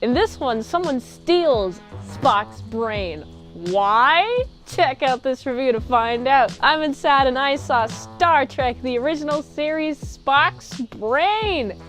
In this one, someone steals Spock's brain. Why? Check out this review to find out. I'm Insad and I saw Star Trek, the original series, Spock's Brain.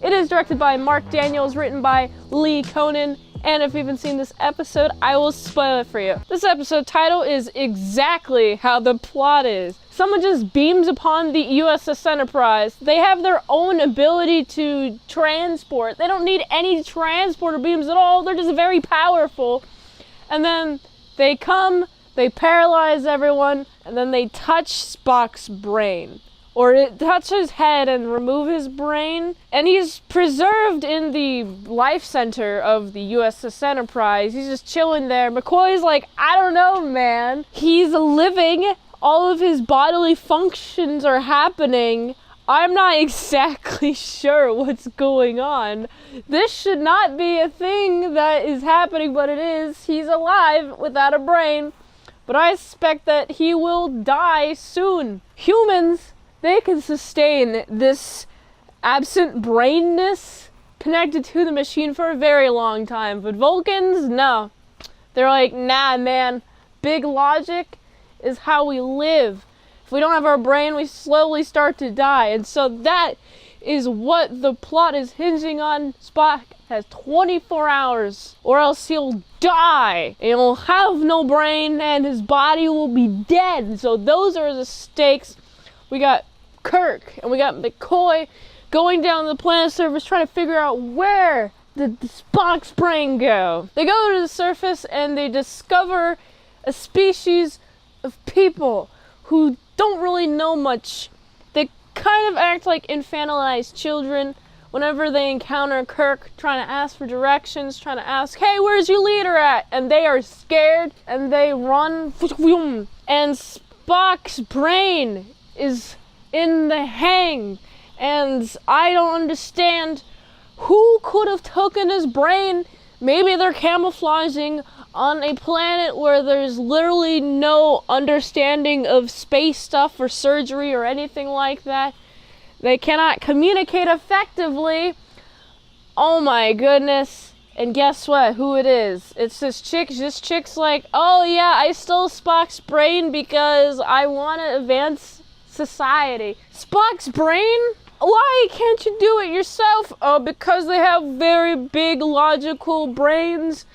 It is directed by Mark Daniels, written by Lee Conan, and if you haven't seen this episode, I will spoil it for you. This episode title is exactly how the plot is. Someone just beams upon the USS Enterprise. They have their own ability to transport. They don't need any transporter beams at all. They're just very powerful. And then they come, they paralyze everyone, and then they touch Spock's brain. Or it touch his head and remove his brain. And he's preserved in the life center of the USS Enterprise. He's just chilling there. McCoy's like, I don't know, man. He's living. All of his bodily functions are happening. I'm not exactly sure what's going on. This should not be a thing that is happening, but it is. He's alive without a brain. But I suspect that he will die soon. Humans, they can sustain this absent brainness connected to the machine for a very long time. But Vulcans, no. They're like, nah, man. Big logic is how we live. If we don't have our brain, we slowly start to die. And so that is what the plot is hinging on. Spock has 24 hours or else he'll die. And he'll have no brain and his body will be dead. So those are the stakes. We got Kirk and we got McCoy going down the planet surface trying to figure out where did Spock's brain go. They go to the surface and they discover a species of people who don't really know much. They kind of act like infantilized children whenever they encounter Kirk trying to ask for directions, trying to ask, hey, where's your leader at? And they are scared and they run. And Spock's brain is in the hang. And I don't understand who could have taken his brain. Maybe they're camouflaging on a planet where there's literally no understanding of space stuff or surgery or anything like that. They cannot communicate effectively. Oh my goodness. And guess what? Who it is? It's this chick. This chick's like, oh yeah, I stole Spock's brain because I want to advance society. Spock's brain? Why can't you do it yourself? Oh, because they have very big logical brains.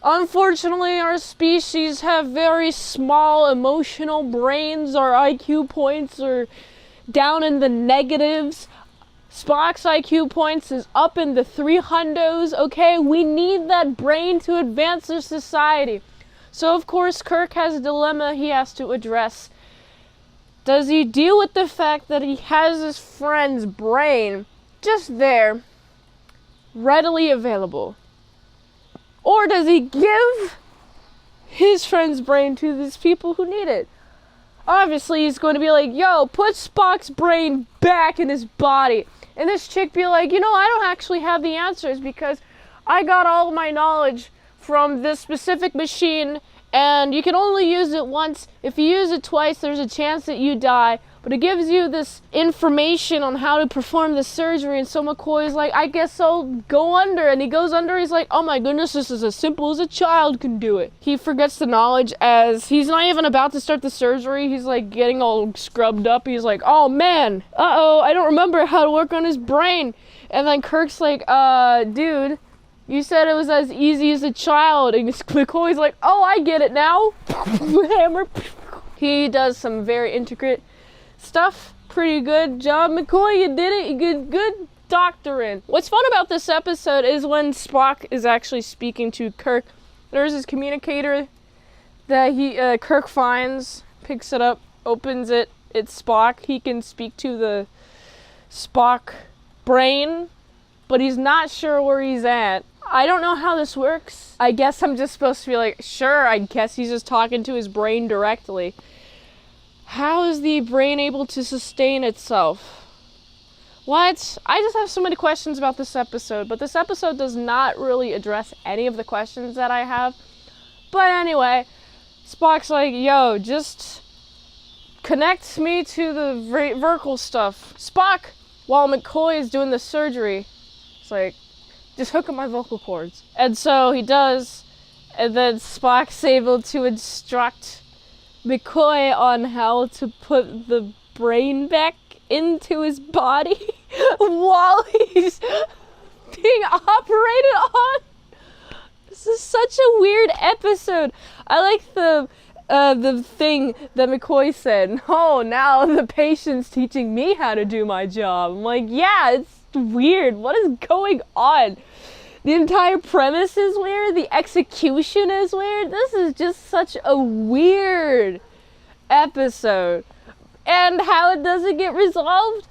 Unfortunately, our species have very small emotional brains. Our IQ points are down in the negatives. Spock's IQ points is up in the 300s. Okay, we need that brain to advance our society. So, of course, Kirk has a dilemma he has to address. Does he deal with the fact that he has his friend's brain just there, readily available? Or does he give his friend's brain to these people who need it? Obviously, he's going to be like, yo, put Spock's brain back in his body. And this chick be like, you know, I don't actually have the answers because I got all my knowledge from this specific machine and you can only use it once. If you use it twice, there's a chance that you die. But it gives you this information on how to perform the surgery. And so McCoy's like, I guess I'll go under. And he goes under. He's like, oh my goodness, this is as simple as a child can do it. He forgets the knowledge as he's not even about to start the surgery. He's like getting all scrubbed up. He's like, oh man, uh-oh, I don't remember how to work on his brain. And then Kirk's like, dude, you said it was as easy as a child. And McCoy's like, oh, I get it now. Hammer. He does some very intricate stuff. Pretty good job, McCoy. You did it. You did good doctoring. What's fun about this episode is when Spock is actually speaking to Kirk. There's this communicator that Kirk finds, picks it up, opens it. It's Spock. He can speak to the Spock brain, but he's not sure where he's at. I don't know how this works. I guess I'm just supposed to be like, sure, I guess he's just talking to his brain directly. How is the brain able to sustain itself? What? I just have so many questions about this episode, but this episode does not really address any of the questions that I have. But anyway, Spock's like, yo, just connect me to the vertical stuff. Spock, while McCoy is doing the surgery, it's like, Just hook up my vocal cords. And so he does, and then Spock's able to instruct McCoy on how to put the brain back into his body while he's being operated on. This is such a weird episode. I like the thing that McCoy said, oh, now the patient's teaching me how to do my job. I'm like, yeah, it's weird. What is going on? The entire premise is weird. The execution is weird. This is just such a weird episode. And how it doesn't get resolved?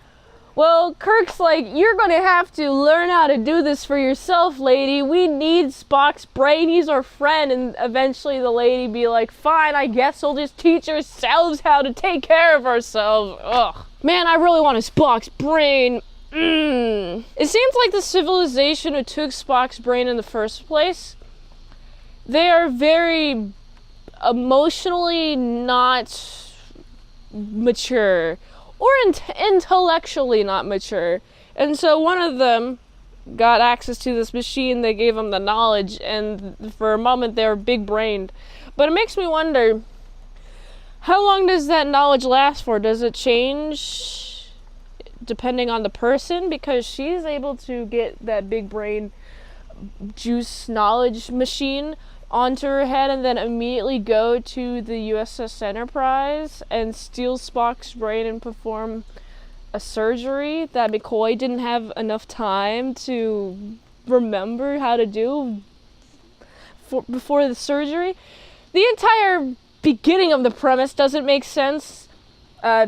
Well, Kirk's like, you're gonna have to learn how to do this for yourself, lady. We need Spock's brain. He's our friend. And eventually the lady be like, fine, I guess we'll just teach ourselves how to take care of ourselves. Ugh. Man, I really want a Spock's brain. It seems like the civilization who took Spock's brain in the first place, they are very emotionally not mature. Or intellectually not mature. And so one of them got access to this machine that gave them the knowledge, and for a moment they were big-brained. But it makes me wonder, how long does that knowledge last for? Does it change depending on the person? Because she's able to get that big brain juice knowledge machine onto her head and then immediately go to the USS Enterprise and steal Spock's brain and perform a surgery that McCoy didn't have enough time to remember how to do before the surgery. The entire beginning of the premise doesn't make sense.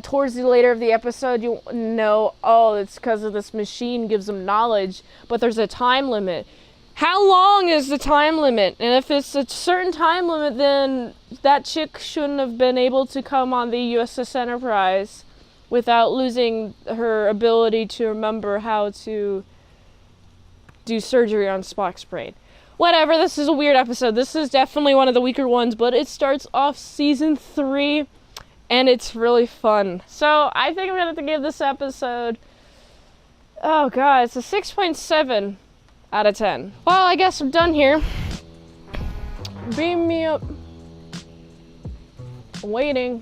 Towards the later of the episode, you know, oh, it's because of this machine gives them knowledge, but there's a time limit. How long is the time limit? And if it's a certain time limit, then that chick shouldn't have been able to come on the USS Enterprise without losing her ability to remember how to do surgery on Spock's brain. Whatever, this is a weird episode. This is definitely one of the weaker ones, but it starts off season 3, and it's really fun. So I think I'm going to have to give this episode, oh god, it's a 6.7. out of 10. Well, I guess I'm done here. Beam me up. I'm waiting.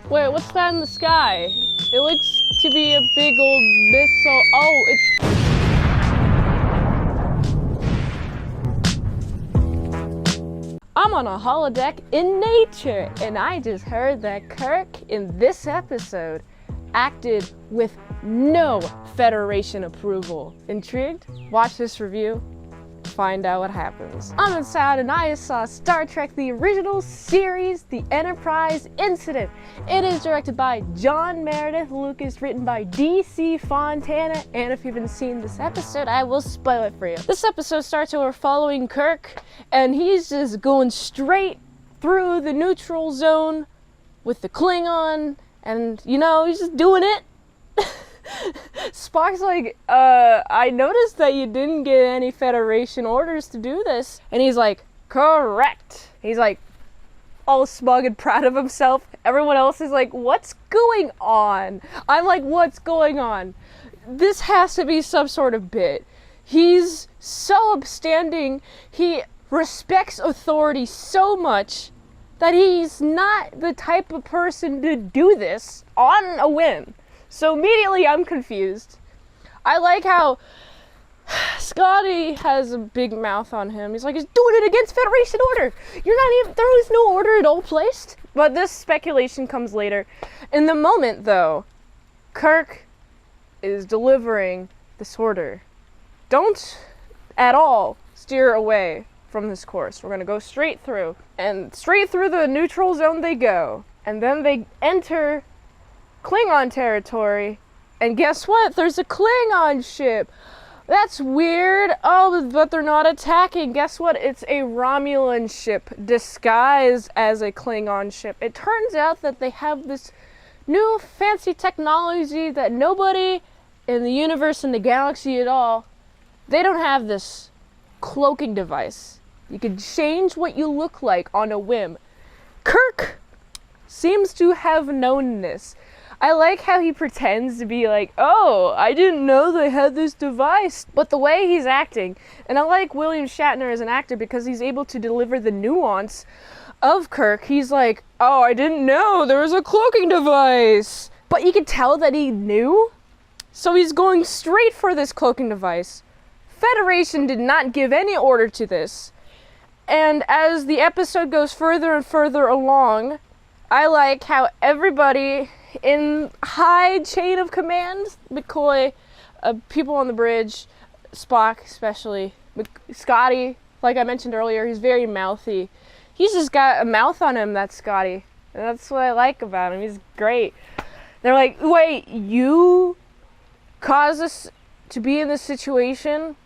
Wait, what's that in the sky? It looks to be a big old missile. Oh, I'm on a holodeck in nature, and I just heard that Kirk in this episode acted with no Federation approval. Intrigued? Watch this review. Find out what happens. I'm inside and I saw Star Trek the original series, The Enterprise Incident. It is directed by John Meredith, Lucas, written by D.C. Fontana, and if you haven't seen this episode, I will spoil it for you. This episode starts with we're following Kirk, and he's just going straight through the neutral zone with the Klingon, and you know, he's just doing it. Spock's like, I noticed that you didn't get any Federation orders to do this. And he's like, correct. He's like, all smug and proud of himself. Everyone else is like, what's going on? I'm like, what's going on? This has to be some sort of bit. He's so upstanding. He respects authority so much that he's not the type of person to do this on a whim. So immediately I'm confused. I like how Scotty has a big mouth on him. He's like, he's doing it against Federation order. You're not even, there was no order at all placed. But this speculation comes later. In the moment though, Kirk is delivering this order. Don't at all steer away from this course. We're gonna go straight through. And straight through the neutral zone they go. And then they enter Klingon territory, and guess what? There's a Klingon ship. That's weird. Oh, but they're not attacking. Guess what? It's a Romulan ship disguised as a Klingon ship. It turns out that they have this new fancy technology that nobody in the universe, in the galaxy at all, they don't have this cloaking device. You can change what you look like on a whim. Kirk seems to have known this. I like how he pretends to be like, oh, I didn't know they had this device. But the way he's acting, and I like William Shatner as an actor because he's able to deliver the nuance of Kirk. He's like, oh, I didn't know there was a cloaking device. But you could tell that he knew. So he's going straight for this cloaking device. Federation did not give any order to this. And as the episode goes further and further along, I like how everybody in high chain of command, McCoy, people on the bridge, Spock especially, Scotty, like I mentioned earlier, he's very mouthy. He's just got a mouth on him, that's Scotty. And that's what I like about him. He's great. They're like, wait, you caused us to be in this situation,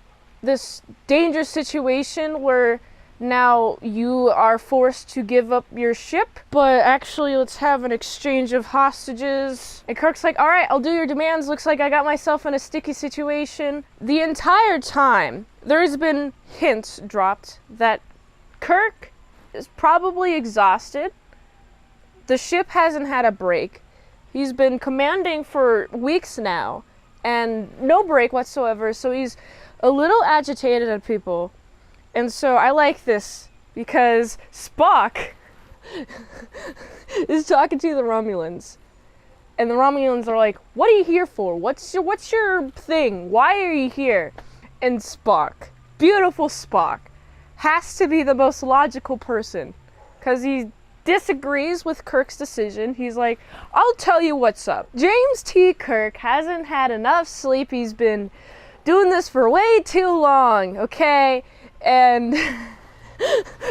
this dangerous situation where now you are forced to give up your ship, but actually let's have an exchange of hostages. And Kirk's like, all right, I'll do your demands. Looks like I got myself in a sticky situation. The entire time, there's been hints dropped that Kirk is probably exhausted. The ship hasn't had a break. He's been commanding for weeks now, and no break whatsoever, so he's a little agitated at people. And so I like this because Spock is talking to the Romulans. And the Romulans are like, what are you here for? What's your thing? Why are you here? And Spock, beautiful Spock, has to be the most logical person because he disagrees with Kirk's decision. He's like, I'll tell you what's up. James T. Kirk hasn't had enough sleep. He's been doing this for way too long, okay? And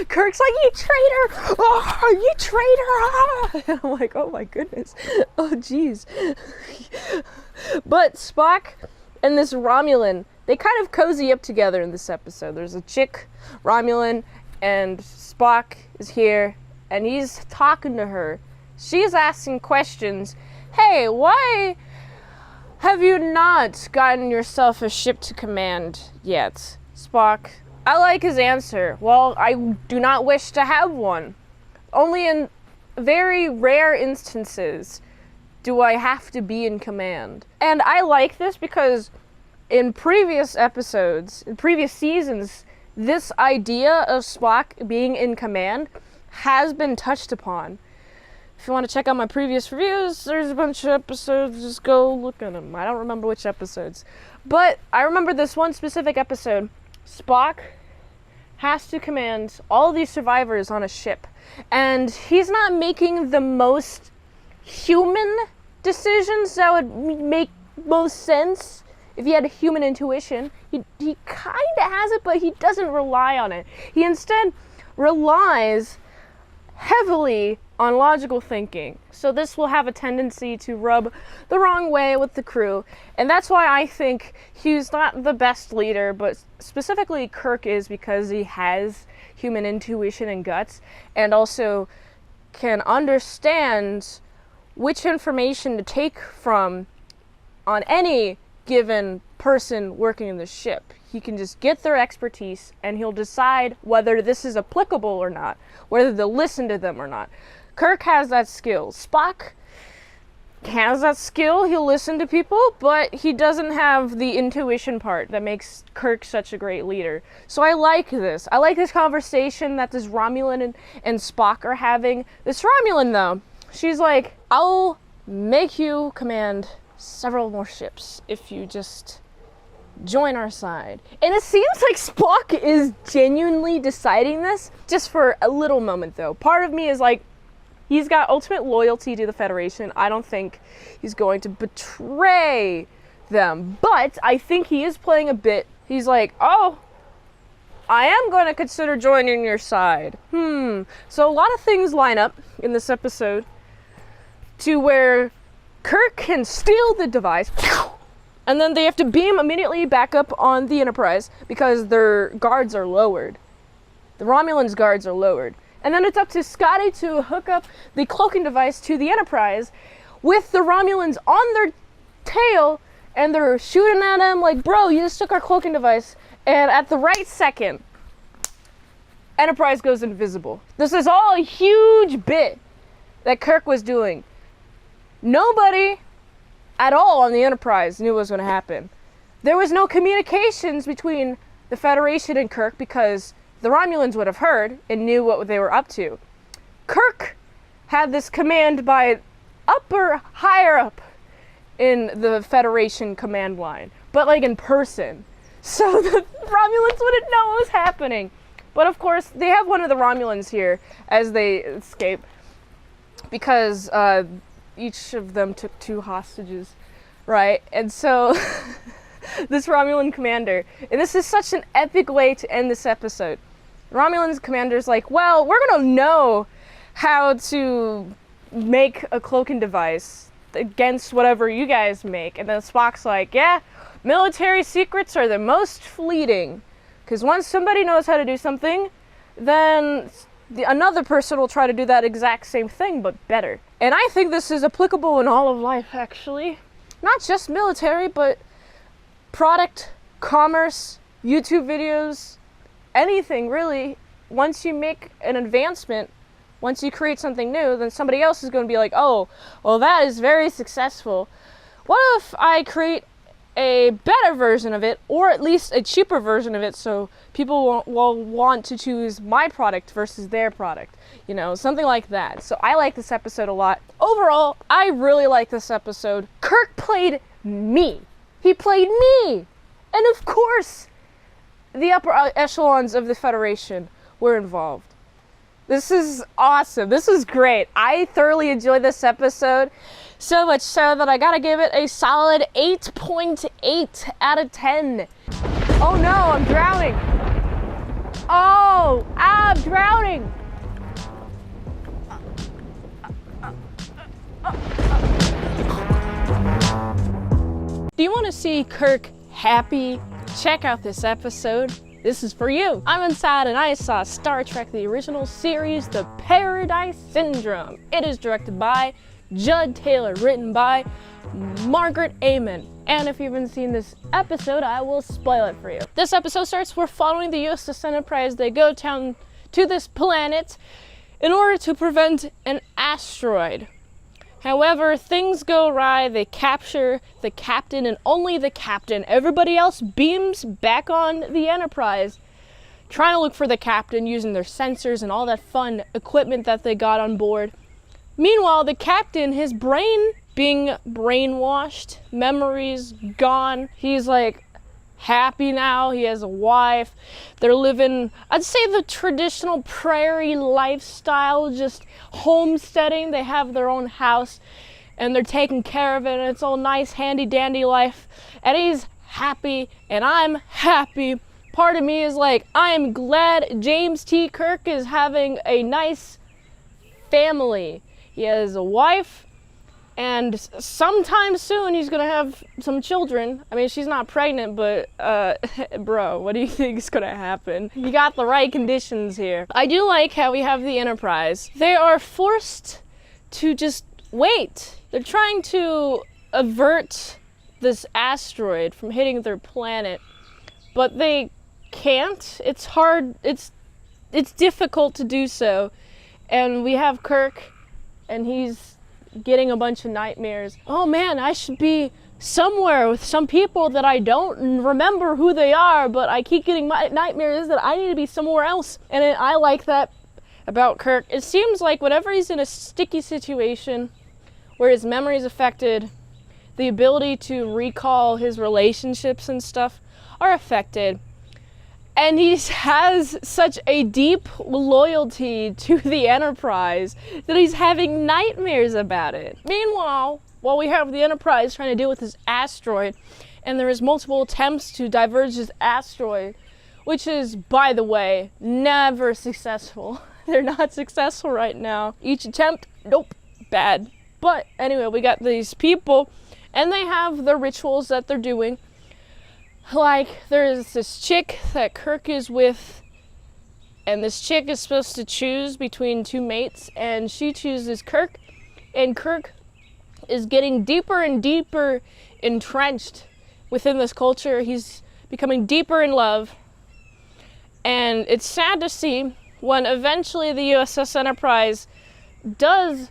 Kirk's like, you traitor! Oh, you traitor! And I'm like, oh my goodness. Oh, jeez. But Spock and this Romulan, they kind of cozy up together in this episode. There's a chick, Romulan, and Spock is here, and he's talking to her. She's asking questions. Hey, why have you not gotten yourself a ship to command yet? Spock, I like his answer. Well, I do not wish to have one. Only in very rare instances do I have to be in command. And I like this because in previous episodes, in previous seasons, this idea of Spock being in command has been touched upon. If you want to check out my previous reviews, there's a bunch of episodes. Just go look at them. I don't remember which episodes. But I remember this one specific episode. Spock has to command all these survivors on a ship. And he's not making the most human decisions that would make most sense if he had a human intuition. He kind of has it, but he doesn't rely on it. He instead relies heavily on logical thinking. So this will have a tendency to rub the wrong way with the crew. And that's why I think he's not the best leader, but specifically Kirk is, because he has human intuition and guts, and also can understand which information to take from on any given person working in the ship. He can just get their expertise and he'll decide whether this is applicable or not, whether they'll listen to them or not. Kirk has that skill. Spock has that skill. He'll listen to people, but he doesn't have the intuition part that makes Kirk such a great leader. So I like this. I like this conversation that this Romulan and Spock are having. This Romulan, though, she's like, I'll make you command several more ships if you just join our side. And it seems like Spock is genuinely deciding this, just for a little moment though. Part of me is like, he's got ultimate loyalty to the Federation. I don't think he's going to betray them, but I think he is playing a bit. He's like, oh, I am going to consider joining your side. So a lot of things line up in this episode to where Kirk can steal the device, and then they have to beam immediately back up on the Enterprise because their guards are lowered. The Romulans' guards are lowered. And then it's up to Scotty to hook up the cloaking device to the Enterprise with the Romulans on their tail, and they're shooting at him like, bro, you just took our cloaking device. And at the right second, Enterprise goes invisible. This is all a huge bit that Kirk was doing. Nobody at all on the Enterprise knew what was going to happen. There was no communications between the Federation and Kirk because the Romulans would have heard and knew what they were up to. Kirk had this command by higher up in the Federation command line, but like in person. So the Romulans wouldn't know what was happening. But of course, they have one of the Romulans here as they escape because each of them took 2 hostages, right? And so this Romulan commander, and this is such an epic way to end this episode. Romulan's commander's like, well, we're gonna know how to make a cloaking device against whatever you guys make. And then Spock's like, yeah, military secrets are the most fleeting. Because once somebody knows how to do something, then another person will try to do that exact same thing, but better. And I think this is applicable in all of life, actually. Not just military, but product, commerce, YouTube videos, anything really. Once you make an advancement, once you create something new, then somebody else is going to be like, oh, well, that is very successful. What if I create a better version of it, or at least a cheaper version of it, so people will want to choose my product versus their product, you know, something like that. So I like this episode a lot. Overall, I really like this episode. Kirk played me. He played me. And of course, the upper echelons of the Federation were involved. This is awesome. This is great. I thoroughly enjoyed this episode. So much so that I gotta give it a solid 8.8 out of 10. Oh no, I'm drowning. Oh, I'm drowning. Do you want to see Kirk happy? Check out this episode. This is for you. I'm inside and I saw Star Trek, the original series, The Paradise Syndrome. It is directed by Judd Taylor, written by Margaret Amon. And if you haven't seen this episode, I will spoil it for you. This episode starts, we're following the USS Enterprise. They go down to this planet in order to prevent an asteroid. However, things go awry. They capture the captain and only the captain. Everybody else beams back on the Enterprise, trying to look for the captain using their sensors and all that fun equipment that they got on board. Meanwhile, the captain, his brain being brainwashed, memories gone. He's like happy now. He has a wife. They're living, I'd say, the traditional prairie lifestyle, just homesteading. They have their own house and they're taking care of it, and it's all nice, handy dandy life. And he's happy and I'm happy. Part of me is like, I am glad James T. Kirk is having a nice family. He has a wife, and sometime soon he's gonna have some children. I mean, she's not pregnant, but bro, what do you think is gonna happen? You got the right conditions here. I do like how we have the Enterprise. They are forced to just wait. They're trying to avert this asteroid from hitting their planet, but they can't. It's hard. It's difficult to do so. And we have Kirk, and he's getting a bunch of nightmares. Oh man, I should be somewhere with some people that I don't remember who they are, but I keep getting my nightmares that I need to be somewhere else. And I like that about Kirk. It seems like whenever he's in a sticky situation where his memory is affected, the ability to recall his relationships and stuff are affected. And he has such a deep loyalty to the Enterprise that he's having nightmares about it. Meanwhile, while we have the Enterprise trying to deal with this asteroid, and there is multiple attempts to diverge this asteroid, which is, by the way, never successful. They're not successful right now. Each attempt, nope, bad. But anyway, we got these people, and they have the rituals that they're doing. Like, there's this chick that Kirk is with, and this chick is supposed to choose between 2 mates, and she chooses Kirk, and Kirk is getting deeper and deeper entrenched within this culture. He's becoming deeper in love, and it's sad to see when eventually the USS Enterprise does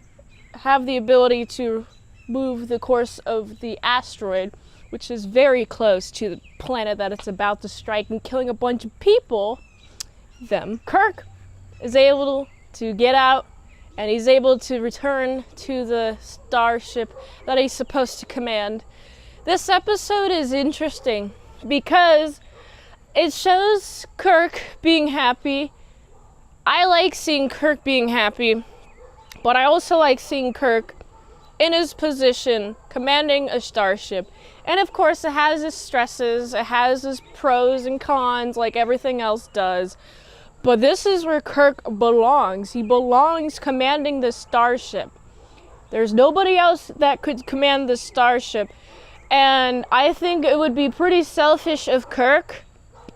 have the ability to move the course of the asteroid, which is very close to the planet that it's about to strike and killing a bunch of people, Kirk is able to get out and he's able to return to the starship that he's supposed to command. This episode is interesting because it shows Kirk being happy. I like seeing Kirk being happy, but I also like seeing Kirk in his position, commanding a starship. And of course, it has its stresses, it has its pros and cons, like everything else does. But this is where Kirk belongs. He belongs commanding the starship. There's nobody else that could command the starship. And I think it would be pretty selfish of Kirk,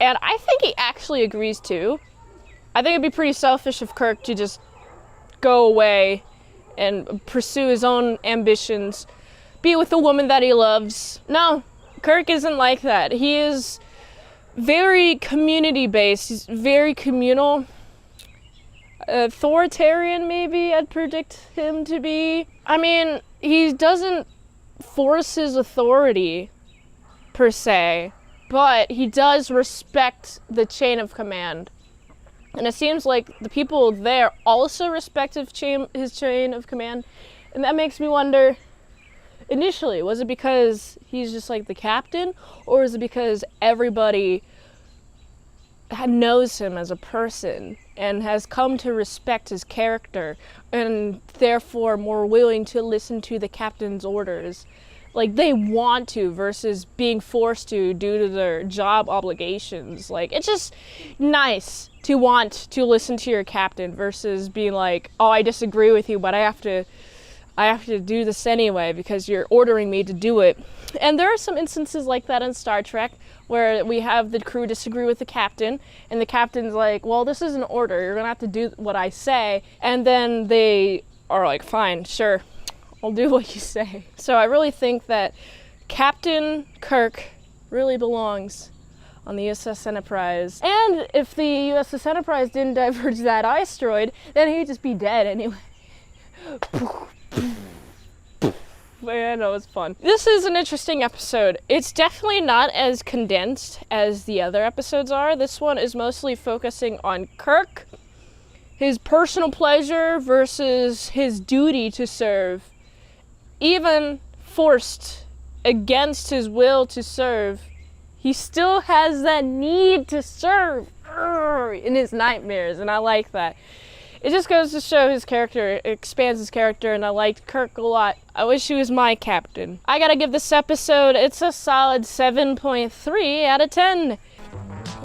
and I think he actually agrees too. I think it'd be pretty selfish of Kirk to just go away and pursue his own ambitions, be with the woman that he loves. No, Kirk isn't like that. He is very community-based. He's very communal. Authoritarian, maybe, I'd predict him to be. I mean, he doesn't force his authority, per se, but he does respect the chain of command. And it seems like the people there also respect his chain of command. And that makes me wonder, initially, was it because he's just like the captain? Or is it because everybody knows him as a person and has come to respect his character and therefore more willing to listen to the captain's orders? Like, they want to versus being forced to due to their job obligations. Like, it's just nice to want to listen to your captain versus being like, oh, I disagree with you, but I have to do this anyway because you're ordering me to do it. And there are some instances like that in Star Trek where we have the crew disagree with the captain, and the captain's like, well, this is an order, you're gonna have to do what I say. And then they are like, fine, sure, I'll do what you say. So I really think that Captain Kirk really belongs on the USS Enterprise. And if the USS Enterprise didn't diverge that asteroid, then he'd just be dead anyway. Man, that was fun. This is an interesting episode. It's definitely not as condensed as the other episodes are. This one is mostly focusing on Kirk, his personal pleasure versus his duty to serve. Even forced against his will to serve, he still has that need to serve in his nightmares, and I like that. It just goes to show his character, it expands his character, and I liked Kirk a lot. I wish he was my captain. I gotta give this episode, it's a solid 7.3 out of 10.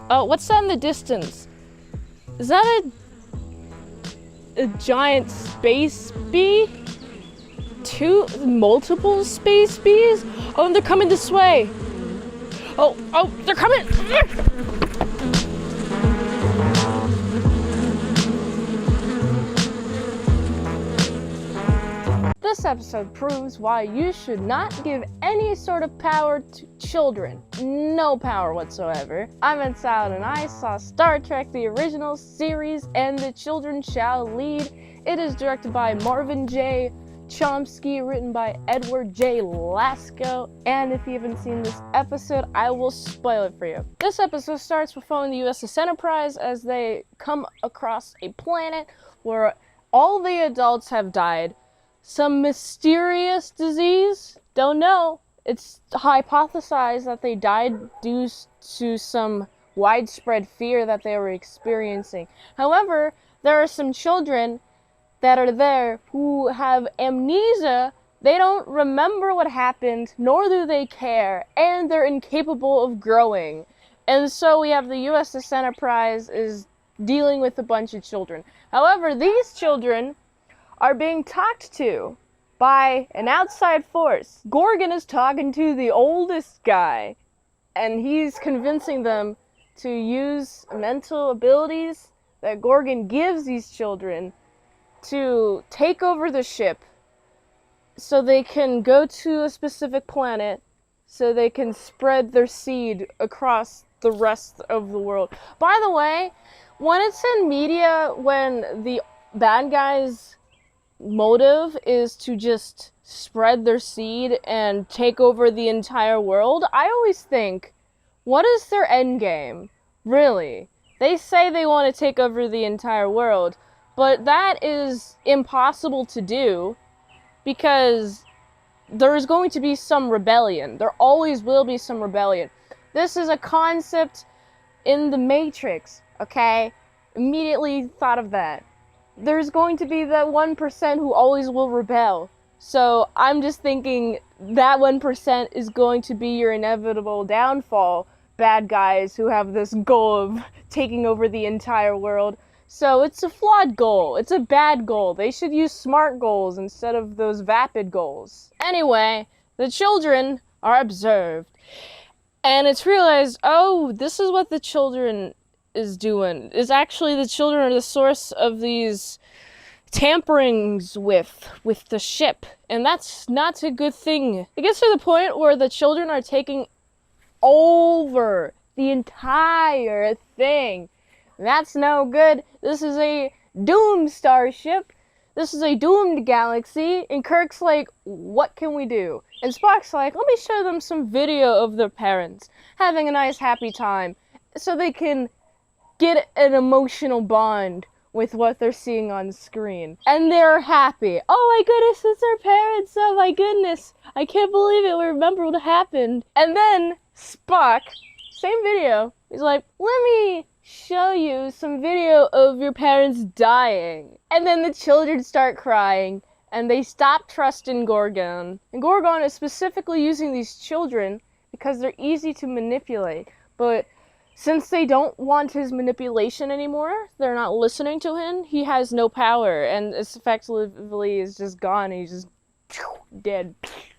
Oh, what's that in the distance? Is that a giant space bee? Multiple space bees? Oh, and they're coming this way. Oh, they're coming! This episode proves why you should not give any sort of power to children. No power whatsoever. I'm itsmintsalad and I saw Star Trek the original series and The Children Shall Lead. It is directed by Marvin J. Chomsky, written by Edward J. Lasko, and if you haven't seen this episode, I will spoil it for you. This episode starts with following the USS Enterprise as they come across a planet where all the adults have died. Some mysterious disease? Don't know. It's hypothesized that they died due to some widespread fear that they were experiencing. However, there are some children that are there who have amnesia. They don't remember what happened, nor do they care, and they're incapable of growing. And so we have the USS Enterprise is dealing with a bunch of children. However, these children are being talked to by an outside force. Gorgon is talking to the oldest guy, and he's convincing them to use mental abilities that Gorgon gives these children to take over the ship so they can go to a specific planet so they can spread their seed across the rest of the world. By the way, when it's in media, when the bad guy's motive is to just spread their seed and take over the entire world, I always think, what is their end game? Really? They say they want to take over the entire world, but that is impossible to do because there's going to be some rebellion. There always will be some rebellion. This is a concept in the Matrix, okay? Immediately thought of that. There's going to be that 1% who always will rebel. So I'm just thinking that 1% is going to be your inevitable downfall. Bad guys who have this goal of taking over the entire world. So it's a flawed goal. It's a bad goal. They should use SMART goals instead of those vapid goals. Anyway, the children are observed. And it's realized, oh, this is what the children is doing. Is actually the children are the source of these tamperings with the ship. And that's not a good thing. It gets to the point where the children are taking over the entire thing. That's no good. This is a doomed starship. This is a doomed galaxy. And Kirk's like, what can we do? And Spock's like, let me show them some video of their parents having a nice happy time so they can get an emotional bond with what they're seeing on screen. And they're happy. Oh my goodness, it's their parents. Oh my goodness. I can't believe it. We remember what happened. And then Spock, same video, he's like, let me show you some video of your parents dying. And then the children start crying, and they stop trusting Gorgon. And Gorgon is specifically using these children because they're easy to manipulate. But since they don't want his manipulation anymore, they're not listening to him, he has no power, and it's effectively is just gone, and he's just dead.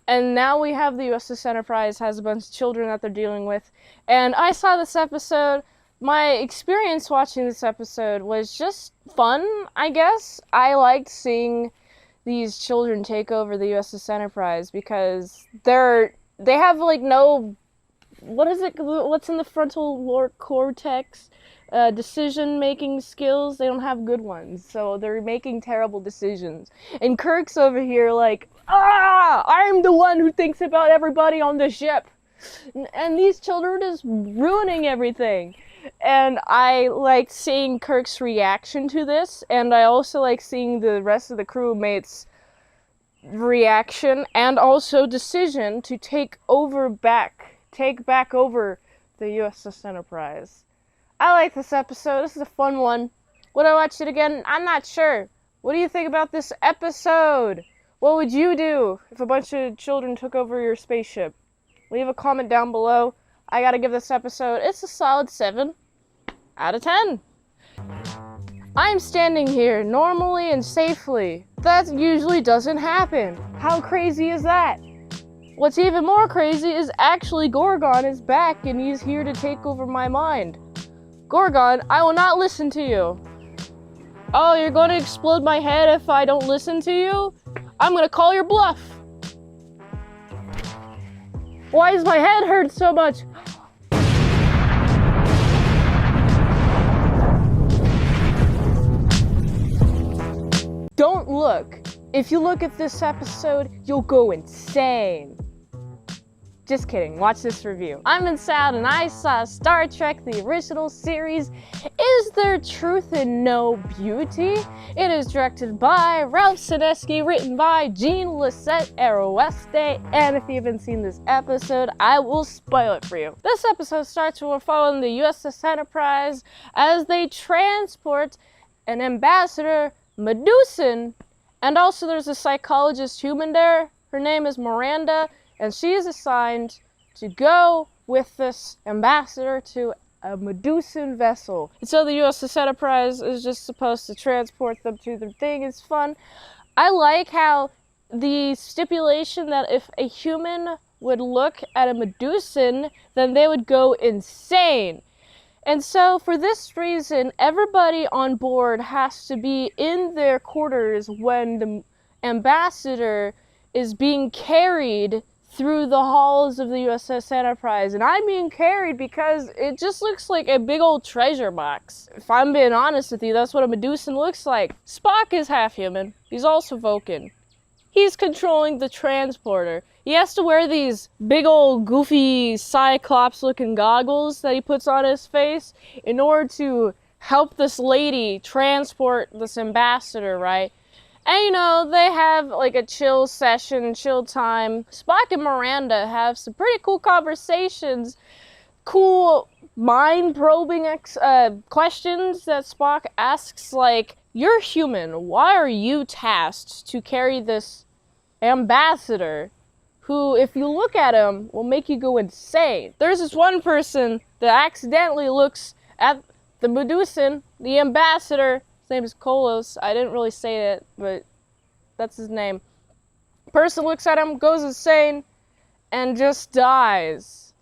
And now we have the USS Enterprise has a bunch of children that they're dealing with. And I saw this episode. My experience watching this episode was just fun, I guess. I liked seeing these children take over the USS Enterprise because they have like no, what's in the frontal cortex? Decision-making skills. They don't have good ones, so they're making terrible decisions. And Kirk's over here like, I'm the one who thinks about everybody on the ship. And these children are just ruining everything. And I like seeing Kirk's reaction to this, and I also like seeing the rest of the crewmates' reaction and also decision to take back over the USS Enterprise. I like this episode. This is a fun one. Would I watch it again? I'm not sure. What do you think about this episode? What would you do if a bunch of children took over your spaceship? Leave a comment down below. I gotta give this episode, it's a solid 7 out of 10. I'm standing here normally and safely. That usually doesn't happen. How crazy is that? What's even more crazy is actually Gorgon is back and he's here to take over my mind. Gorgon, I will not listen to you. Oh, you're going to explode my head if I don't listen to you? I'm going to call your bluff. Why does my head hurt so much? Don't look. If you look at this episode, you'll go insane. Just kidding, watch this review. I'm itsmintsalad and I saw Star Trek, the original series. Is there truth in no beauty? It is directed by Ralph Sinesky, written by Gene Lisette Aroeste, and if you haven't seen this episode, I will spoil it for you. This episode starts with we're following the USS Enterprise as they transport an ambassador, Medusan, and also there's a psychologist human there. Her name is Miranda, and she is assigned to go with this ambassador to a Medusan vessel. And so the USS Enterprise is just supposed to transport them to their thing. It's fun. I like how the stipulation that if a human would look at a Medusan, then they would go insane. And so for this reason, everybody on board has to be in their quarters when the ambassador is being carried through the halls of the USS Enterprise. And I'm being carried because it just looks like a big old treasure box. If I'm being honest with you, that's what a Medusan looks like. Spock is half human. He's also Vulcan. he's controlling the transporter. He has to wear these big old goofy Cyclops looking goggles that he puts on his face in order to help this lady transport this ambassador, right? And you know, they have like a chill session, chill time. Spock and Miranda have some pretty cool conversations, cool mind-probing questions that Spock asks, like, "You're human, why are you tasked to carry this ambassador who, if you look at him, will make you go insane?" There's this one person that accidentally looks at the Medusan, the ambassador. His name is Kolos. I didn't really say it, but that's his name. Person looks at him, goes insane, and just dies.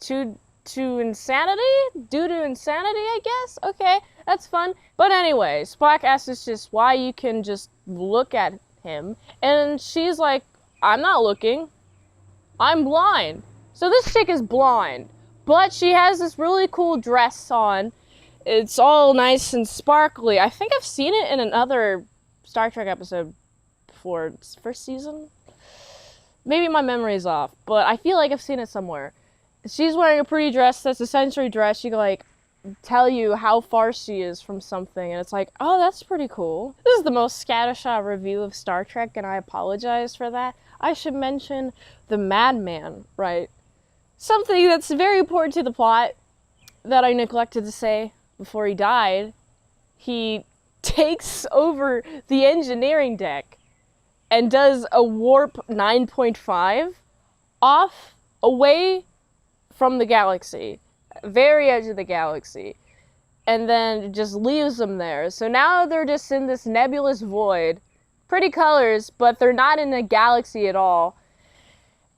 To insanity? Due to insanity, I guess? Okay, that's fun. But anyway, Spock asks us just why you can just look at him, and she's like, "I'm not looking. I'm blind." So this chick is blind, but she has this really cool dress on. It's all nice and sparkly. I think I've seen it in another Star Trek episode before. It's first season? Maybe my memory's off, but I feel like I've seen it somewhere. She's wearing a pretty dress that's a sensory dress. She can, like, tell you how far she is from something, and it's like, oh, that's pretty cool. This is the most scattershot review of Star Trek, and I apologize for that. I should mention the madman, right? Something that's very important to the plot that I neglected to say before he died. He takes over the engineering deck and does a warp 9.5 off, away from the galaxy, very edge of the galaxy, and then just leaves them there. So now they're just in this nebulous void. Pretty colors, but they're not in a galaxy at all.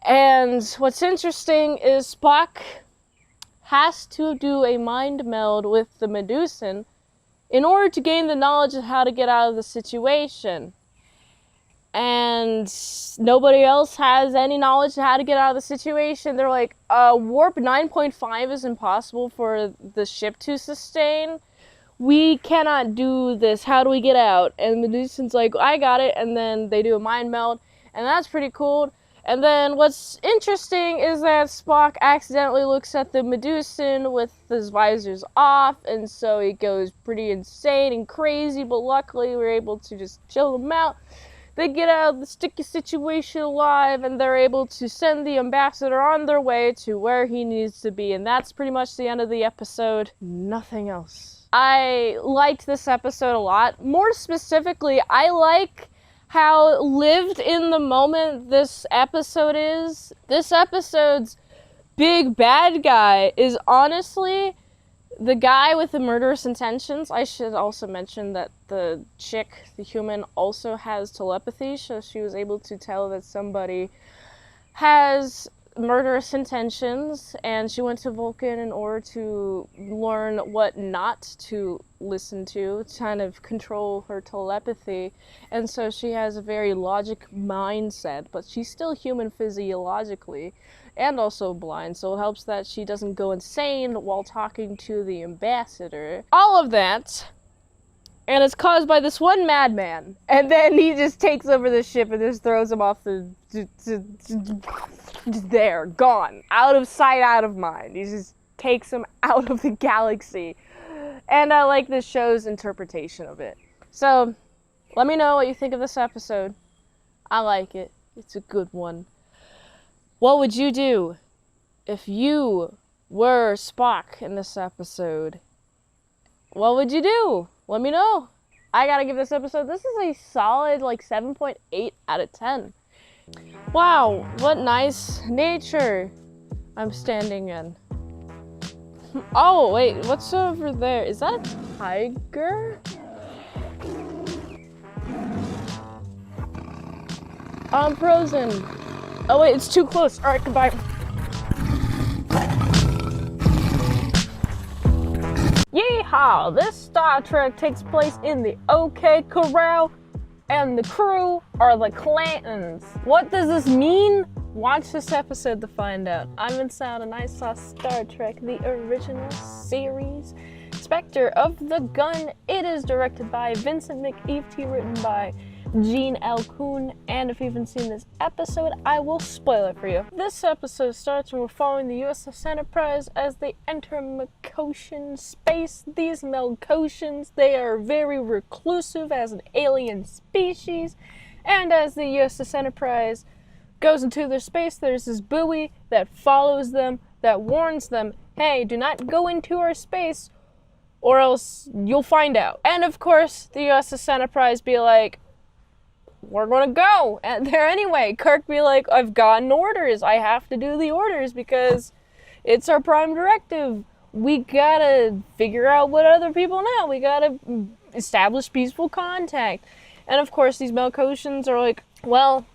And what's interesting is Spock has to do a mind meld with the Medusan in order to gain the knowledge of how to get out of the situation. And nobody else has any knowledge of how to get out of the situation. They're like, warp 9.5 is impossible for the ship to sustain. We cannot do this. How do we get out? And Medusan's like, I got it. And then they do a mind meld, and that's pretty cool. And then what's interesting is that Spock accidentally looks at the Medusan with his visors off, and so he goes pretty insane and crazy, but luckily we're able to just chill him out. They get out of the sticky situation alive, and they're able to send the ambassador on their way to where he needs to be. And that's pretty much the end of the episode. Nothing else. I liked this episode a lot. More specifically, I like how lived in the moment this episode is. This episode's big bad guy is honestly the guy with the murderous intentions. I should also mention that the chick, the human, also has telepathy, so she was able to tell that somebody has murderous intentions, and she went to Vulcan in order to learn what not to listen to kind of control her telepathy. And so she has a very logic mindset, but she's still human physiologically and also blind, so it helps that she doesn't go insane while talking to the ambassador. All of that, and it's caused by this one madman, and then he just takes over the ship and just throws him off the just there, gone, out of sight, out of mind. He just takes him out of the galaxy. And I like this show's interpretation of it. So let me know what you think of this episode. I like it. It's a good one. What would you do if you were Spock in this episode? What would you do? Let me know. I gotta give this episode, this is a solid like 7.8 out of 10. Wow, what nice nature I'm standing in. Oh, wait, what's over there? Is that a tiger? I'm frozen. Oh wait, it's too close. Alright, goodbye. Yeehaw! This Star Trek takes place in the OK Corral, and the crew are the Clantons. What does this mean? Watch this episode to find out. I'm Inside and I saw Star Trek, the original series. Spectre of the Gun. It is directed by Vincent McEvety, written by Gene L. Kuhn, and if you haven't seen this episode, I will spoil it for you. This episode starts when we're following the USS Enterprise as they enter Melkoshian space. These Melkoshians, they are very reclusive as an alien species, and as the USS Enterprise goes into their space, there's this buoy that follows them, that warns them, hey, do not go into our space or else you'll find out. And of course, the USS Enterprise be like, we're gonna go there anyway. Kirk be like, I've gotten orders. I have to do the orders because it's our prime directive. We gotta figure out what other people know. We gotta establish peaceful contact. And of course, these Melkoshians are like, well,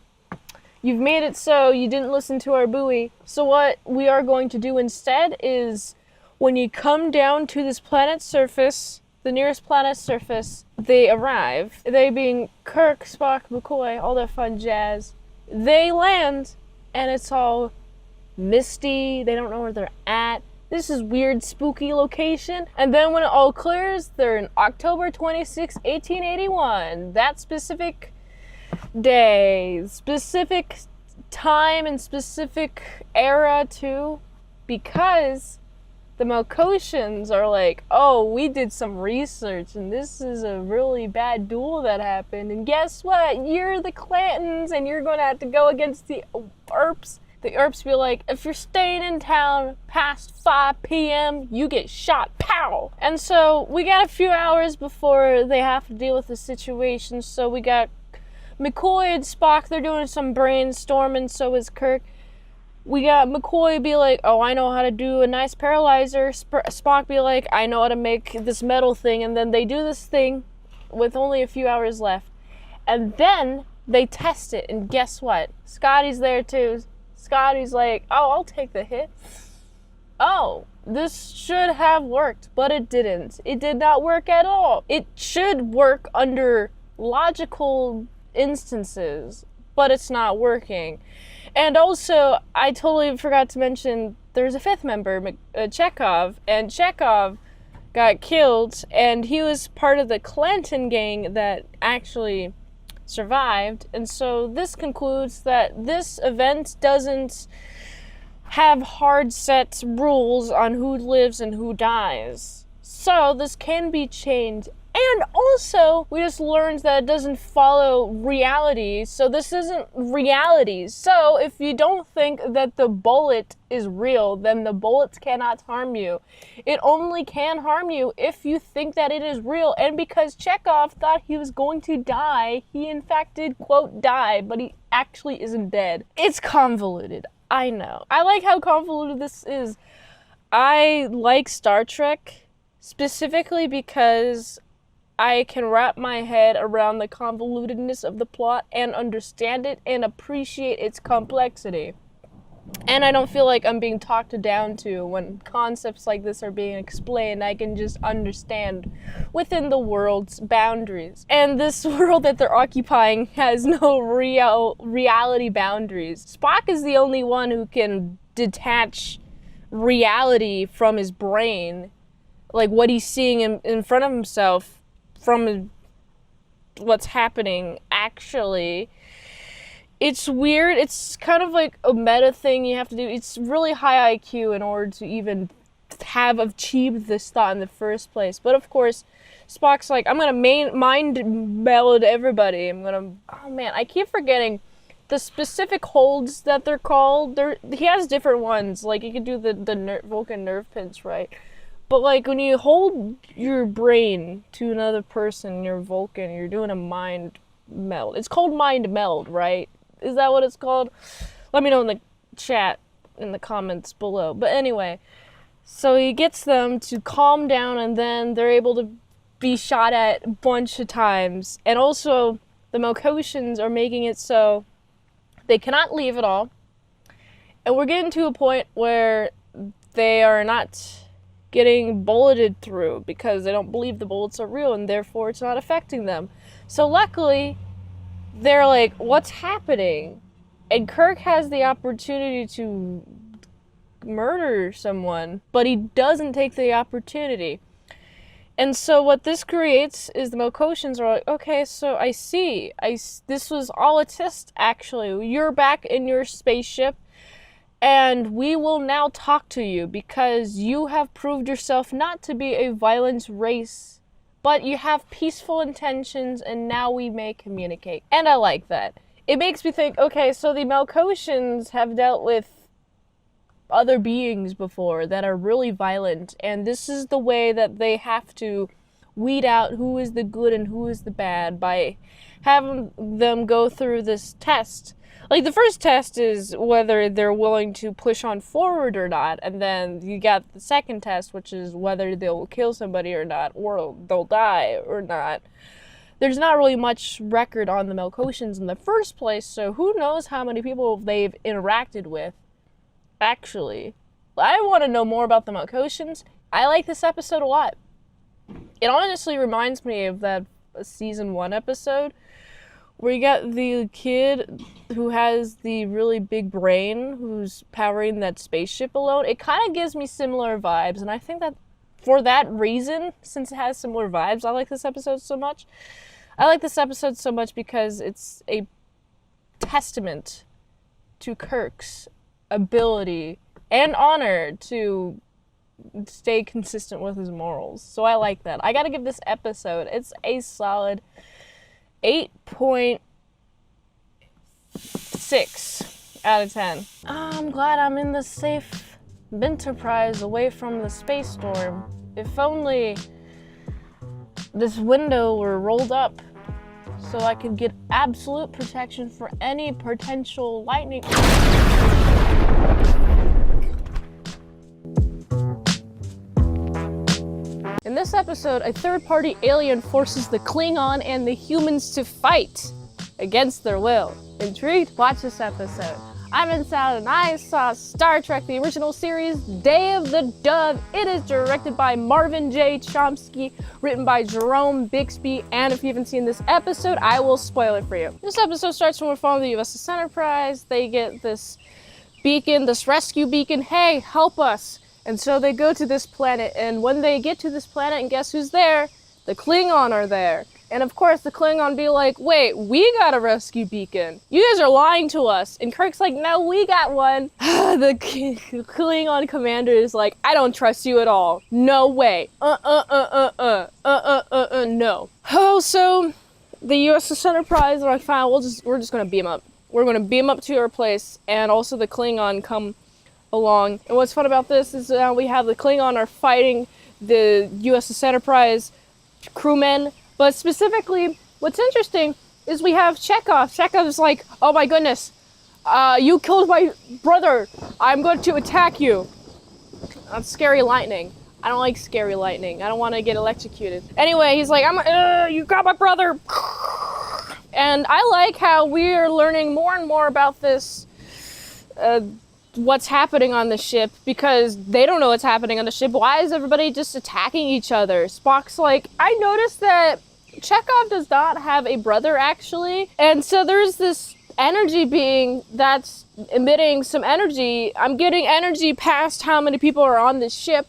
you've made it so you didn't listen to our buoy. So what we are going to do instead is when you come down to this planet's surface, the nearest planet's surface, they arrive. They being Kirk, Spock, McCoy, all that fun jazz. They land, and it's all misty. They don't know where they're at. This is weird, spooky location. And then when it all clears, they're in October 26, 1881. That specific day, specific time, and specific era too, because the Melkoshians are like, oh, we did some research and this is a really bad duel that happened, and guess what? You're the Clantons and you're gonna have to go against the Earps. The Earps be like, if you're staying in town past 5 p.m., you get shot, pow! And so we got a few hours before they have to deal with the situation, so we got McCoy and Spock, they're doing some brainstorming, so is Kirk. We got McCoy be like, oh, I know how to do a nice paralyzer. Spock be like, I know how to make this metal thing. And then they do this thing with only a few hours left. And then they test it. And guess what? Scotty's there too. Scotty's like, oh, I'll take the hit. Oh, this should have worked, but it didn't. It did not work at all. It should work under logical instances, but it's not working. And also, I totally forgot to mention, there's a fifth member, Chekhov, and Chekhov got killed, and he was part of the Clanton gang that actually survived. And so this concludes that this event doesn't have hard set rules on who lives and who dies. So this can be changed. And also, we just learned that it doesn't follow reality, so this isn't reality. So if you don't think that the bullet is real, then the bullets cannot harm you. It only can harm you if you think that it is real. And because Chekhov thought he was going to die, he in fact did, quote, die, but he actually isn't dead. It's convoluted, I know. I like how convoluted this is. I like Star Trek specifically because I can wrap my head around the convolutedness of the plot and understand it and appreciate its complexity. And I don't feel like I'm being talked down to when concepts like this are being explained. I can just understand within the world's boundaries. And this world that they're occupying has no reality boundaries. Spock is the only one who can detach reality from his brain, like what he's seeing in front of himself, from what's happening actually. It's weird. It's kind of like a meta thing you have to do. It's really high IQ in order to even have achieved this thought in the first place. But of course, Spock's like, I'm gonna mind meld everybody. Oh man, I keep forgetting the specific holds that they're called. He has different ones. Like, you could do the Vulcan nerve pins, right? But like when you hold your brain to another person, you're Vulcan, you're doing a mind meld. It's called mind meld, right? Is that what it's called? Let me know in the chat, in the comments below. But anyway, so he gets them to calm down, and then they're able to be shot at a bunch of times. And also, the Melkoshians are making it so they cannot leave at all. And we're getting to a point where they are not getting bulleted through because they don't believe the bullets are real, and therefore it's not affecting them. So luckily, they're like, what's happening? And Kirk has the opportunity to murder someone, but he doesn't take the opportunity. And so what this creates is the Melkotians are like, okay, so I see. This was all a test, actually. You're back in your spaceship, and we will now talk to you because you have proved yourself not to be a violent race, but you have peaceful intentions, and now we may communicate. And I like that. It makes me think, okay, so the Melkotians have dealt with other beings before that are really violent, and this is the way that they have to weed out who is the good and who is the bad by having them go through this test. Like, the first test is whether they're willing to push on forward or not, and then you got the second test, which is whether they'll kill somebody or not, or they'll die or not. There's not really much record on the Melkotians in the first place, so who knows how many people they've interacted with. Actually, I want to know more about the Melkotians. I like this episode a lot. It honestly reminds me of that season 1 episode where you got the kid who has the really big brain who's powering that spaceship alone. It kind of gives me similar vibes, and I think that for that reason, since it has similar vibes, I like this episode so much. I like this episode so much because it's a testament to Kirk's ability and honor to stay consistent with his morals. So I like that. I gotta give this episode, it's a solid 8.6 out of 10. I'm glad I'm in the safe Enterprise away from the space storm. If only this window were rolled up so I could get absolute protection for any potential lightning. In this episode, a third-party alien forces the Klingon and the humans to fight against their will. Intrigued? Watch this episode. I'm ItsMintsalad, and I saw Star Trek, the original series, Day of the Dove. It is directed by Marvin J. Chomsky, written by Jerome Bixby, and if you haven't seen this episode, I will spoil it for you. This episode starts when we're following the USS Enterprise. They get this beacon, this rescue beacon. Hey, help us. And so they go to this planet, and when they get to this planet, and guess who's there? The Klingon are there. And of course, the Klingon be like, wait, we got a rescue beacon. You guys are lying to us. And Kirk's like, no, we got one. The Klingon commander is like, I don't trust you at all. No way. No. Oh, so the USS Enterprise are like, fine, we're just gonna beam up. We're gonna beam up to our place, and also the Klingon come along. And what's fun about this is now we have the Klingon are fighting the USS Enterprise crewmen. But specifically, what's interesting is we have Chekhov. Chekhov's like, oh my goodness, you killed my brother. I'm going to attack you. That's scary lightning. I don't like scary lightning. I don't want to get electrocuted. Anyway, he's like, you got my brother. And I like how we are learning more and more about this, what's happening on the ship, because they don't know what's happening on the ship. Why is everybody just attacking each other? Spock's like, I noticed that Chekhov does not have a brother, actually. And so there's this energy being that's emitting some energy. I'm getting energy past how many people are on this ship.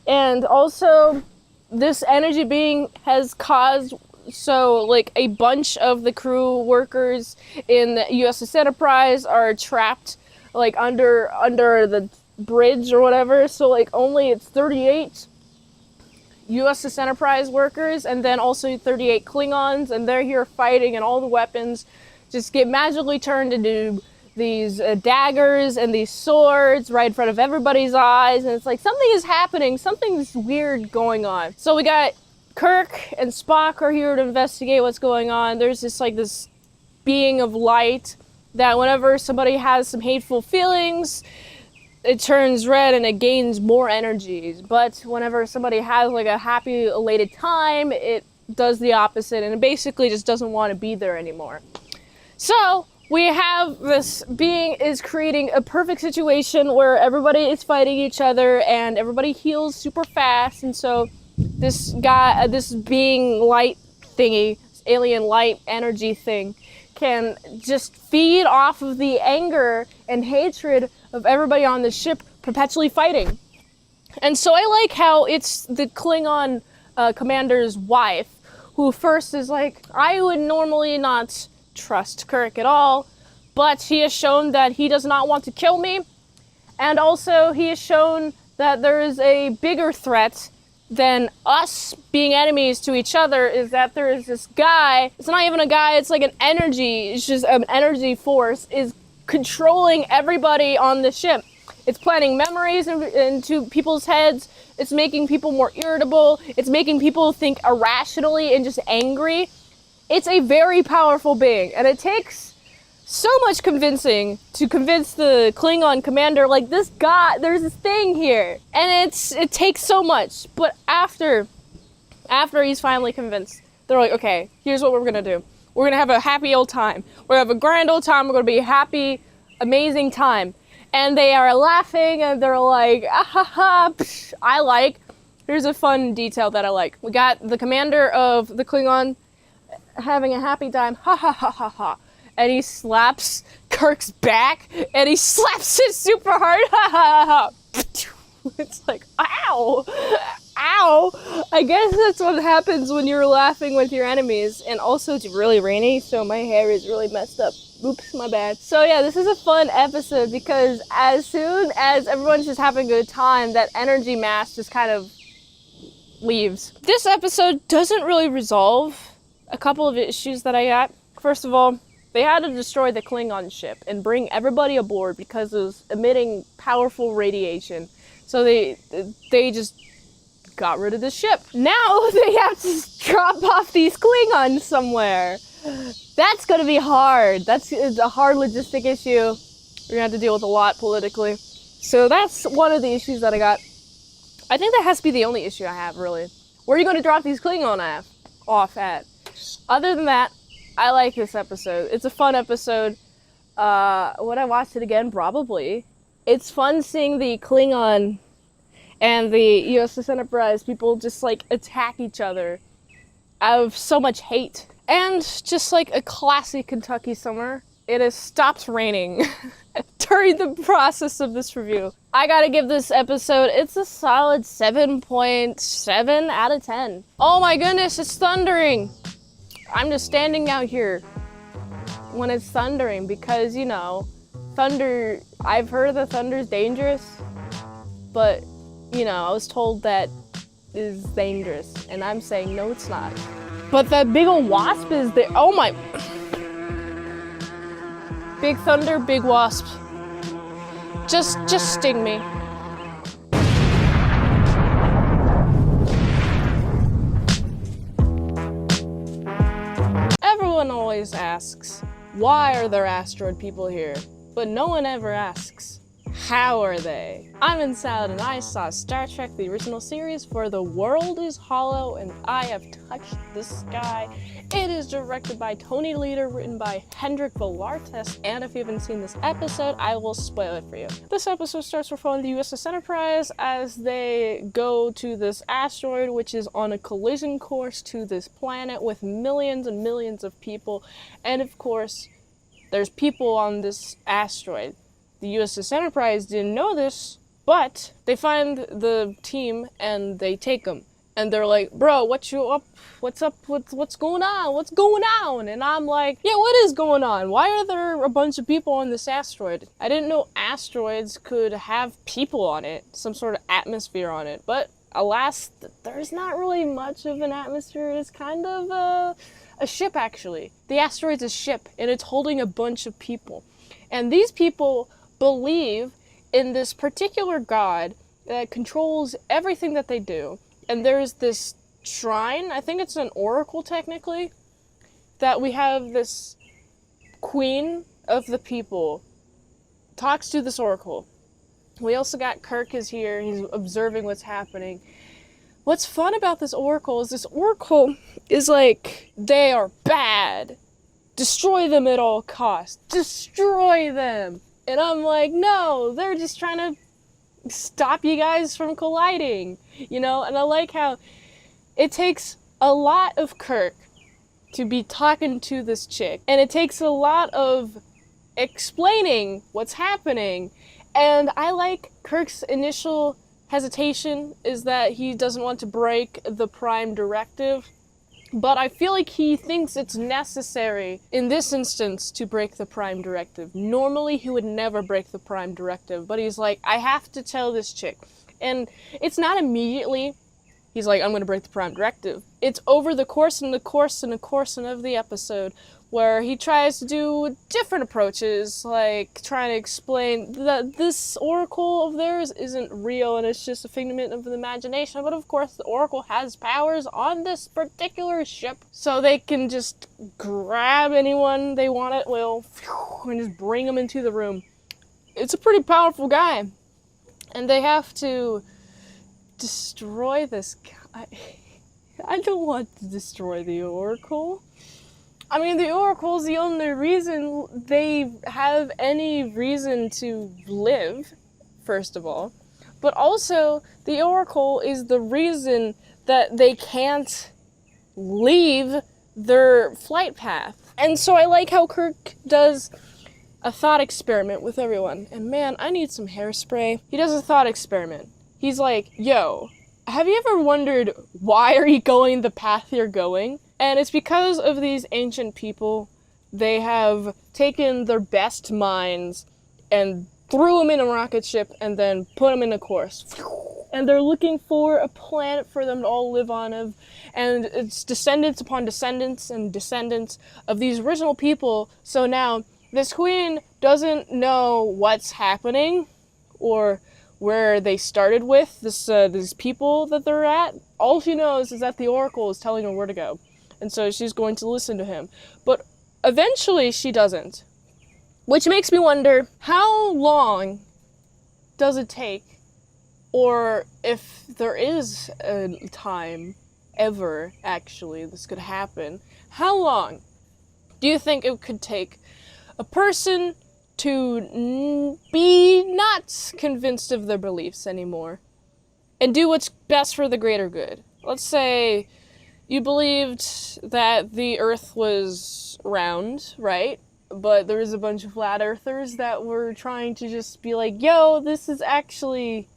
And also, this energy being has caused, so like a bunch of the crew workers in the USS Enterprise are trapped like under the bridge or whatever. So like only it's 38 USS Enterprise workers, and then also 38 Klingons, and they're here fighting, and all the weapons just get magically turned into these daggers and these swords right in front of everybody's eyes, and it's like something is happening, something's weird going on. So we got Kirk and Spock are here to investigate what's going on. There's this being of light that whenever somebody has some hateful feelings, it turns red and it gains more energies. But whenever somebody has like a happy, elated time, it does the opposite, and it basically just doesn't want to be there anymore. So we have this being is creating a perfect situation where everybody is fighting each other and everybody heals super fast. And so this guy, this being light thingy, alien light energy thing, can just feed off of the anger and hatred of everybody on the ship perpetually fighting. And so I like how it's the Klingon Commander's wife, who first is like, I would normally not trust Kirk at all, but he has shown that he does not want to kill me, and also he has shown that there is a bigger threat than us being enemies to each other, is that there is this guy, it's not even a guy, it's like an energy, it's just an energy force, is controlling everybody on the ship. It's planting memories into people's heads, it's making people more irritable, it's making people think irrationally and just angry. It's a very powerful being, and it takes so much convincing to convince the Klingon commander, like, this guy, there's this thing here, and it takes so much. But after he's finally convinced, they're like, okay, here's what we're gonna do. We're gonna have a happy old time. We're gonna have a grand old time. We're gonna be a happy, amazing time. And they are laughing, and they're like, ah ha ha. Psh. Here's a fun detail that I like. We got the commander of the Klingon having a happy time, ha ha ha ha ha. And he slaps Kirk's back, and he slaps it super hard, ha ha ha. It's like, ow, ow. I guess that's what happens when you're laughing with your enemies. And also, it's really rainy, so my hair is really messed up. Oops, my bad. So yeah, this is a fun episode because as soon as everyone's just having a good time, that energy mass just kind of leaves. This episode doesn't really resolve a couple of issues that I got. First of all, they had to destroy the Klingon ship and bring everybody aboard because it was emitting powerful radiation. So they just got rid of the ship. Now they have to drop off these Klingons somewhere. That's gonna be hard. It's a hard logistic issue. We're gonna have to deal with a lot politically. So that's one of the issues that I got. I think that has to be the only issue I have, really. Where are you gonna drop these Klingon off at? Other than that, I like this episode. It's a fun episode. Would I watch it again? Probably. It's fun seeing the Klingon and the USS Enterprise people just like attack each other out of so much hate. And just like a classic Kentucky summer, it has stopped raining during the process of this review. I gotta give this episode, it's a solid 7.7 out of 10. Oh my goodness, it's thundering! I'm just standing out here when it's thundering because, you know, thunder, I've heard that thunder's dangerous, but, you know, I was told that is dangerous, and I'm saying, no, it's not. But that big old wasp is there. Oh my. Big thunder, big wasp. Just sting me. Everyone always asks, why are there asteroid people here? But no one ever asks, how are they? I'm itsmintsalad and I saw Star Trek the original series for The World is Hollow and I Have Touched the Sky. It is directed by Tony Leader, written by Hendrik Velartes, and if you haven't seen this episode, I will spoil it for you. This episode starts with following the USS Enterprise as they go to this asteroid, which is on a collision course to this planet with millions and millions of people, and of course, there's people on this asteroid. The USS Enterprise didn't know this, but they find the team and they take them. And they're like, bro, what you up? What's up? What's going on? What's going on? And I'm like, yeah, what is going on? Why are there a bunch of people on this asteroid? I didn't know asteroids could have people on it, some sort of atmosphere on it. But alas, there's not really much of an atmosphere. It's kind of a ship, actually. The asteroid's a ship, and it's holding a bunch of people. And these people believe in this particular god that controls everything that they do. And there's this shrine, I think it's an oracle technically, that we have this queen of the people talks to this oracle. We also got Kirk is here, he's observing what's happening. What's fun about this oracle is like, they are bad. Destroy them at all costs. Destroy them. And I'm like, no, they're just trying to stop you guys from colliding, you know? And I like how it takes a lot of Kirk to be talking to this chick, and it takes a lot of explaining what's happening, and I like Kirk's initial hesitation is that he doesn't want to break the Prime Directive. But I feel like he thinks it's necessary in this instance to break the Prime Directive. Normally, he would never break the Prime Directive, but he's like, I have to tell this chick. And it's not immediately, he's like, I'm gonna break the Prime Directive. It's over the course of the episode, where he tries to do different approaches, like trying to explain that this oracle of theirs isn't real and it's just a figment of the imagination. But of course, the oracle has powers on this particular ship, so they can just grab anyone they want at will and just bring them into the room. It's a pretty powerful guy, and they have to destroy this guy. I don't want to destroy the oracle. I mean, the Oracle's the only reason they have any reason to live, first of all. But also, the Oracle is the reason that they can't leave their flight path. And so I like how Kirk does a thought experiment with everyone. And man, I need some hairspray. He does a thought experiment. He's like, yo, have you ever wondered why are you going the path you're going? And it's because of these ancient people. They have taken their best minds and threw them in a rocket ship and then put them in a course. And they're looking for a planet for them to all live on of. And it's descendants upon descendants and descendants of these original people. So now this queen doesn't know what's happening or where they started with, these people that they're at. All she knows is that the Oracle is telling her where to go. And so she's going to listen to him. But eventually she doesn't. Which makes me wonder, how long does it take, or if there is a time ever, actually, this could happen, how long do you think it could take a person to be not convinced of their beliefs anymore and do what's best for the greater good? Let's say you believed that the Earth was round, right? But there was a bunch of flat earthers that were trying to just be like, yo, this is actually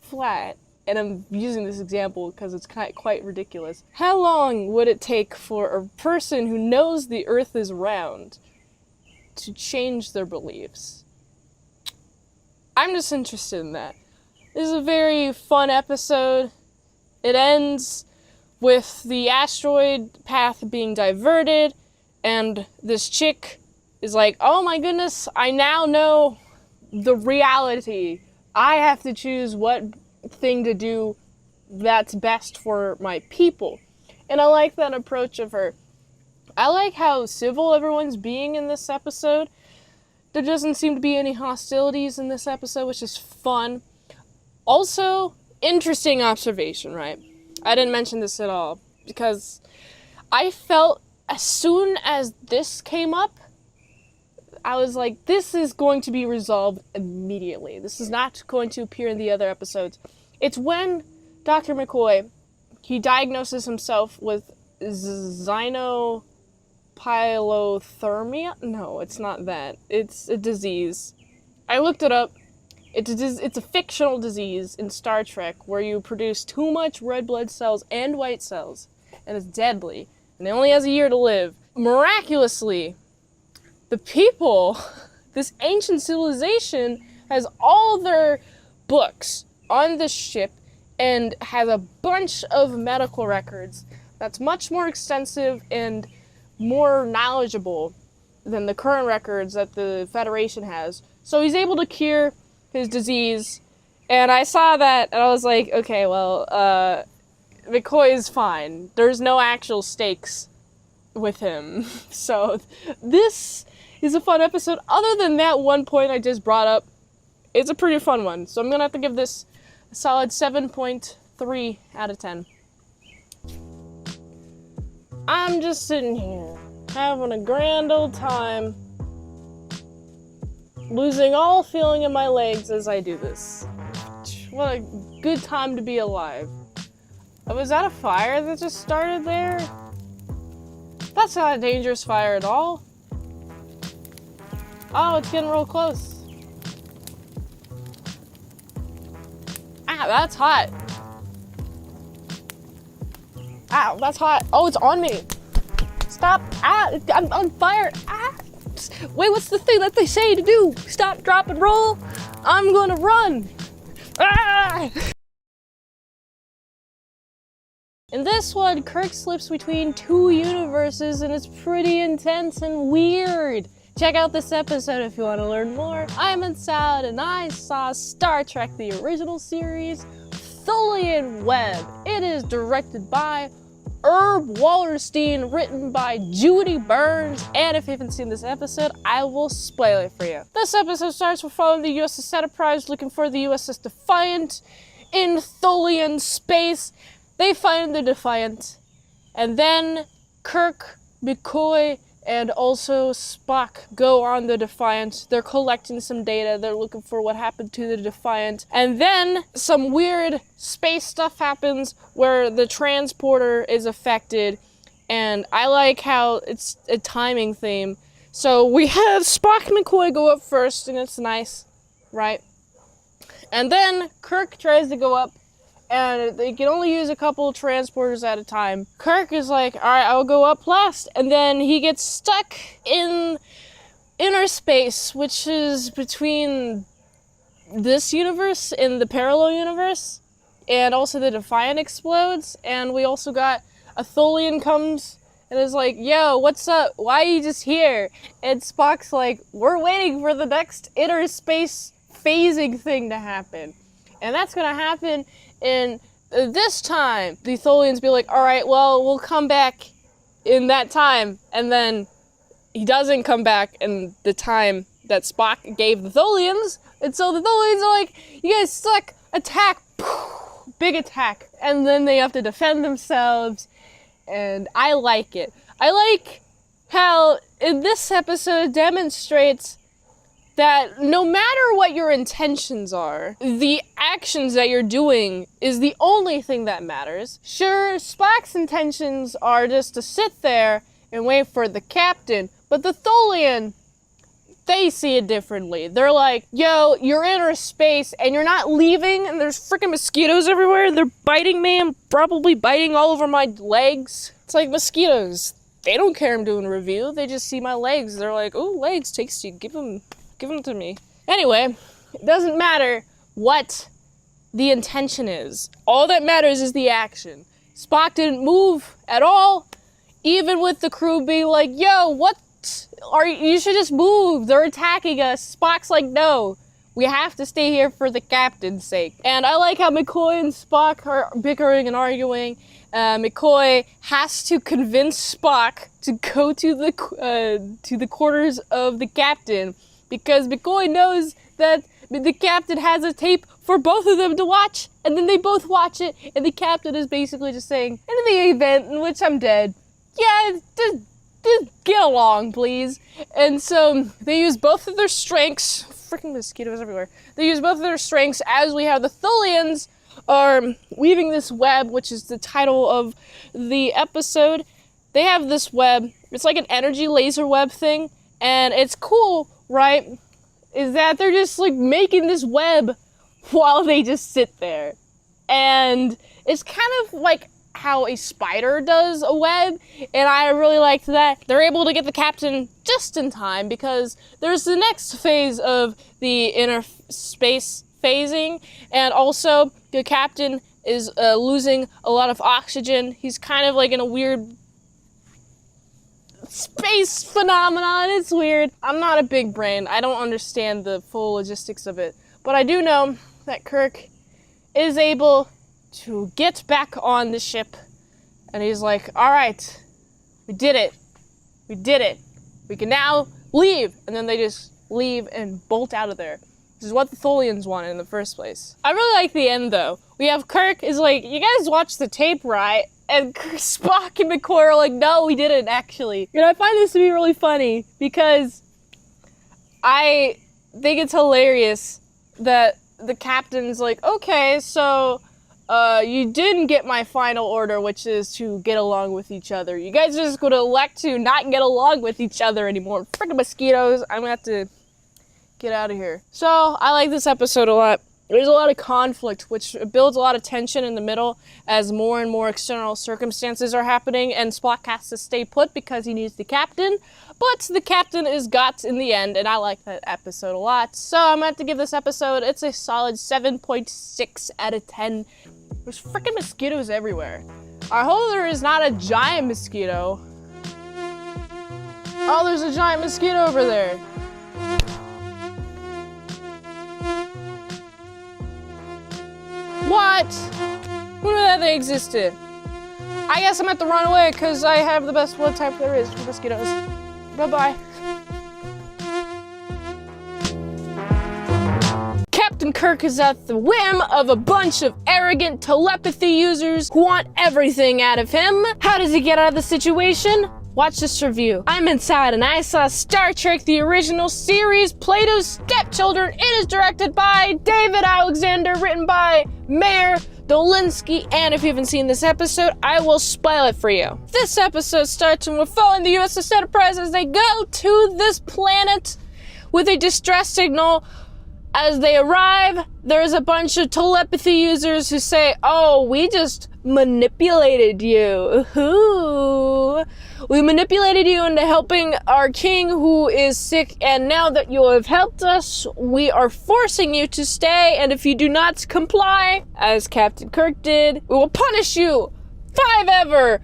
flat. And I'm using this example because it's quite ridiculous. How long would it take for a person who knows the Earth is round to change their beliefs? I'm just interested in that. This is a very fun episode. It ends with the asteroid path being diverted, and this chick is like, oh my goodness, I now know the reality. I have to choose what thing to do that's best for my people. And I like that approach of her. I like how civil everyone's being in this episode. There doesn't seem to be any hostilities in this episode, which is fun. Also, interesting observation, right? I didn't mention this at all, because I felt as soon as this came up, I was like, this is going to be resolved immediately. This is not going to appear in the other episodes. It's when Dr. McCoy, he diagnoses himself with xenopilothermia? No, it's not that. It's a disease. I looked it up. It's a fictional disease in Star Trek where you produce too much red blood cells and white cells, and it's deadly, and it only has a year to live. Miraculously, the people, this ancient civilization, has all their books on this ship and has a bunch of medical records that's much more extensive and more knowledgeable than the current records that the Federation has. So he's able to cure his disease, and I saw that, and I was like, okay, well, McCoy is fine. There's no actual stakes with him. So this is a fun episode. Other than that one point I just brought up, it's a pretty fun one. So I'm gonna have to give this a solid 7.3 out of 10. I'm just sitting here, having a grand old time, losing all feeling in my legs as I do this. What a good time to be alive. Was that a fire that just started there? That's not a dangerous fire at all. Oh, it's getting real close. Ah, that's hot. Ow, that's hot. Oh, it's on me. Stop. Ah, I'm on fire. Ah. Wait, what's the thing that they say to do? Stop, drop, and roll. I'm gonna run. Ah! In this one, Kirk slips between two universes and it's pretty intense and weird. Check out this episode if you want to learn more. I'm itsmintsalad and I saw Star Trek the original series, Thulian Web. It is directed by Herb Wallerstein, written by Judy Burns, and if you haven't seen this episode, I will spoil it for you. This episode starts with following the USS Enterprise looking for the USS Defiant in Thulian space. They find the Defiant, and then Kirk, McCoy, and also Spock go on the Defiant. They're collecting some data. They're looking for what happened to the Defiant. And then some weird space stuff happens where the transporter is affected. And I like how it's a timing theme. So we have Spock and McCoy go up first, and it's nice, right? And then Kirk tries to go up, and they can only use a couple transporters at a time. Kirk is like, all right, I'll go up last. And then he gets stuck in inner space, which is between this universe and the parallel universe. And also the Defiant explodes. And we also got a Thulian comes and is like, yo, what's up? Why are you just here? And Spock's like, we're waiting for the next inner space phasing thing to happen. And that's gonna happen in this time. The Thulians be like, all right, well, we'll come back in that time. And then he doesn't come back in the time that Spock gave the Thulians. And so the Thulians are like, you guys suck, attack, big attack. And then they have to defend themselves. And I like it. I like how in this episode demonstrates that no matter what your intentions are, the actions that you're doing is the only thing that matters. Sure, Spock's intentions are just to sit there and wait for the captain, but the Thulian, they see it differently. They're like, yo, you're in inner space and you're not leaving, and there's freaking mosquitoes everywhere. They're biting me and probably biting all over my legs. It's like mosquitoes. They don't care I'm doing a review. They just see my legs. They're like, ooh, legs, tasty, give them to me. Anyway, it doesn't matter what the intention is. All that matters is the action. Spock didn't move at all, even with the crew being like, yo, you should just move. They're attacking us. Spock's like, no, we have to stay here for the captain's sake. And I like how McCoy and Spock are bickering and arguing. McCoy has to convince Spock to go to the quarters of the captain, because McCoy knows that the captain has a tape for both of them to watch, and then they both watch it, and the captain is basically just saying, in the event in which I'm dead, yeah, just get along, please. And so they use both of their strengths, freaking mosquitoes everywhere, they use both of their strengths as we have the Thulians are weaving this web, which is the title of the episode. They have this web, it's like an energy laser web thing, and it's cool, right, is that they're just like making this web while they just sit there. And it's kind of like how a spider does a web, and I really liked that. They're able to get the captain just in time because there's the next phase of the inner space phasing, and also the captain is losing a lot of oxygen. He's kind of like in a weird space phenomenon. It's weird. I'm not a big brain. I don't understand the full logistics of it. But I do know that Kirk is able to get back on the ship. And he's like, all right, we did it. We did it. We can now leave. And then they just leave and bolt out of there. This is what the Thulians wanted in the first place. I really like the end, though. We have Kirk is like, you guys watched the tape, right? And Spock and McCoy are like, no, we didn't, actually. And I find this to be really funny because I think it's hilarious that the captain's like, okay, so you didn't get my final order, which is to get along with each other. You guys are just going to elect to not get along with each other anymore. Freaking mosquitoes. I'm going to have to get out of here. So I like this episode a lot. there's a lot of conflict, which builds a lot of tension in the middle as more and more external circumstances are happening, and Spock has to stay put because he needs the captain. But the captain is got in the end, and I like that episode a lot. So I'm going to give this episode, it's a solid 7.6 out of 10. There's freaking mosquitoes everywhere. I hope there is not a giant mosquito. Oh, there's a giant mosquito over there. What? Who knew that they existed? I guess I'm gonna have to run away because I have the best blood type there is for mosquitoes. Bye-bye. Captain Kirk is at the whim of a bunch of arrogant telepathy users who want everything out of him. How does he get out of the situation? Watch this review. I'm inside and I saw Star Trek the original series, Plato's Stepchildren. It is directed by David Alexander, written by Mayor Dolinsky, and if you haven't seen this episode, I will spoil it for you. This episode starts when we're following the USS Enterprise as they go to this planet with a distress signal. As they arrive, there's a bunch of telepathy users who say, oh, we just manipulated you. Ooh. We manipulated you into helping our king who is sick, and now that you have helped us, we are forcing you to stay, and if you do not comply, as Captain Kirk did, we will punish you. 5 ever!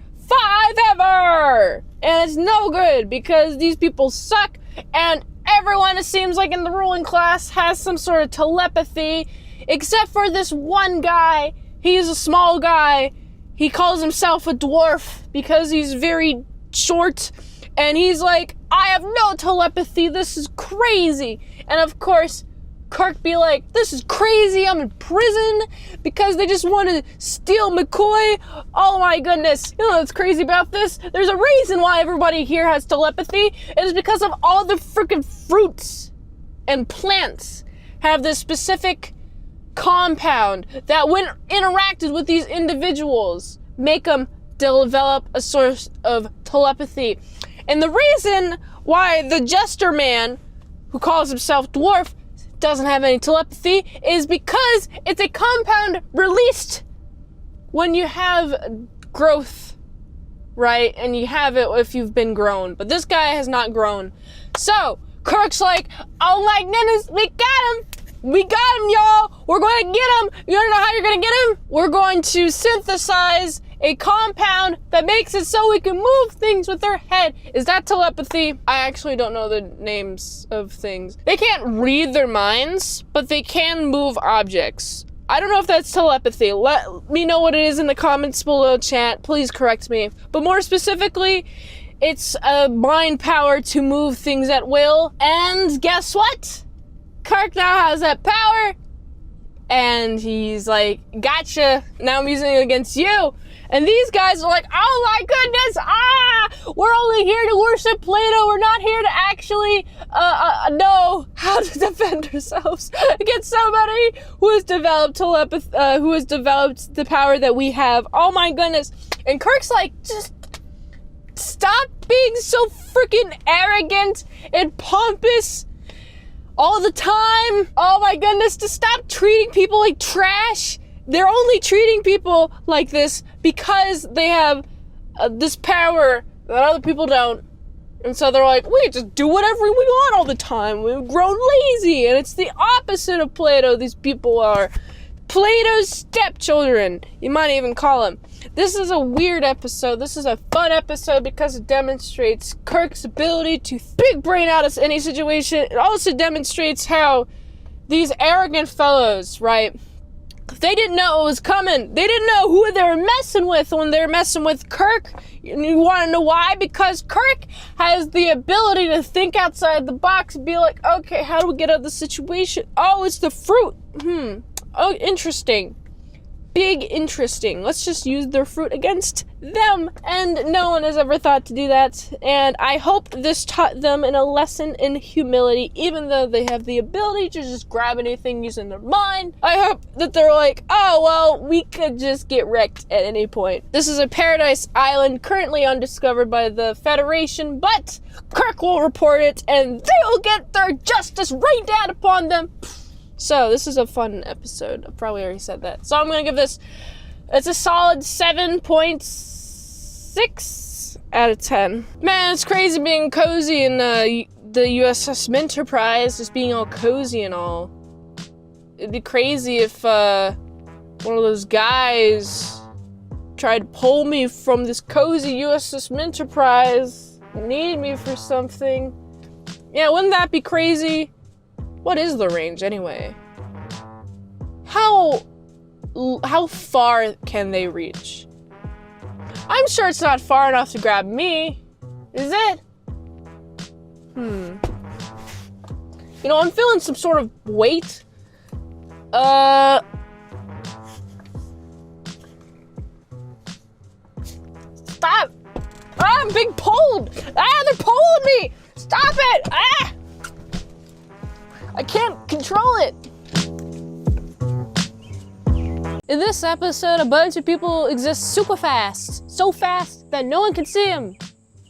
And it's no good, because these people suck, and everyone, it seems like in the ruling class, has some sort of telepathy, except for this one guy. He's a small guy. He calls himself a dwarf because he's very short, and he's like, I have no telepathy, this is crazy. And of course, Kirk be like, this is crazy, I'm in prison because they just want to steal McCoy. Oh my goodness. You know what's crazy about this? There's a reason why everybody here has telepathy. It is because of all the freaking fruits and plants have this specific compound that when interacted with these individuals make them develop a source of telepathy. And the reason why the jester man who calls himself dwarf doesn't have any telepathy is because it's a compound released when you have growth, right? And you have it if you've been grown, but this guy has not grown. So Kirk's like, oh my goodness, we got him, y'all. We're going to get him. You don't know how you're going to get him? We're going to synthesize a compound that makes it so we can move things with our head. Is that telepathy? I actually don't know the names of things. They can't read their minds, but they can move objects. I don't know if that's telepathy. Let me know what it is in the comments below, chat. Please correct me. But more specifically, it's a mind power to move things at will. And guess what? Kirk now has that power. And he's like, gotcha. Now I'm using it against you. And these guys are like, oh my goodness, we're only here to worship Plato. We're not here to actually know how to defend ourselves against somebody who has developed telepathy, who has developed the power that we have. Oh my goodness. And Kirk's like, just stop being so freaking arrogant and pompous all the time. Oh my goodness, to stop treating people like trash. They're only treating people like this because they have this power that other people don't. And so they're like, we just do whatever we want all the time. We've grown lazy. And it's the opposite of Plato, these people are. Plato's stepchildren, you might even call them. This is a weird episode. This is a fun episode because it demonstrates Kirk's ability to big brain out of any situation. It also demonstrates how these arrogant fellows, right? They didn't know it was coming. They didn't know who they were messing with when they were messing with Kirk. And you want to know why? Because Kirk has the ability to think outside the box and be like, okay, how do we get out of the situation? Oh, it's the fruit. Oh, interesting. Big interesting. Let's just use their fruit against them. And no one has ever thought to do that. And I hope this taught them in a lesson in humility, even though they have the ability to just grab anything using their mind. I hope that they're like, oh, well, we could just get wrecked at any point. This is a paradise island currently undiscovered by the Federation, but Kirk will report it and they will get their justice rained down upon them. So this is a fun episode. I probably already said that. So I'm gonna give this, it's a solid 7.6 out of 10. Man, it's crazy being cozy in the USS Enterprise, just being all cozy and all. It'd be crazy if one of those guys tried to pull me from this cozy USS Enterprise, needed me for something. Yeah, wouldn't that be crazy? What is the range anyway? How far can they reach? I'm sure it's not far enough to grab me. Is it? You know, I'm feeling some sort of weight. Stop! Ah, I'm being pulled! Ah, they're pulling me! Stop it! Ah! I can't control it! In this episode, a bunch of people exist super fast. So fast that no one can see them.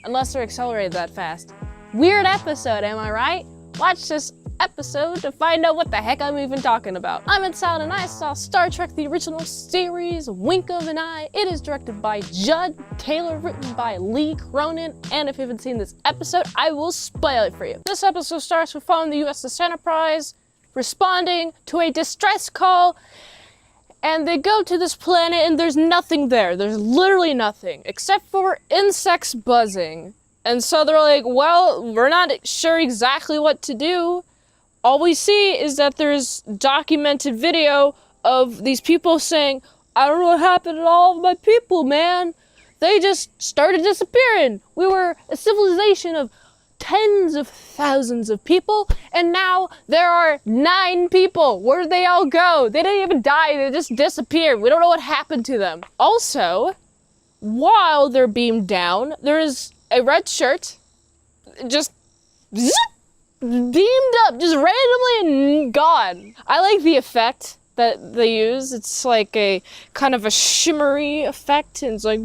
Unless they're accelerated that fast. Weird episode, am I right? Watch this episode to find out what the heck I'm even talking about. I'm itsmintsalad and I saw Star Trek the original series, Wink of an Eye. It is directed by Judd Taylor, written by Lee Cronin, and if you haven't seen this episode, I will spoil it for you. This episode starts with following the USS Enterprise responding to a distress call, and they go to this planet and there's nothing there. There's literally nothing except for insects buzzing. And so they're like, well, we're not sure exactly what to do. All we see is that there's documented video of these people saying, I don't know what happened to all of my people, man. They just started disappearing. We were a civilization of tens of thousands of people, and now there are 9 people. Where did they all go? They didn't even die, they just disappeared. We don't know what happened to them. Also, while they're beamed down, there is a red shirt, just zip, beamed up, just randomly and gone. I like the effect that they use. It's like a kind of a shimmery effect, and it's like,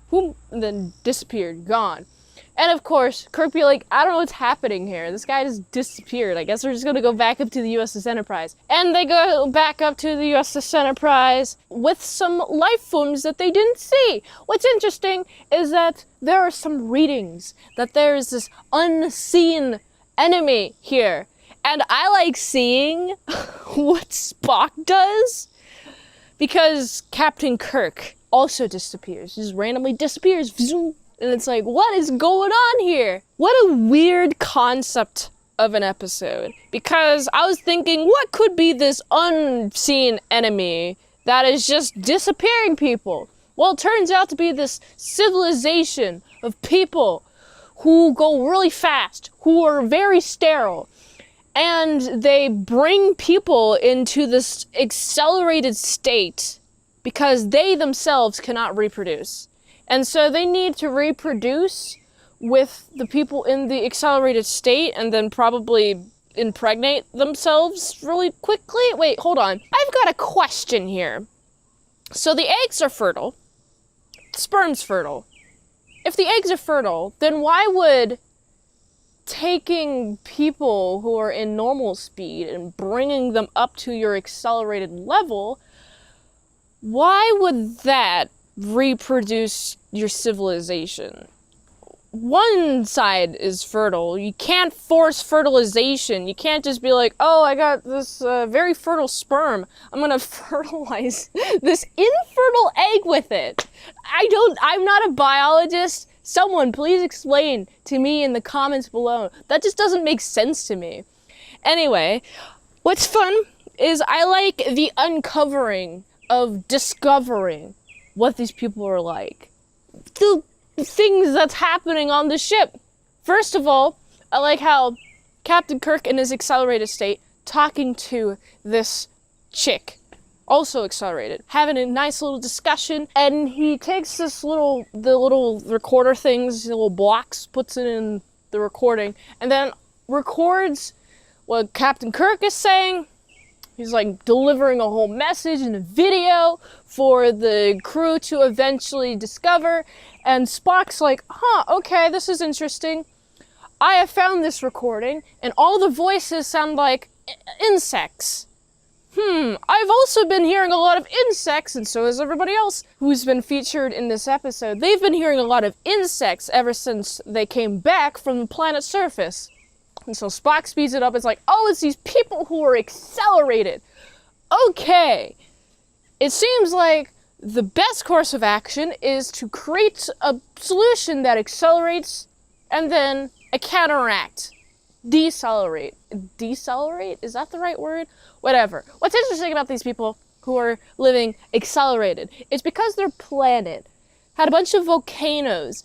whoom, and then disappeared, gone. And of course, Kirk be like, I don't know what's happening here. This guy just disappeared. I guess we're just gonna go back up to the USS Enterprise. And they go back up to the USS Enterprise with some life forms that they didn't see. What's interesting is that there are some readings that there is this unseen enemy here. And I like seeing what Spock does, because Captain Kirk also disappears. He just randomly disappears. And it's like, what is going on here? What a weird concept of an episode. Because I was thinking, what could be this unseen enemy that is just disappearing people? Well, it turns out to be this civilization of people who go really fast, who are very sterile. And they bring people into this accelerated state because they themselves cannot reproduce. And so they need to reproduce with the people in the accelerated state and then probably impregnate themselves really quickly. Wait, hold on. I've got a question here. So the eggs are fertile. The sperm's fertile. If the eggs are fertile, then why would taking people who are in normal speed and bringing them up to your accelerated level, why would that reproduce your civilization? One side is fertile. You can't force fertilization. You can't just be like, oh, I got this very fertile sperm. I'm gonna fertilize this infertile egg with it. I'm not a biologist. Someone please explain to me in the comments below. That just doesn't make sense to me. Anyway, what's fun is I like the uncovering of discovering what these people are like. The things that's happening on the ship. First of all, I like how Captain Kirk in his accelerated state talking to this chick, also accelerated, having a nice little discussion, and he takes the little recorder things, the little blocks, puts it in the recording, and then records what Captain Kirk is saying. He's like delivering a whole message in a video for the crew to eventually discover. And Spock's like, okay, this is interesting. I have found this recording, and all the voices sound like insects. I've also been hearing a lot of insects, and so has everybody else who's been featured in this episode. They've been hearing a lot of insects ever since they came back from the planet's surface. And so Spock speeds it up. It's like, oh, it's these people who are accelerated. Okay. It seems like the best course of action is to create a solution that accelerates and then a counteract. Decelerate. Decelerate? Is that the right word? Whatever. What's interesting about these people who are living accelerated is because their planet had a bunch of volcanoes,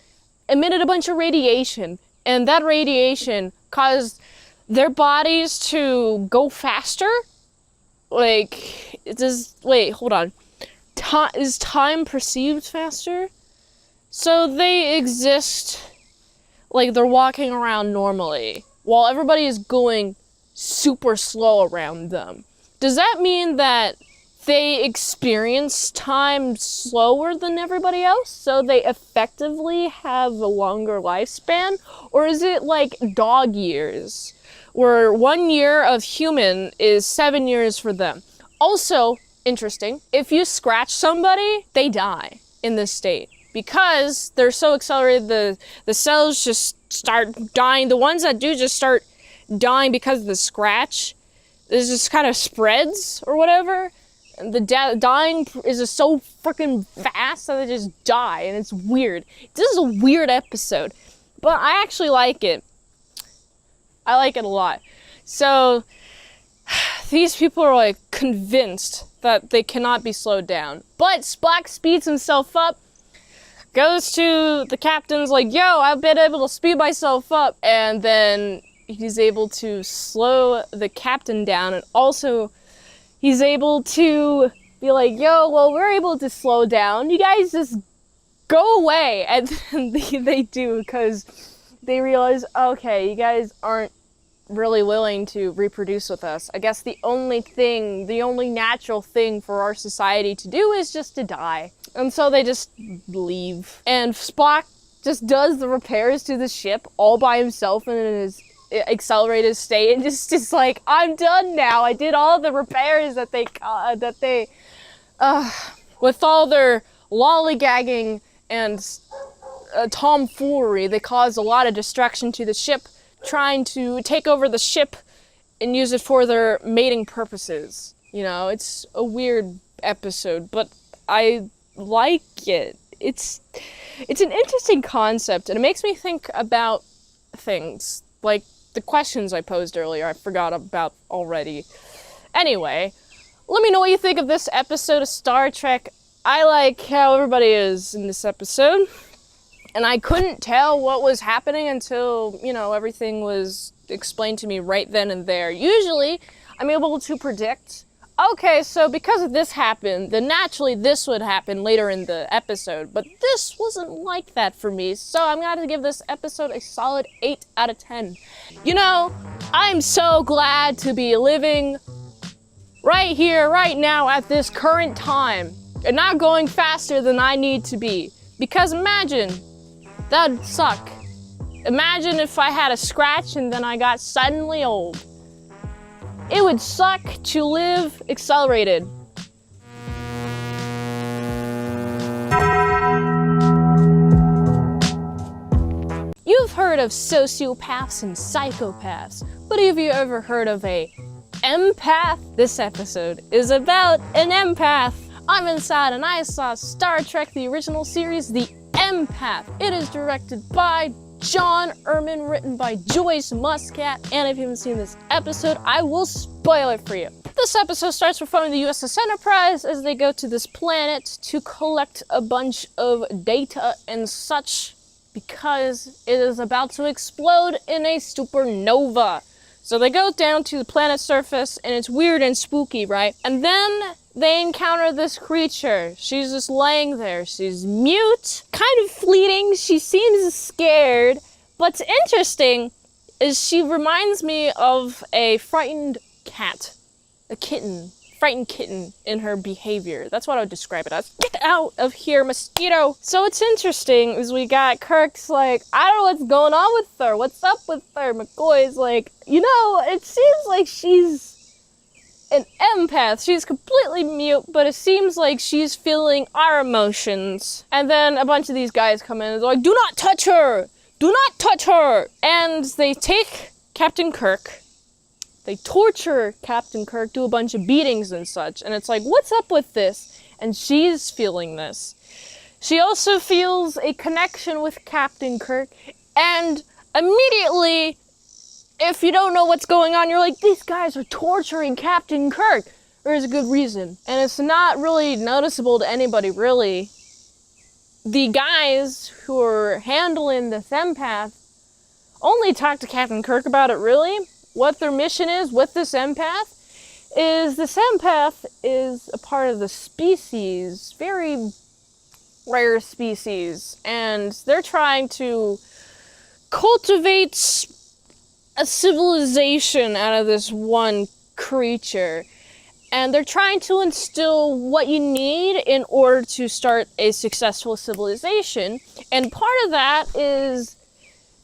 emitted a bunch of radiation, and that radiation caused their bodies to go faster. Like, wait, hold on. Is time perceived faster? So they exist like they're walking around normally, while everybody is going super slow around them. Does that mean that they experience time slower than everybody else, so they effectively have a longer lifespan? Or is it like dog years, where 1 year of human is 7 years for them? Also, interesting, if you scratch somebody, they die in this state. Because they're so accelerated, the cells just start dying. The ones that do just start dying because of the scratch. It just kind of spreads or whatever. The dying is just so freaking fast that they just die, and it's weird. This is a weird episode, but I actually like it. I like it a lot. So these people are like convinced that they cannot be slowed down. But Spock speeds himself up, goes to the captain's like, yo, I've been able to speed myself up. And then he's able to slow the captain down. And also he's able to be like, yo, well, we're able to slow down. You guys just go away. And then they do, because they realize, okay, you guys aren't really willing to reproduce with us. I guess the only natural thing for our society to do is just to die. And so they just leave. And Spock just does the repairs to the ship all by himself in his accelerated state, and just is like, I'm done now. I did all the repairs that they with all their lollygagging and tomfoolery, they caused a lot of destruction to the ship, trying to take over the ship and use it for their mating purposes. You know, it's a weird episode, but I like it. It's an interesting concept, and it makes me think about things like the questions I posed earlier I forgot about already. Anyway, let me know what you think of this episode of Star Trek. I like how everybody is in this episode, and I couldn't tell what was happening until, everything was explained to me right then and there. Usually, I'm able to predict, okay, so because of this happened, then naturally this would happen later in the episode. But this wasn't like that for me, so I'm going to give this episode a solid 8 out of 10. I'm so glad to be living right here, right now, at this current time, and not going faster than I need to be. Because imagine, that'd suck. Imagine if I had a scratch and then I got suddenly old. It would suck to live accelerated. You've heard of sociopaths and psychopaths, but have you ever heard of a empath? This episode is about an empath. I'm inside and I saw Star Trek, the original series, The Empath. It is directed by John Erman, written by Joyce Muscat, and if you haven't seen this episode, I will spoil it for you. This episode starts with following the USS Enterprise as they go to this planet to collect a bunch of data and such, because it is about to explode in a supernova. So they go down to the planet's surface, and it's weird and spooky, right? And then they encounter this creature. She's just laying there. She's mute, kind of fleeting. She seems scared. What's interesting is she reminds me of a frightened cat, a kitten, frightened kitten in her behavior. That's what I would describe it as. Get out of here, mosquito. So what's interesting is we got Kirk's like, I don't know what's going on with her. What's up with her? McCoy's like, it seems like she's an empath. She's completely mute, but it seems like she's feeling our emotions. And then a bunch of these guys come in and they're like, do not touch her! Do not touch her! And they take Captain Kirk. They torture Captain Kirk, do a bunch of beatings and such. And it's like, what's up with this? And she's feeling this. She also feels a connection with Captain Kirk. And immediately, if you don't know what's going on, you're like, these guys are torturing Captain Kirk. There's a good reason. And it's not really noticeable to anybody, really. The guys who are handling this empath only talk to Captain Kirk about it, really. What their mission is with this empath is a part of the species, very rare species, and they're trying to cultivate a civilization out of this one creature. And they're trying to instill what you need in order to start a successful civilization. And part of that is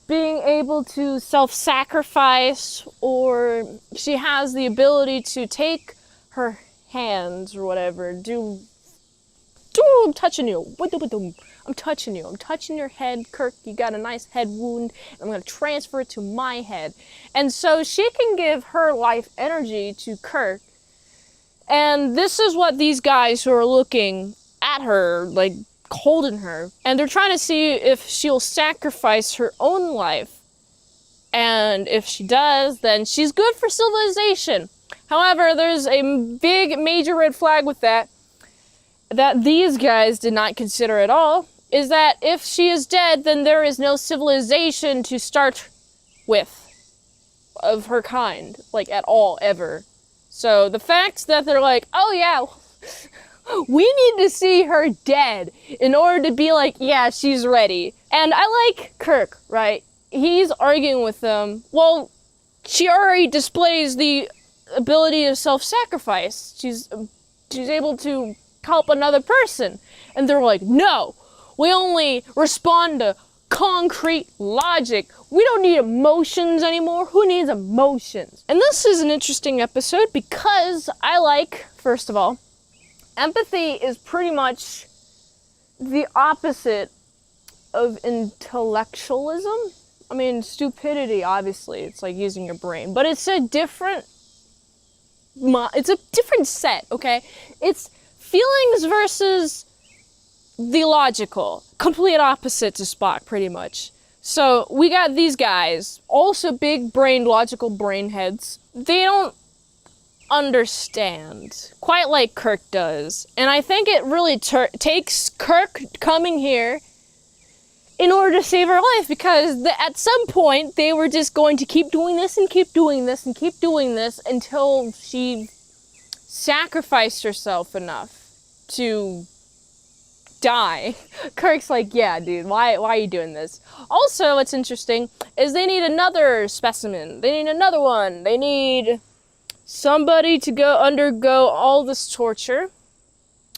being able to self-sacrifice, or she has the ability to take her hands or whatever, I'm touching you. I'm touching you. I'm touching your head, Kirk. You got a nice head wound. I'm going to transfer it to my head. And so she can give her life energy to Kirk. And this is what these guys who are looking at her, like, holding her, and they're trying to see if she'll sacrifice her own life. And if she does, then she's good for civilization. However, there's a big, major red flag with that these guys did not consider at all, is that if she is dead, then there is no civilization to start with of her kind, like, at all, ever. So the fact that they're like, oh yeah, we need to see her dead in order to be like, yeah, she's ready. And I like Kirk, right? He's arguing with them. Well, she already displays the ability of self-sacrifice. She's able to help another person. And they're like, no, we only respond to concrete logic. We don't need emotions anymore. Who needs emotions? And this is an interesting episode because I like, first of all, empathy is pretty much the opposite of intellectualism. I mean, stupidity, obviously, it's like using your brain, but it's a different set, okay? It's feelings versus the logical. Complete opposite to Spock, pretty much. So, we got these guys, also big-brained, logical brain heads. They don't understand, quite like Kirk does. And I think it really takes Kirk coming here in order to save her life, because at some point, they were just going to keep doing this and keep doing this and keep doing this until she sacrificed herself enough to die. Kirk's like, yeah, dude, why are you doing this? Also, what's interesting is they need another specimen. They need another one. They need somebody to undergo all this torture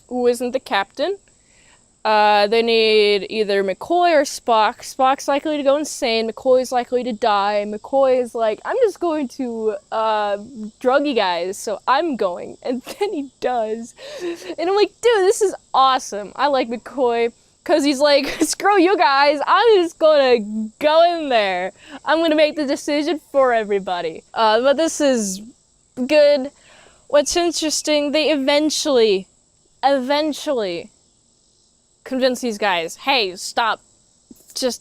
who isn't the captain. They need either McCoy or Spock. Spock's likely to go insane. McCoy's likely to die. McCoy is like, I'm just going to drug you guys, so I'm going. And then he does. And I'm like, dude, this is awesome. I like McCoy, because he's like, screw you guys. I'm just going to go in there. I'm going to make the decision for everybody. But this is good. What's interesting, they eventually convince these guys, hey, stop,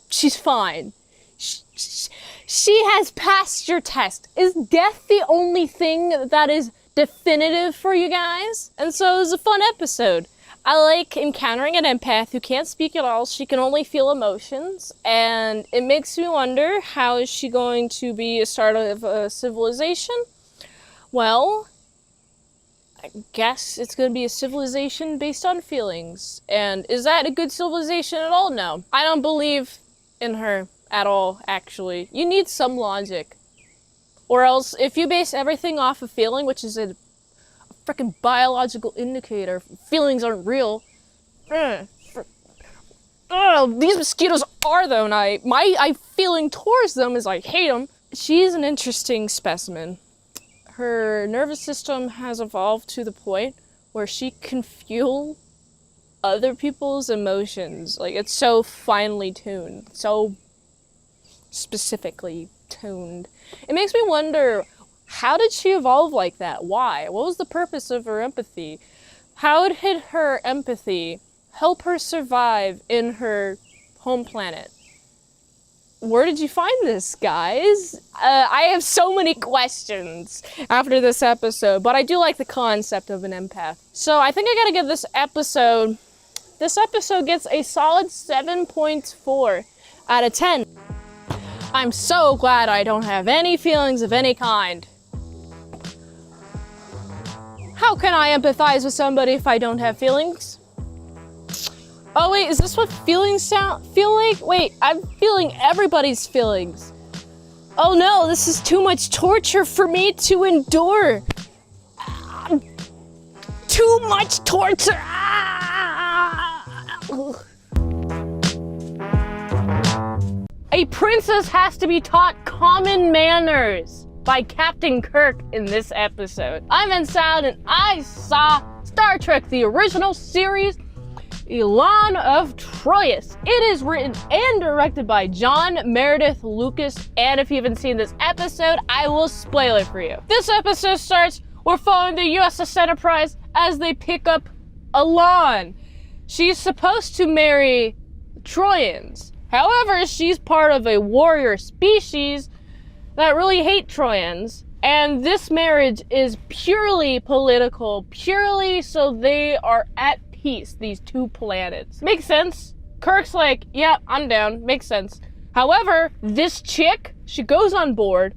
she's fine. She has passed your test. Is death the only thing that is definitive for you guys? And so it was a fun episode. I like encountering an empath who can't speak at all. She can only feel emotions, and it makes me wonder, how is she going to be a start of a civilization? Well, I guess it's going to be a civilization based on feelings. And is that a good civilization at all? No. I don't believe in her at all, actually. You need some logic. Or else, if you base everything off of feeling, which is a freaking biological indicator, feelings aren't real. These mosquitoes are, though, and my feeling towards them is I hate them. She's an interesting specimen. her nervous system has evolved to the point where she can feel other people's emotions. Like, it's so finely tuned, so specifically tuned. It makes me wonder, how did she evolve like that? Why? What was the purpose of her empathy? How did her empathy help her survive in her home planet? Where did you find this, guys? I have so many questions after this episode, but I do like the concept of an empath. So I think I gotta give this episode gets a solid 7.4 out of 10. I'm so glad I don't have any feelings of any kind. How can I empathize with somebody if I don't have feelings? Oh wait, is this what feelings feel like? Wait, I'm feeling everybody's feelings. Oh no, this is too much torture for me to endure. Too much torture. A princess has to be taught common manners by Captain Kirk in this episode. I'm Salad and I saw Star Trek, the original series, Elan of Troyes. It is written and directed by John Meredith Lucas, and if you haven't seen this episode, I will spoil it for you. This episode starts, we're following the USS Enterprise as they pick up Elan. She's supposed to marry Troyans. However, she's part of a warrior species that really hate Troyans, and this marriage is purely political, purely so they are at peace, these two planets. Makes sense. Kirk's like, yeah, I'm down. Makes sense. However, this chick, she goes on board,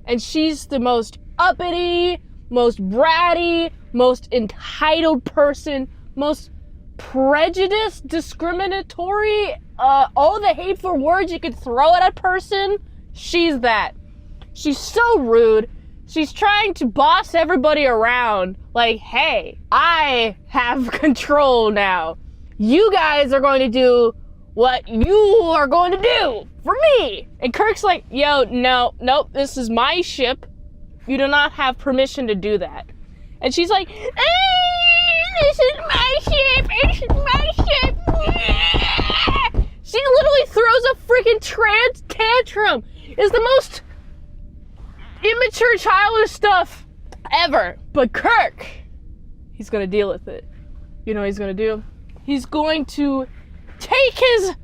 and she's the most uppity, most bratty, most entitled person, most prejudiced, discriminatory, all the hateful words you could throw at a person, she's that. She's so rude. She's trying to boss everybody around. Like, hey, I have control now. You guys are going to do what you are going to do for me. And Kirk's like, yo, nope, this is my ship. You do not have permission to do that. And she's like, this is my ship. This is my ship. She literally throws a freaking tantrum. It's the most immature, childish stuff ever. But Kirk, he's gonna deal with it. You know what he's gonna do? He's going to take his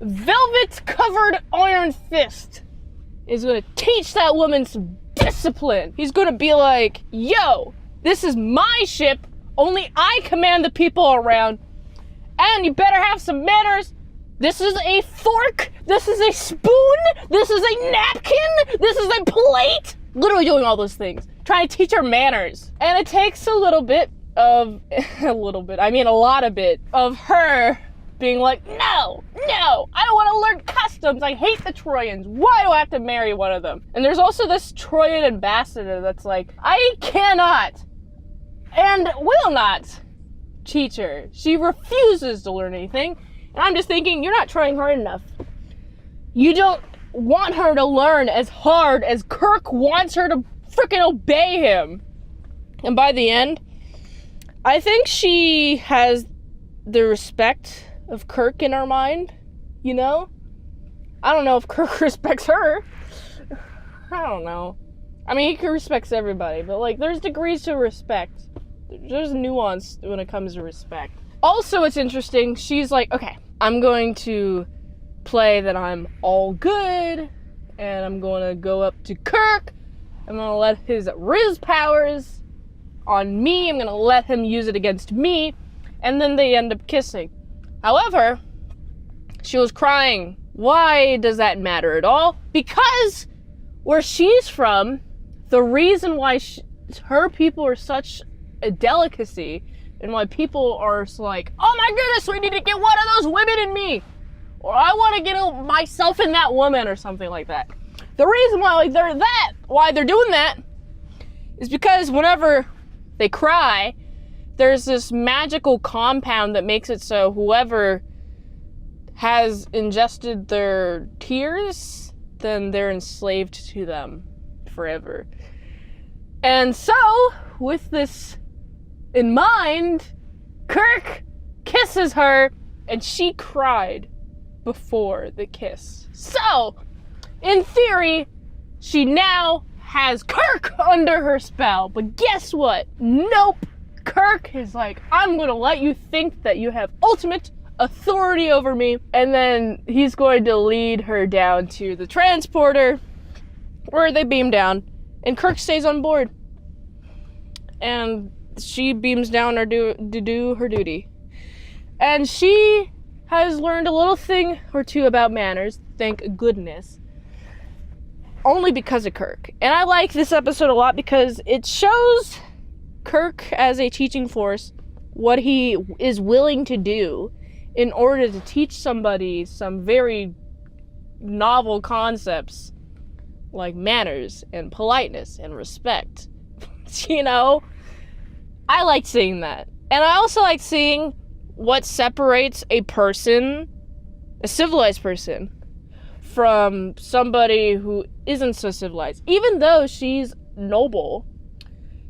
velvet-covered iron fist. He's gonna teach that woman some discipline. He's gonna be like, yo, this is my ship. Only I command the people around. And you better have some manners. This is a fork. This is a spoon. This is a napkin. This is a plate. Literally doing all those things. Trying to teach her manners. And it takes a lot of bit of her being like, no, I don't want to learn customs. I hate the Troyans. Why do I have to marry one of them? And there's also this Troyan ambassador that's like, I cannot and will not teach her. She refuses to learn anything. And I'm just thinking, you're not trying hard enough. You don't want her to learn as hard as Kirk wants her to freaking obey him. And by the end, I think she has the respect of Kirk in her mind, you know? I don't know if Kirk respects her. I don't know. I mean, he respects everybody, but like, there's degrees to respect. There's nuance when it comes to respect. Also, it's interesting, she's like, okay, I'm going to play that I'm all good, and I'm going to go up to Kirk, I'm going to let his Riz powers on me, I'm going to let him use it against me, and then they end up kissing. However, she was crying. Why does that matter at all? Because where she's from, the reason why her people are such a delicacy and why people are like, oh my goodness, we need to get one of those women in me, or I want to get myself in that woman, or something like that. The reason why they're doing that is because whenever they cry, there's this magical compound that makes it so whoever has ingested their tears, then they're enslaved to them forever. And so, with this in mind, Kirk kisses her, and she cried before the kiss. So, in theory, she now has Kirk under her spell. But guess what? Nope. Kirk is like, I'm gonna let you think that you have ultimate authority over me. And then he's going to lead her down to the transporter where they beam down. And Kirk stays on board. And she beams down to do her duty. And she has learned a little thing or two about manners, thank goodness. Only because of Kirk. And I like this episode a lot because it shows Kirk as a teaching force what he is willing to do in order to teach somebody some very novel concepts like manners and politeness and respect. You know? I like seeing that. And I also like seeing what separates a person, a civilized person, from somebody who isn't so civilized. Even though she's noble,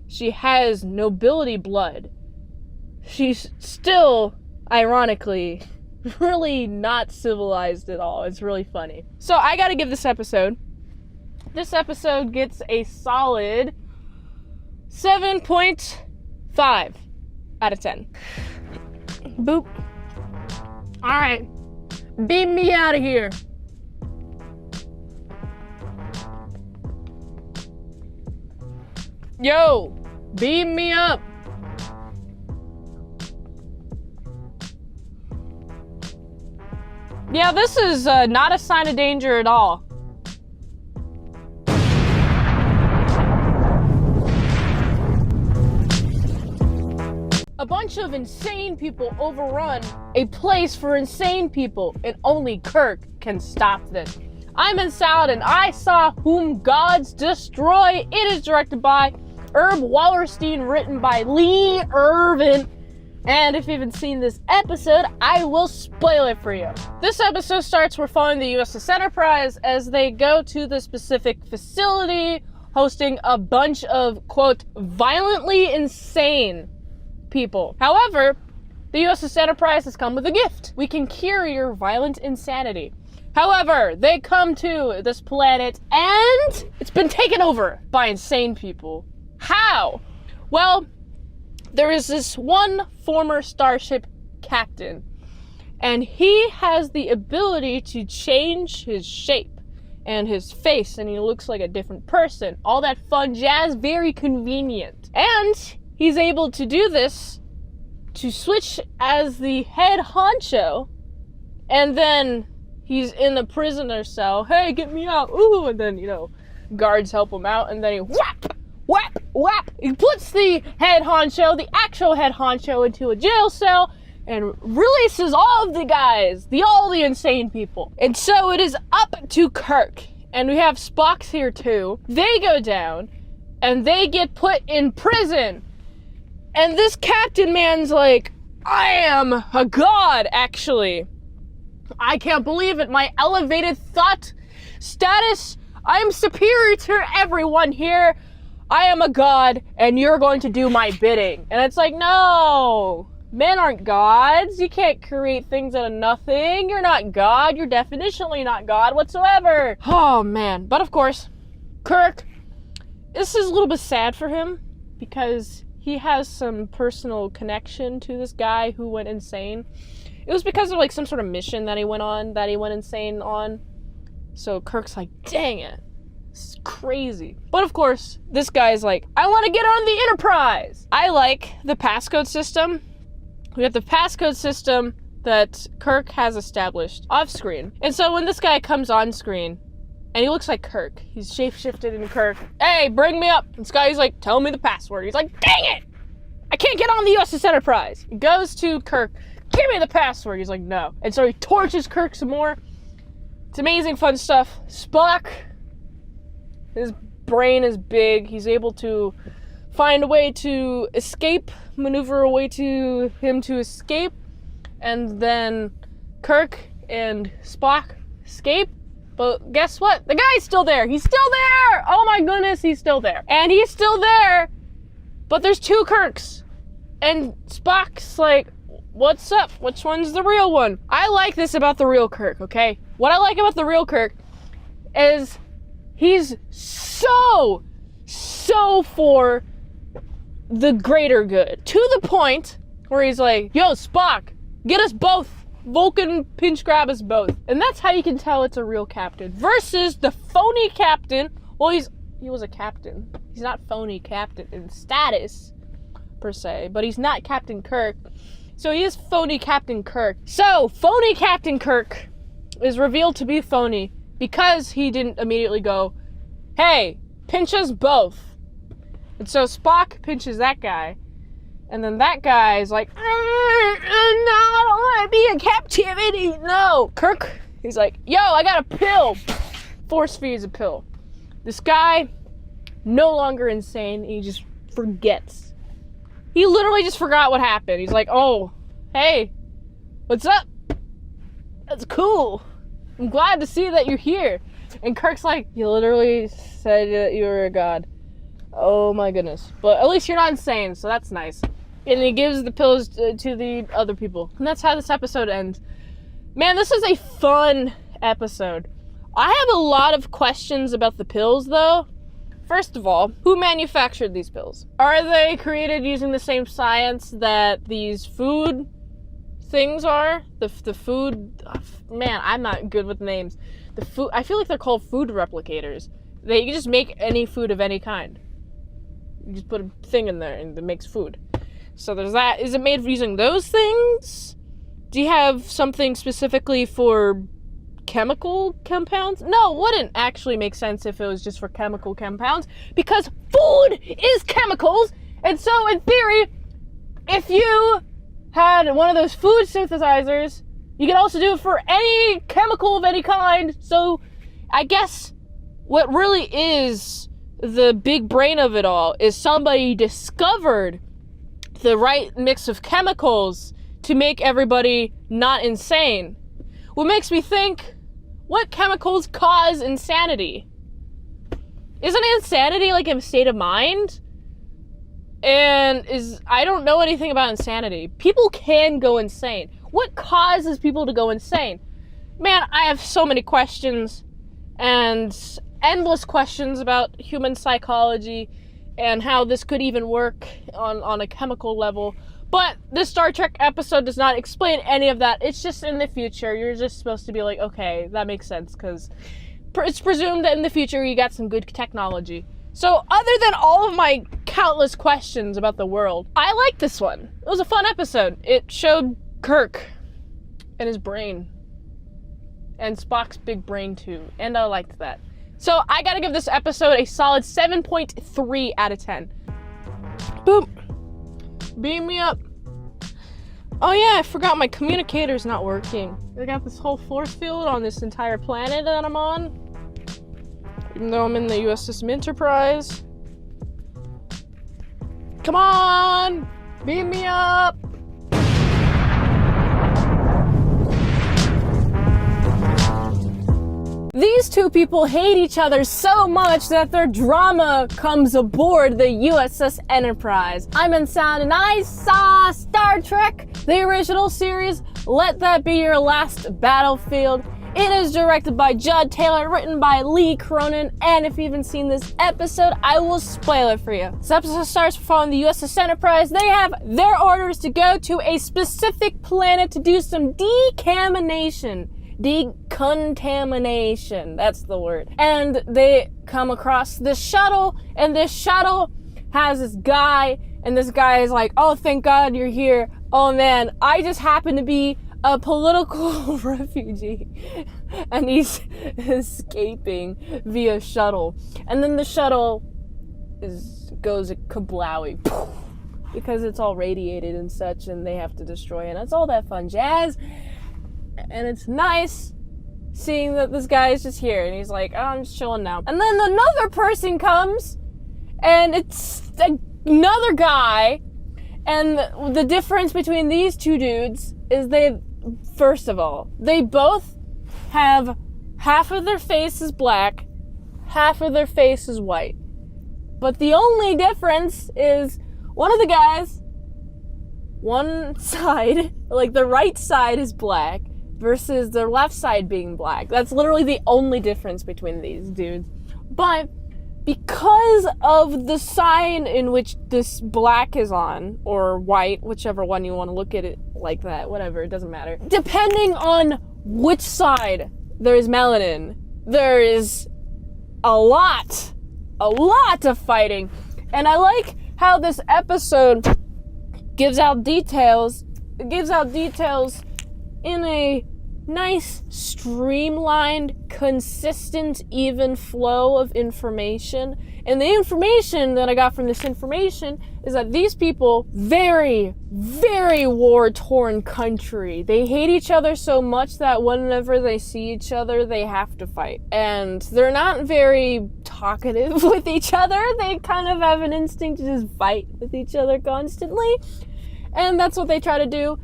she has nobility blood, she's still, ironically, really not civilized at all. It's really funny. So I gotta give this episode gets a solid 7.5 out of 10. Boop. Alright. Beam me out of here. Yo, beam me up. Yeah, this is not a sign of danger at all. A bunch of insane people overrun a place for insane people, and only Kirk can stop this. I'm Salad, and I saw Whom Gods Destroy. It is directed by Herb Wallerstein, written by Lee Irvin. And if you haven't seen this episode, I will spoil it for you. This episode starts, we're following the USS Enterprise as they go to the specific facility, hosting a bunch of, quote, violently insane people. However, the USS Enterprise has come with a gift. We can cure your violent insanity. However, they come to this planet and it's been taken over by insane people. How? Well, there is this one former starship captain, and he has the ability to change his shape and his face, and he looks like a different person. All that fun jazz, very convenient. And he's able to do this to switch as the head honcho, and then he's in a prisoner cell. Hey, get me out. Ooh, and then, guards help him out, and then he whap, whap, whap. He puts the head honcho, the actual head honcho, into a jail cell and releases all of the guys, all the insane people. And so it is up to Kirk. And we have Spock's here too. They go down and they get put in prison. And this captain man's like, I am a god, actually. I can't believe it. My elevated thought status, I am superior to everyone here. I am a god, and you're going to do my bidding. And it's like, no, men aren't gods. You can't create things out of nothing. You're not God. You're definitionally not God whatsoever. Oh, man. But of course, Kirk, this is a little bit sad for him because he has some personal connection to this guy who went insane. It was because of like some sort of mission that he went on, that he went insane on. So Kirk's like, dang it. This is crazy. But of course, this guy's like, I want to get on the Enterprise. I like the passcode system. We have the passcode system that Kirk has established off screen. And so when this guy comes on screen, and he looks like Kirk, he's shapeshifted into Kirk. Hey, bring me up. And this guy's like, tell me the password. He's like, dang it! I can't get on the USS Enterprise. He goes to Kirk, give me the password. He's like, no. And so he torches Kirk some more. It's amazing fun stuff. Spock, his brain is big. He's able to find a way to escape, maneuver a way to him to escape. And then Kirk and Spock escape. But guess what? The guy's still there. He's still there! Oh my goodness, he's still there. And he's still there, but there's two Kirks. And Spock's like, what's up? Which one's the real one? I like this about the real Kirk, okay? What I like about the real Kirk is he's so for the greater good. To the point where he's like, yo, Spock, get us both. Vulcan pinch grab us both. And that's how you can tell it's a real captain. Versus the phony captain. Well, he was a captain. He's not phony captain in status, per se. But he's not Captain Kirk. So he is phony Captain Kirk. So, phony Captain Kirk is revealed to be phony because he didn't immediately go, hey, pinch us both. And so Spock pinches that guy. And then that guy is like, no, I don't want to be in captivity. No. Kirk, he's like, yo, I got a pill. Force feeds a pill. This guy, no longer insane. He just forgets. He literally just forgot what happened. He's like, oh, hey, what's up? That's cool. I'm glad to see that you're here. And Kirk's like, you literally said that you were a god. Oh my goodness. But at least you're not insane, so that's nice. And he gives the pills to the other people. And that's how this episode ends. Man, this is a fun episode. I have a lot of questions about the pills, though. First of all, who manufactured these pills? Are they created using the same science that these food things are? The food... Man, I'm not good with names. The food... I feel like they're called food replicators. You can just make any food of any kind. You just put a thing in there and it makes food. So there's that. Is it made using those things? Do you have something specifically for chemical compounds? No, it wouldn't actually make sense if it was just for chemical compounds, because food is chemicals. And so in theory, if you had one of those food synthesizers, you could also do it for any chemical of any kind. So I guess what really is the big brain of it all is somebody discovered the right mix of chemicals to make everybody not insane. What makes me think, what chemicals cause insanity? Isn't insanity like a state of mind? And I don't know anything about insanity. People can go insane. What causes people to go insane? Man, I have so many questions and endless questions about human psychology and how this could even work on a chemical level. But this Star Trek episode does not explain any of that. It's just in the future. You're just supposed to be like, okay, that makes sense, because it's presumed that in the future you got some good technology. So other than all of my countless questions about the world, I like this one. It was a fun episode. It showed Kirk and his brain. And Spock's big brain too. And I liked that. So I gotta give this episode a solid 7.3 out of 10. Boom. Beam me up. Oh yeah, I forgot my communicator's not working. I got this whole force field on this entire planet that I'm on. Even though I'm in the USS Enterprise. Come on! Beam me up! These two people hate each other so much that their drama comes aboard the USS Enterprise. I'm Insound and I saw Star Trek, the original series, Let That Be Your Last Battlefield. It is directed by Judd Taylor, written by Lee Cronin, and if you haven't seen this episode, I will spoil it for you. This episode starts following the USS Enterprise. They have their orders to go to a specific planet to do some decontamination, that's the word. And they come across this shuttle, and this shuttle has this guy, and this guy is like, oh, thank God you're here. Oh man, I just happen to be a political refugee, and he's escaping via shuttle. And then the shuttle goes kablowy because it's all radiated and such, and they have to destroy it. And it's all that fun jazz. And it's nice seeing that this guy is just here, and he's like, oh, I'm just chilling now. And then another person comes, and it's another guy, and the difference between these two dudes is first of all, they both have half of their face is black, half of their face is white. But the only difference is one of the guys, one side, like the right side is black versus the left side being black. That's literally the only difference between these dudes. But because of the sign in which this black is on, or white, whichever one you want to look at it like that, whatever, it doesn't matter. Depending on which side there is melanin, there is a lot of fighting. And I like how this episode gives out details. It gives out details in a nice, streamlined, consistent, even flow of information. And the information that I got from this information is that these people, very, very war-torn country. They hate each other so much that whenever they see each other, they have to fight. And they're not very talkative with each other. They kind of have an instinct to just fight with each other constantly. And that's what they try to do.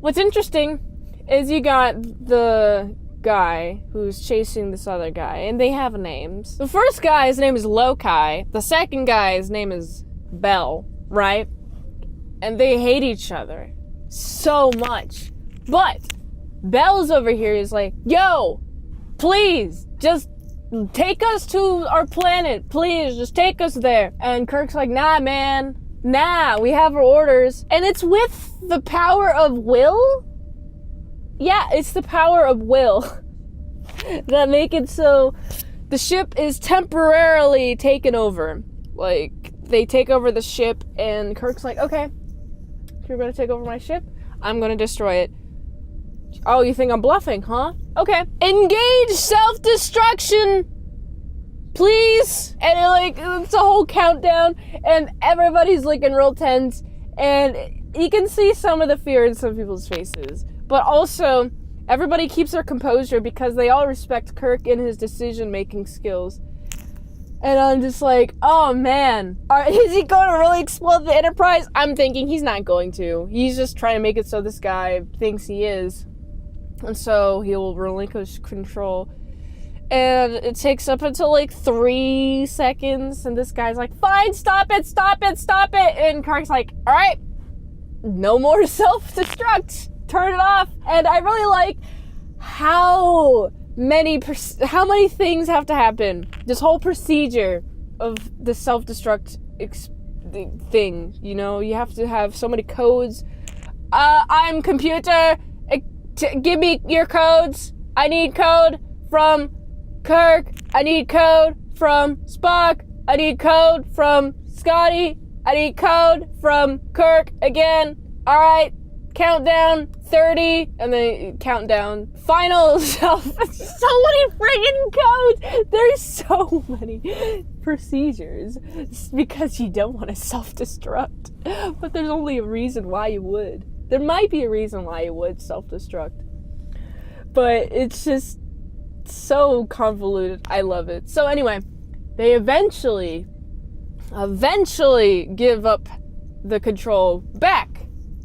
What's interesting is you got the guy who's chasing this other guy, and they have names. The first guy, his name is Loki. The second guy, his name is Bell, right? And they hate each other so much. But Bell's over here is like, yo, please, just take us to our planet. Please, just take us there. And Kirk's like, nah, man. Nah, we have our orders. And it's with the power of will? Yeah, it's the power of will that make it so the ship is temporarily taken over. Like, they take over the ship, and Kirk's like, okay, you're gonna take over my ship? I'm gonna destroy it. Oh, you think I'm bluffing, huh? Okay. Engage self-destruction, please! And it's a whole countdown, and everybody's looking real tense, and you can see some of the fear in some people's faces. But also, everybody keeps their composure because they all respect Kirk and his decision-making skills. And I'm just like, oh man, is he going to really explode the Enterprise? I'm thinking he's not going to. He's just trying to make it so this guy thinks he is. And so he'll relinquish control. And it takes up until 3 seconds, and this guy's like, fine, stop it. And Kirk's like, all right, no more self-destruct. Turn it off. And I really like how many things have to happen. This whole procedure of the self-destruct thing, you know, you have to have so many codes. I'm computer, give me your codes. I need code from Kirk. I need code from Spock. I need code from Scotty. I need code from Kirk again. All right. Countdown, 30, and then countdown. Final self. So many friggin' codes. There's so many procedures because you don't want to self-destruct. But there's only a reason why you would. There might be a reason why you would self-destruct. But it's just so convoluted. I love it. So anyway, they eventually give up the control back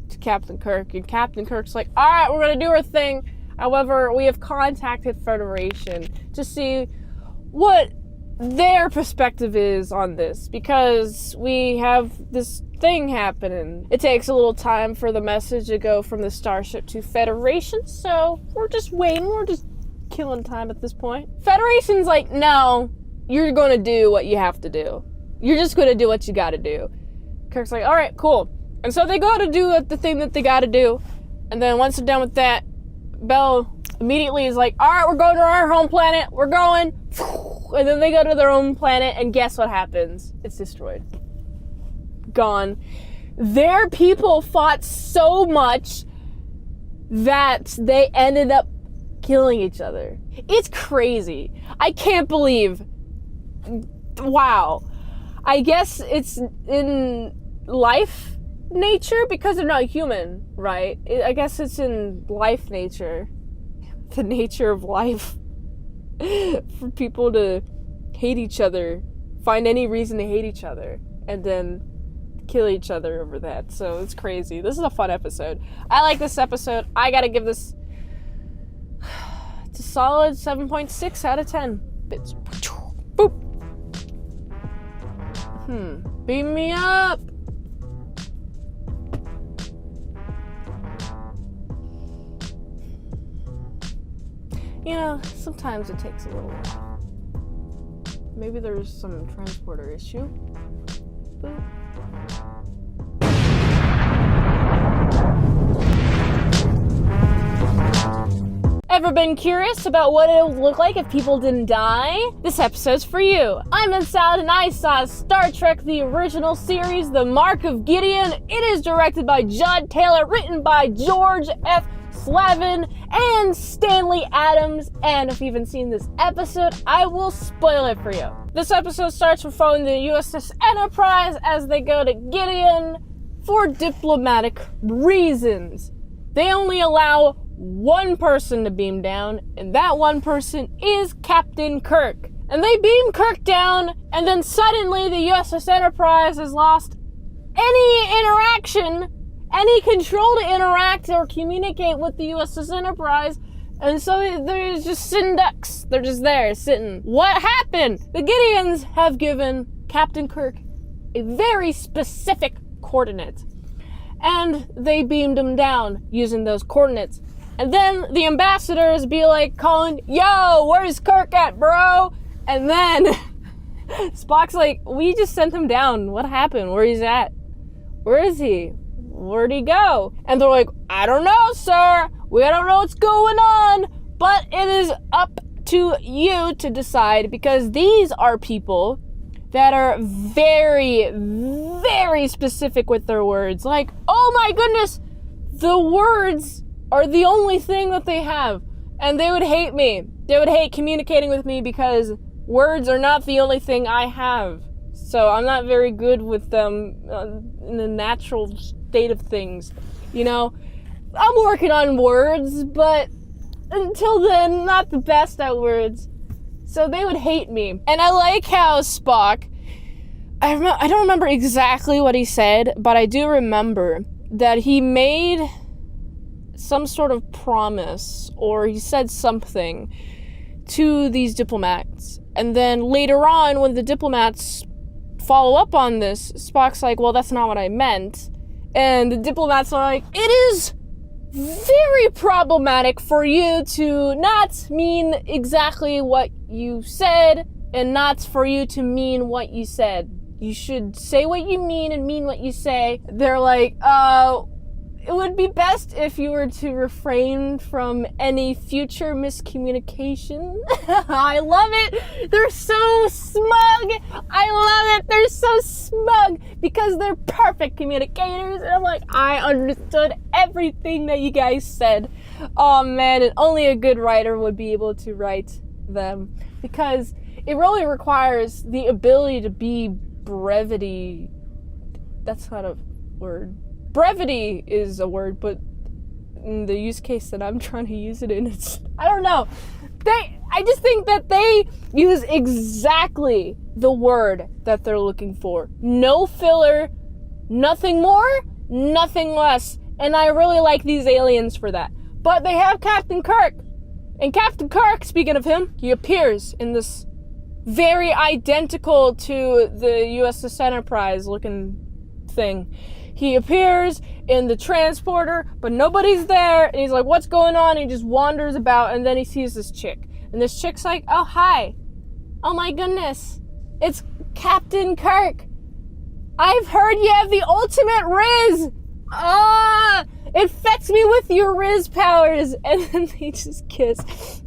to Captain Kirk, and Captain Kirk's like, all right, we're gonna do our thing. However, we have contacted Federation to see what their perspective is on this, because we have this thing happening. It takes a little time for the message to go from the starship to Federation, so we're just waiting. We're just killing time at this point. Federation's like, no, you're gonna do what you have to do. You're just gonna do what you gotta do. Kirk's like, all right, cool. And so they go to do the thing that they gotta do. And then once they're done with that, Bell immediately is like, all right, we're going to our home planet. We're going. And then they go to their own planet, and guess what happens? It's destroyed. Gone. Their people fought so much that they ended up killing each other. It's crazy. I can't believe. Wow. I guess it's in life nature because they're not human, right? I guess it's in life nature. The nature of life. For people to hate each other, find any reason to hate each other, and then kill each other over that. So it's crazy. This is a fun episode. I like this episode. I gotta give this It's a solid 7.6 out of 10 bits. Boop. Beam me up. You know, sometimes it takes a little while. Maybe there's some transporter issue. Boop. Ever been curious about what it would look like if people didn't die? This episode's for you. I'm Salad and I saw Star Trek the original series, The Mark of Gideon. It is directed by Judd Taylor, written by George F. Slavin and Stanley Adams, and if you haven't seen this episode, I will spoil it for you. This episode starts with following the USS Enterprise as they go to Gideon for diplomatic reasons. They only allow one person to beam down, and that one person is Captain Kirk. And they beam Kirk down, and then suddenly the USS Enterprise has lost any interaction, any control to interact or communicate with the USS Enterprise, and so they're just sitting ducks. They're just there, sitting. What happened? The Gideons have given Captain Kirk a very specific coordinate, and they beamed him down using those coordinates. And then the ambassadors be like calling, yo, where's Kirk at, bro? And then Spock's like, we just sent him down. What happened? Where he's at? Where is he? Where'd he go? And they're like, I don't know, sir. We don't know what's going on. But it is up to you to decide, because these are people that are very, very specific with their words. Like, oh my goodness, the words are the only thing that they have. And they would hate me. They would hate communicating with me because words are not the only thing I have. So I'm not very good with them in the natural state of things. You know, I'm working on words, but until then, not the best at words. So they would hate me. And I like how Spock, I don't remember exactly what he said, but I do remember that he made some sort of promise, or he said something to these diplomats. And then later on, when the diplomats follow up on this, Spock's like, well, that's not what I meant. And the diplomats are like, it is very problematic for you to not mean exactly what you said, and not for you to mean what you said. You should say what you mean and mean what you say. They're like, it would be best if you were to refrain from any future miscommunication. I love it. They're so smug. I love it. They're so smug because they're perfect communicators. And I'm like, I understood everything that you guys said. Oh man, and only a good writer would be able to write them, because it really requires the ability to be brevity. That's not a word. Brevity is a word, but in the use case that I'm trying to use it in, it's, I don't know. I just think that they use exactly the word that they're looking for. No filler, nothing more, nothing less. And I really like these aliens for that. But they have Captain Kirk. And Captain Kirk, speaking of him, he appears in this very identical to the USS Enterprise looking thing. He appears in the transporter, but nobody's there, and he's like, what's going on? And he just wanders about, and then he sees this chick. And this chick's like, oh, hi. Oh my goodness. It's Captain Kirk. I've heard you have the ultimate Riz. Infects me with your Riz powers. And then they just kiss.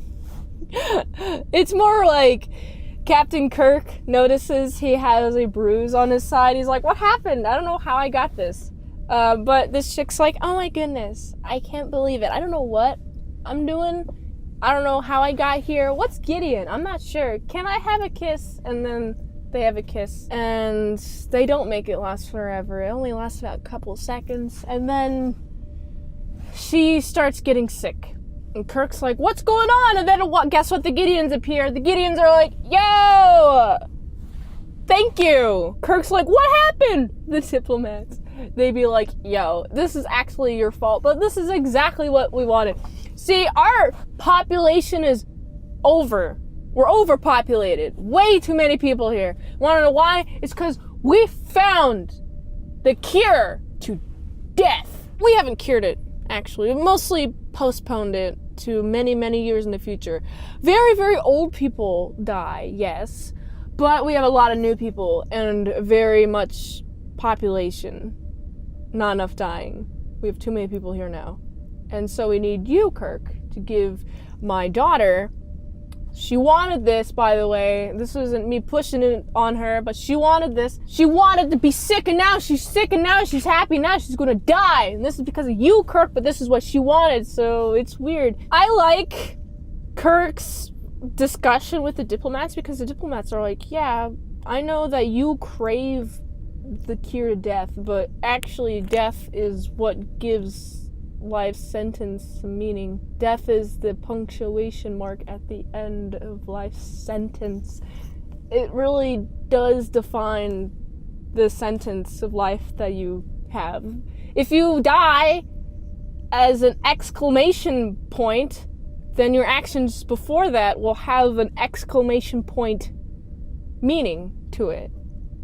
It's more like Captain Kirk notices he has a bruise on his side. He's like, what happened? I don't know how I got this. But this chick's like, oh my goodness, I can't believe it. I don't know what I'm doing. I don't know how I got here. What's Gideon? I'm not sure. Can I have a kiss? And then they have a kiss. And they don't make it last forever. It only lasts about a couple seconds. And then she starts getting sick. And Kirk's like, what's going on? And then guess what? The Gideons appear. The Gideons are like, yo, thank you. Kirk's like, what happened? The diplomats, they be like, yo, this is actually your fault, but this is exactly what we wanted. See, our population is over. We're overpopulated. Way too many people here. Wanna know why? It's because we found the cure to death. We haven't cured it, actually. We mostly postponed it to many, many years in the future. Very, very old people die, yes, but we have a lot of new people and very much population. Not enough dying. We have too many people here now. And so we need you, Kirk, to give my daughter. She wanted this, by the way. This wasn't me pushing it on her, but she wanted this. She wanted to be sick, and now she's sick, and now she's happy. Now she's gonna die. And this is because of you, Kirk, but this is what she wanted, so it's weird. I like Kirk's discussion with the diplomats because the diplomats are like, yeah, I know that you crave the cure to death, but actually death is what gives life sentence some meaning. Death is the punctuation mark at the end of life's sentence. It really does define the sentence of life that you have. If you die as an exclamation point, then your actions before that will have an exclamation point meaning to it.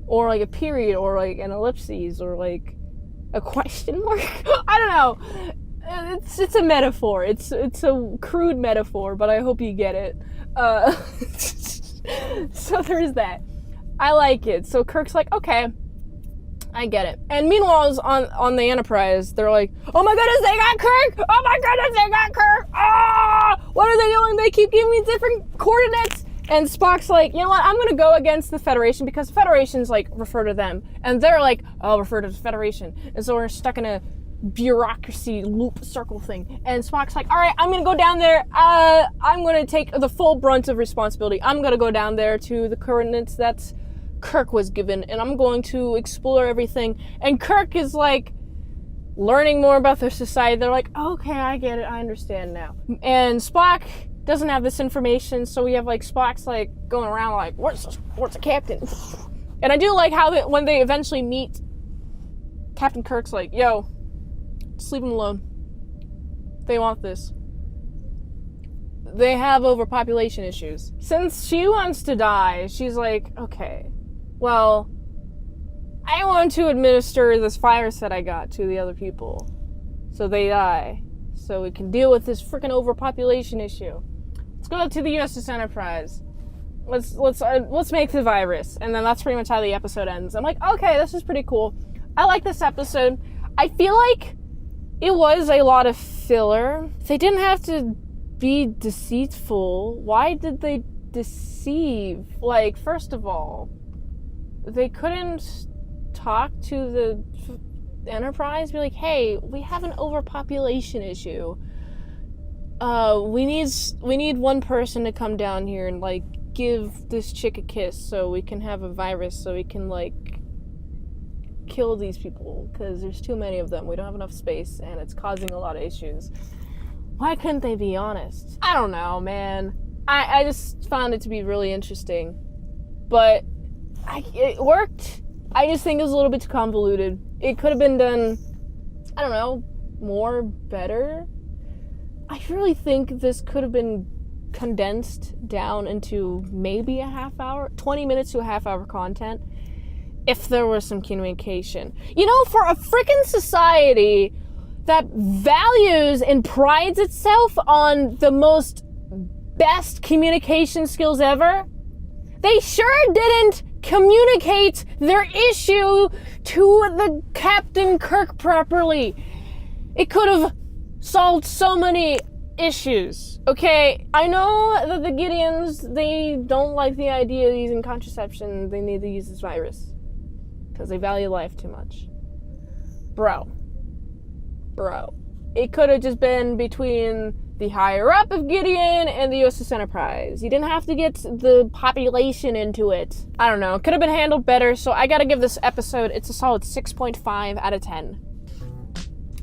Or like a period, or like an ellipses, or like a question mark. I don't know. It's a metaphor. It's a crude metaphor, but I hope you get it. So there's that. I like it. So Kirk's like, okay, I get it. And meanwhile, on the Enterprise, they're like, oh my goodness, they got Kirk! Oh my goodness, they got Kirk! Ah! What are they doing? They keep giving me different coordinates. And Spock's like, you know what, I'm gonna go against the Federation because Federation's like, refer to them. And they're like, I'll refer to the Federation. And so we're stuck in a bureaucracy loop circle thing. And Spock's like, all right, I'm gonna go down there. I'm gonna take the full brunt of responsibility. I'm gonna go down there to the coordinates that Kirk was given, and I'm going to explore everything. And Kirk is like learning more about their society. They're like, okay, I get it. I understand now. And Spock doesn't have this information, so we have like Spock's like going around like, where's the captain? And I do like how when they eventually meet, Captain Kirk's like, yo, just leave them alone. They want this. They have overpopulation issues. Since she wants to die, she's like, okay, well, I want to administer this virus that I got to the other people so they die, so we can deal with this freaking overpopulation issue. Let's go to the USS Enterprise. Let's make the virus. And then that's pretty much how the episode ends. I'm like, okay, this is pretty cool. I like this episode. I feel like it was a lot of filler. They didn't have to be deceitful. Why did they deceive? Like, first of all, they couldn't talk to the Enterprise, be like, hey, we have an overpopulation issue. We need one person to come down here and like give this chick a kiss so we can have a virus so we can like kill these people because there's too many of them. We don't have enough space and it's causing a lot of issues. Why couldn't they be honest? I don't know, man. I just found it to be really interesting, but it worked. I just think it was a little bit too convoluted. It could have been done, I don't know, better. I really think this could have been condensed down into maybe a half hour, 20 minutes to a half hour content, if there was some communication. You know, for a freaking society that values and prides itself on the most best communication skills ever, they sure didn't communicate their issue to the Captain Kirk properly. It could have solved so many issues. Okay, I know that the Gideons, they don't like the idea of using contraception. They need to use this virus because they value life too much. Bro. It could have just been between the higher up of Gideon and the USS Enterprise. You didn't have to get the population into it. I don't know. It could have been handled better, so I gotta give this episode, it's a solid 6.5 out of 10.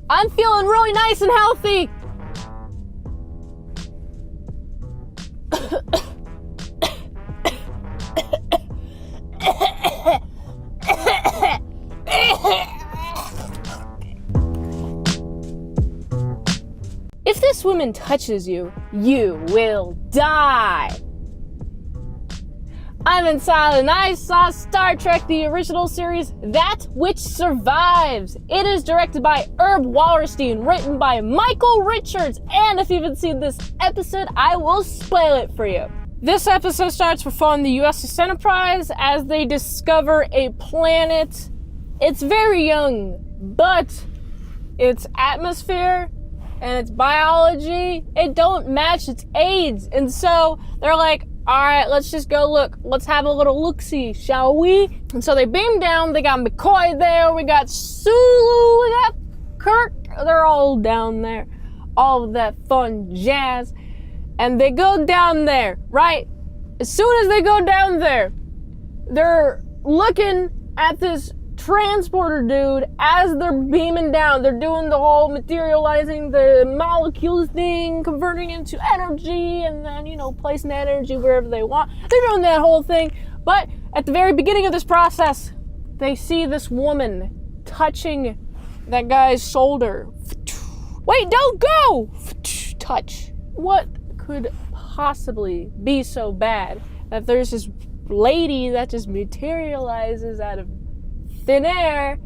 I'm feeling really nice and healthy! If this were woman touches you, you will die. I'm Salad, and I saw Star Trek, the original series, That Which Survives. It is directed by Herb Wallerstein, written by Michael Richards, and if you haven't seen this episode, I will spoil it for you. This episode starts for fun the USS Enterprise as they discover a planet. It's very young, but its atmosphere and its biology, it don't match its age. And so they're like, all right, let's just go look. Let's have a little look-see, shall we? And so they beam down. They got McCoy there. We got Sulu. We got Kirk. They're all down there. All of that fun jazz. And they go down there, right? As soon as they go down there, they're looking at this transporter dude as they're beaming down. They're doing the whole materializing the molecules thing, converting into energy, and then, placing that energy wherever they want. They're doing that whole thing. But at the very beginning of this process, they see this woman touching that guy's shoulder. Wait, don't go! Touch. What could possibly be so bad that there's this lady that just materializes out of thin air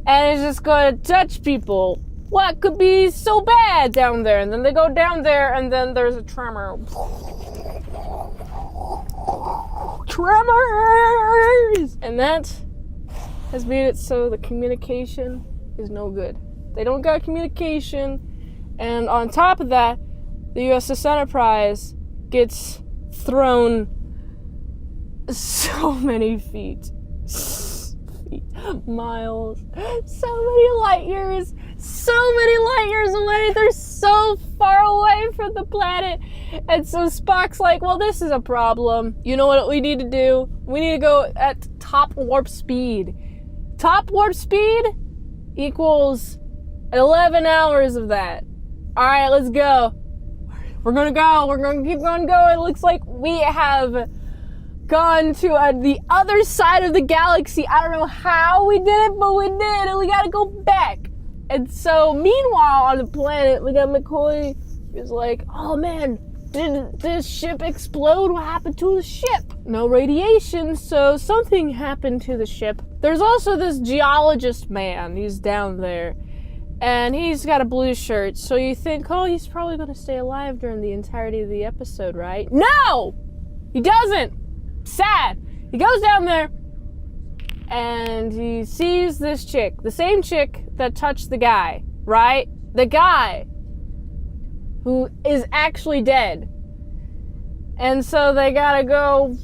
and is just going to touch people? What could be so bad down there? And then they go down there and then there's a tremor. Tremors! And that has made it so the communication is no good. They don't got communication, and on top of that, the USS Enterprise gets thrown so many feet. Miles, so many light years away. They're so far away from the planet. And so Spock's like, well, this is a problem. You know what we need to do? We need to go at top warp speed. Top warp speed equals 11 hours of that. All right, let's go. We're gonna go. We're gonna keep on going. It looks like we have gone to the other side of the galaxy. I don't know how we did it, but we did, and we gotta go back. And so, meanwhile, on the planet, we got McCoy is like, oh man, did this ship explode? What happened to the ship? No radiation, so something happened to the ship. There's also this geologist man. He's down there, and he's got a blue shirt, so you think, oh, he's probably gonna stay alive during the entirety of the episode, right? No! He doesn't! Sad. He goes down there and he sees this chick, the same chick that touched the guy, right? The guy who is actually dead. And so they gotta go,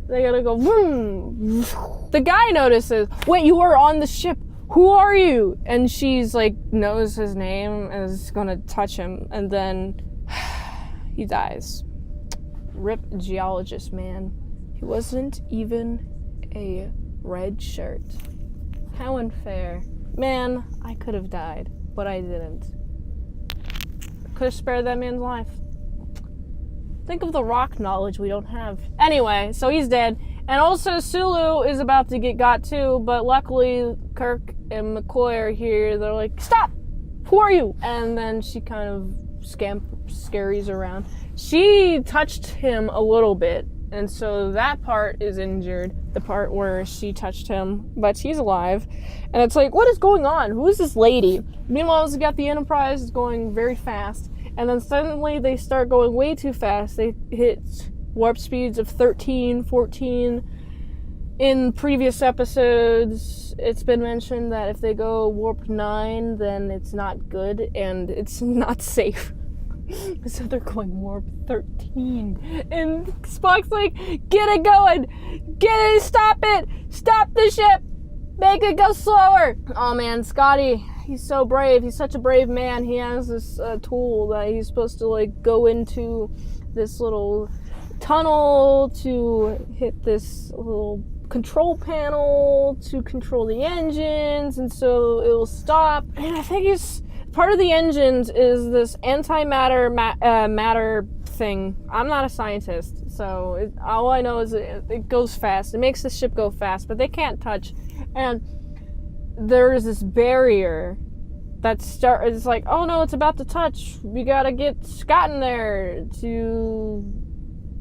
the guy notices, wait, you were on the ship. Who are you? And she's like, knows his name and is gonna touch him, and then he dies. Rip geologist man. He wasn't even a red shirt. How unfair. Man, I could have died, but I didn't. Could have spared that man's life. Think of the rock knowledge we don't have. Anyway, so he's dead. And also Sulu is about to get got too, but luckily Kirk and McCoy are here. They're like, stop! Who are you? And then she kind of scaries around. She touched him a little bit. And so that part is injured, the part where she touched him, but he's alive. And it's like, what is going on? Who is this lady? Meanwhile, we got the Enterprise going very fast, and then suddenly they start going way too fast. They hit warp speeds of 13, 14. In previous episodes, it's been mentioned that if they go warp 9, then it's not good, and it's not safe. So they're going warp 13. And Spock's like, get it going! Get it! Stop it! Stop the ship! Make it go slower! Oh man, Scotty, he's so brave. He's such a brave man. He has this tool that he's supposed to like go into this little tunnel to hit this little control panel to control the engines, and so it will stop. And I think he's part of the engines is this antimatter matter thing. I'm not a scientist, so all I know is it goes fast. It makes the ship go fast, but they can't touch. And there is this barrier it's like, oh no, it's about to touch. We gotta get Scott in there to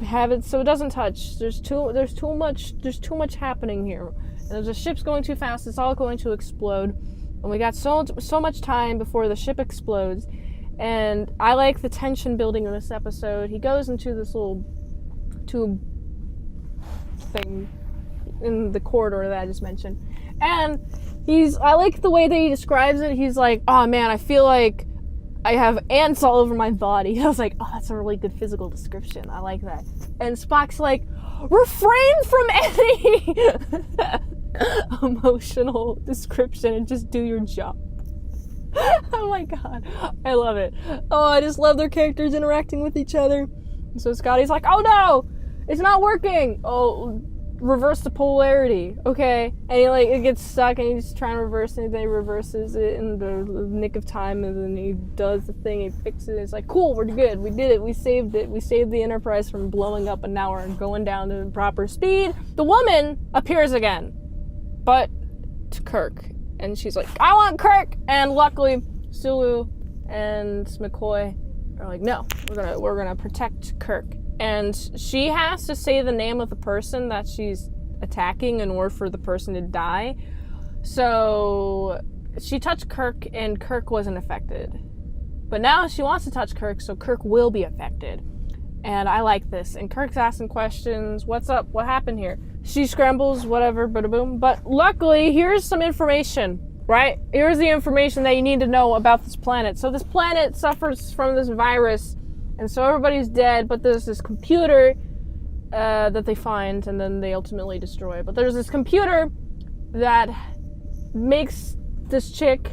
have it so it doesn't touch. There's too much happening here. And the ship's going too fast. It's all going to explode. And we got so much time before the ship explodes. And I like the tension building in this episode. He goes into this little tube thing in the corridor that I just mentioned. And I like the way that he describes it. He's like, oh man, I feel like I have ants all over my body. I was like, oh, that's a really good physical description. I like that. And Spock's like, refrain from any emotional description and just do your job. Oh my god, I love it. Oh, I just love their characters interacting with each other. So Scotty's like, oh no, it's not working. Oh, reverse the polarity. Okay. And it gets stuck and he's trying to reverse it, and then he reverses it in the nick of time, and then he does the thing, he fixes it. It's like, cool, we're good. We did it. We saved the Enterprise from blowing up, and now we're going down to proper speed. The woman appears again, but to Kirk. And she's like, I want Kirk! And luckily, Sulu and McCoy are like, no, we're gonna protect Kirk. And she has to say the name of the person that she's attacking in order for the person to die. So she touched Kirk and Kirk wasn't affected. But now she wants to touch Kirk, so Kirk will be affected. And I like this. And Kirk's asking questions. What's up? What happened here? She scrambles, whatever, bada boom. But luckily, here's some information, right? Here's the information that you need to know about this planet. So this planet suffers from this virus, and so everybody's dead, but there's this computer that they find, and then they ultimately destroy. But there's this computer that makes this chick,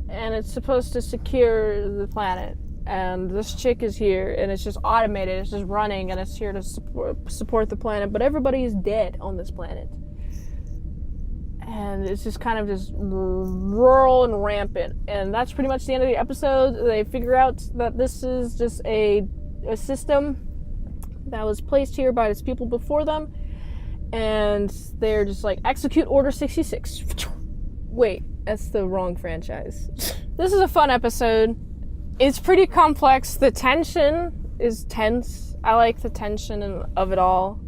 and it's supposed to secure the planet. And this chick is here, and it's just automated, it's just running, and it's here to support the planet, but everybody is dead on this planet. And it's just kind of just rural and rampant. And that's pretty much the end of the episode. They figure out that this is just a system that was placed here by its people before them, and they're just like, execute Order 66. Wait, that's the wrong franchise. This is a fun episode. It's pretty complex. The tension is tense. I like the tension of it all.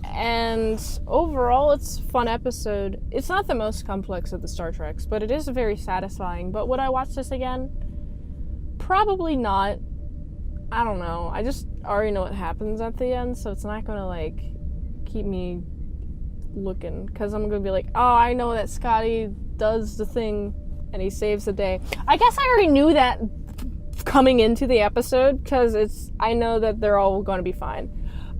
And overall, it's a fun episode. It's not the most complex of the Star Treks, but it is very satisfying. But would I watch this again? Probably not. I don't know. I just already know what happens at the end, so it's not gonna, keep me looking. Because I'm gonna be like, oh, I know that Scotty does the thing and he saves the day. I guess I already knew that coming into the episode, because I know that they're all going to be fine.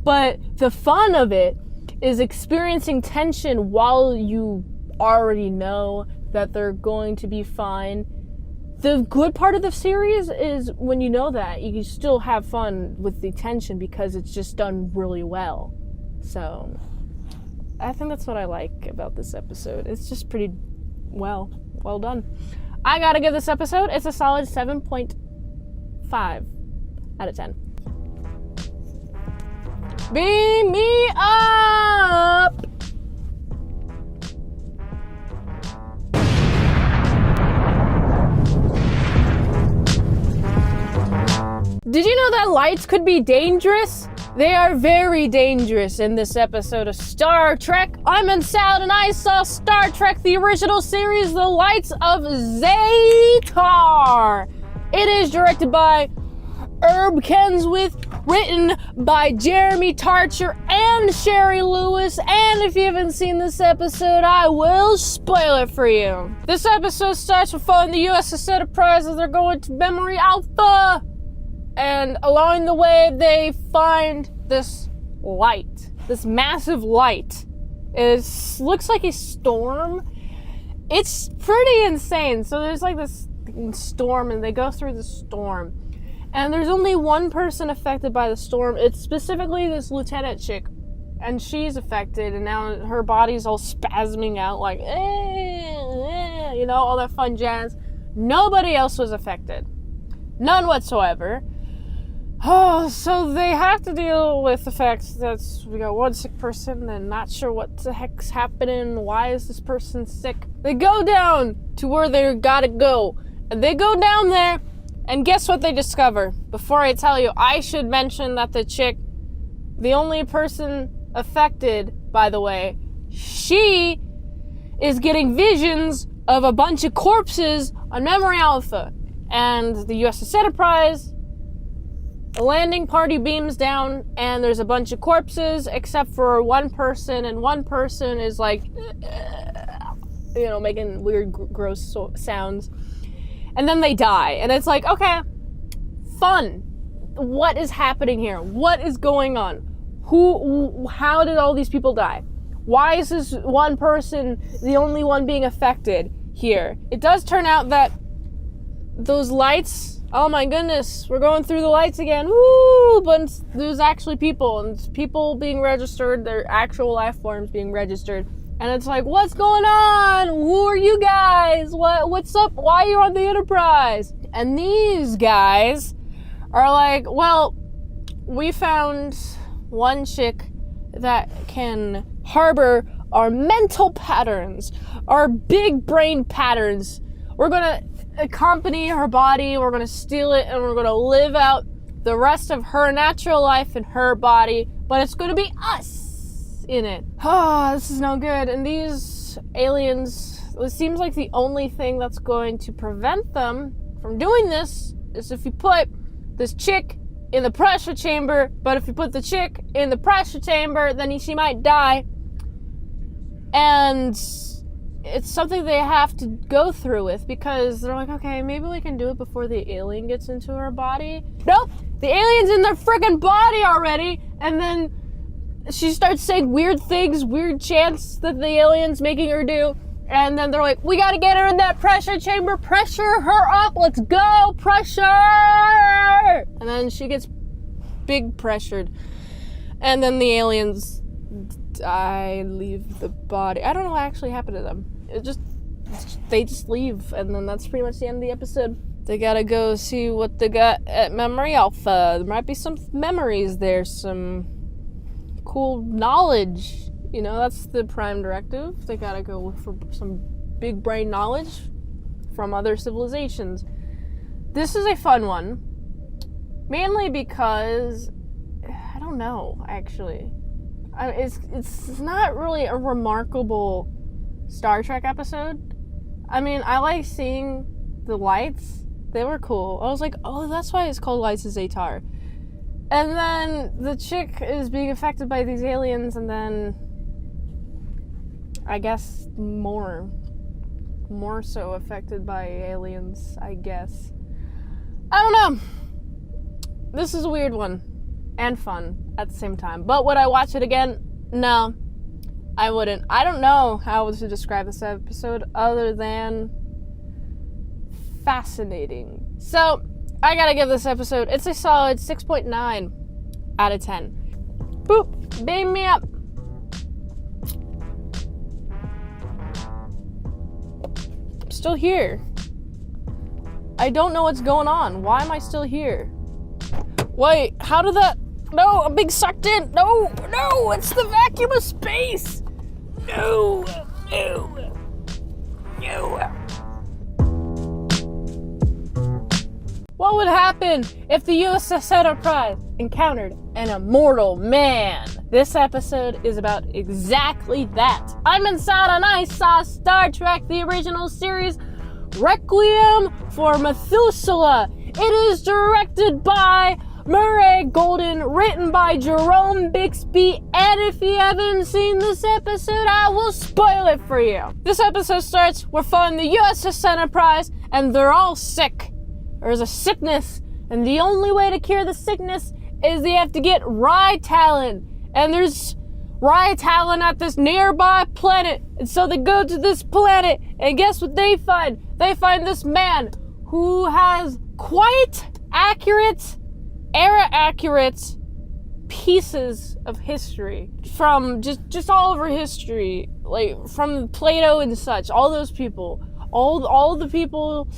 But the fun of it is experiencing tension while you already know that they're going to be fine. The good part of the series is when you know that, you can still have fun with the tension because it's just done really well. So I think that's what I like about this episode. It's just pretty well done. I gotta give this episode, it's a solid 7.5 out of 10. Beam me up! Did you know that lights could be dangerous? They are very dangerous in this episode of Star Trek. I'm Salad, and I saw Star Trek, the original series, The Lights of Zatar. It is directed by Herb Kenswith, written by Jeremy Tarcher and Sherry Lewis, and if you haven't seen this episode, I will spoil it for you. This episode starts with following the USS Enterprise as they're going to Memory Alpha. And along the way, they find this light, this massive light. It looks like a storm. It's pretty insane. So there's this storm, and they go through the storm. And there's only one person affected by the storm. It's specifically this lieutenant chick. And she's affected, and now her body's all spasming out all that fun jazz. Nobody else was affected. None whatsoever. Oh, so they have to deal with the fact that we got one sick person and not sure what the heck's happening. Why is this person sick? They go down to where they gotta go. And they go down there, and guess what they discover? Before I tell you, I should mention that the chick, the only person affected, by the way, she is getting visions of a bunch of corpses on Memory Alpha. And the USS Enterprise, the landing party beams down, and there's a bunch of corpses, except for one person, and one person is like, making weird, gross sounds. And then they die. And it's like, okay, fun. What is happening here? What is going on? How did all these people die? Why is this one person the only one being affected here? It does turn out that those lights, oh my goodness, we're going through the lights again. Woo! But there's actually people, and it's people being registered, their actual life forms being registered. And it's like, what's going on? Who are you guys? What's up? Why are you on the Enterprise? And these guys are like, well, we found one chick that can harbor our mental patterns, our big brain patterns. We're gonna accompany her body, we're gonna steal it, and we're gonna live out the rest of her natural life in her body, but it's gonna be us in it. Oh, this is no good. And these aliens, it seems like the only thing that's going to prevent them from doing this is if you put this chick in the pressure chamber, but if you put the chick in the pressure chamber, then she might die. And it's something they have to go through with, because they're like, okay, maybe we can do it before the alien gets into her body. Nope! The alien's in their freaking body already, and then she starts saying weird things, weird chants that the alien's making her do, and then they're like, we gotta get her in that pressure chamber, pressure her up, let's go, pressure! And then she gets big pressured, and then the aliens die, leave the body. I don't know what actually happened to them. They just leave, and then that's pretty much the end of the episode. They gotta go see what they got at Memory Alpha. There might be some memories there, some cool knowledge. That's the prime directive. They gotta go for some big brain knowledge from other civilizations. This is a fun one. Mainly because, I don't know, actually. It's not really a remarkable Star Trek episode. I mean, I like seeing the lights. They were cool. I was like, oh, that's why it's called Lights as Atar. And then the chick is being affected by these aliens, and then I guess more so affected by aliens, I guess. I don't know. This is a weird one and fun at the same time. But would I watch it again? No, I wouldn't. I don't know how to describe this episode other than fascinating. So, I gotta give this episode, it's a solid 6.9 out of 10. Boop, beam me up. I'm still here. I don't know what's going on. Why am I still here? Wait, how did that... No, I'm being sucked in. No, it's the vacuum of space. No. What would happen if the USS Enterprise encountered an immortal man? This episode is about exactly that. I'm inside and I saw Star Trek, the original series, Requiem for Methuselah. It is directed by Murray Golden, written by Jerome Bixby, and if you haven't seen this episode, I will spoil it for you. This episode starts, we're following the USS Enterprise, and they're all sick. There's a sickness, and the only way to cure the sickness is they have to get Rye-Talon. And there's Rye-Talon at this nearby planet, and so they go to this planet, and guess what they find? They find this man who has quite era-accurate pieces of history from just all over history, like from Plato and such, all those people, all the people.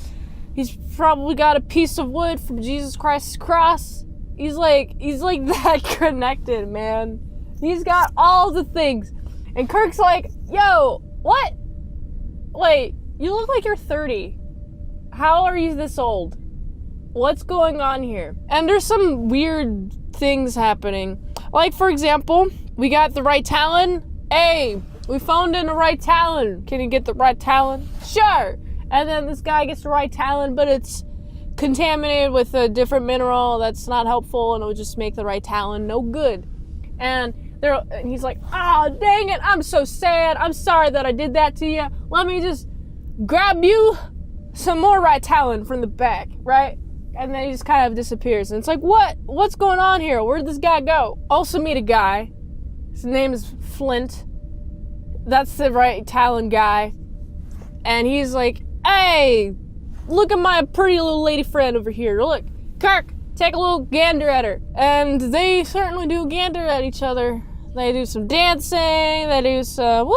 He's probably got a piece of wood from Jesus Christ's cross. He's like that connected, man. He's got all the things. And Kirk's like, yo, what? Wait, you look like you're 30. How are you this old? What's going on here? And there's some weird things happening. Like, for example, we got the right talon. Hey, we phoned in the right talon. Can you get the right talon? Sure. And then this guy gets the right talon, but it's contaminated with a different mineral that's not helpful, and it would just make the right talon no good. And he's like, oh, dang it, I'm so sad. I'm sorry that I did that to you. Let me just grab you some more right talon from the back, right? And then he just kind of disappears. And it's like, what's going on here? Where'd this guy go? Also meet a guy. His name is Flint. That's the right talon guy. And he's like, hey, look at my pretty little lady friend over here. Look, Kirk, take a little gander at her. And they certainly do gander at each other. They do some dancing. They do some,